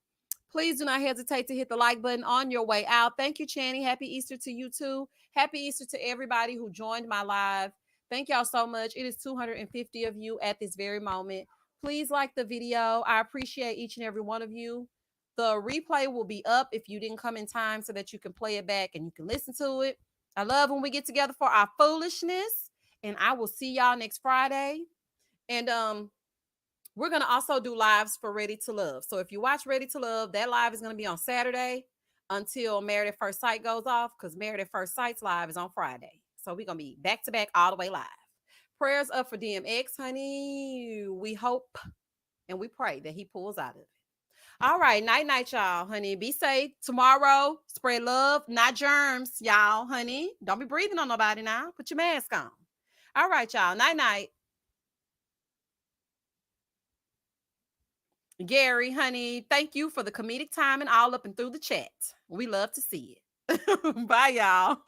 Please do not hesitate to hit the like button on your way out. Thank you, Channy. Happy Easter to you too. Happy Easter to everybody who joined my live. Thank y'all so much. It is 250 of you at this very moment. Please like the video. I appreciate each and every one of you. The replay will be up if you didn't come in time so that you can play it back and you can listen to it. I love when we get together for our foolishness. And I will see y'all next Friday. And we're going to also do lives for Ready to Love. So if you watch Ready to Love, that live is going to be on Saturday until Married at First Sight goes off, because Married at First Sight's live is on Friday. So we're going to be back to back all the way live. Prayers up for DMX, honey. We hope and we pray that he pulls out of it. All right. Night, night, y'all, honey. Be safe. Tomorrow, spread love, not germs, y'all, honey. Don't be breathing on nobody now. Put your mask on. All right, y'all. Night, night. Gary, honey, thank you for the comedic timing all up and through the chat. We love to see it. Bye, y'all.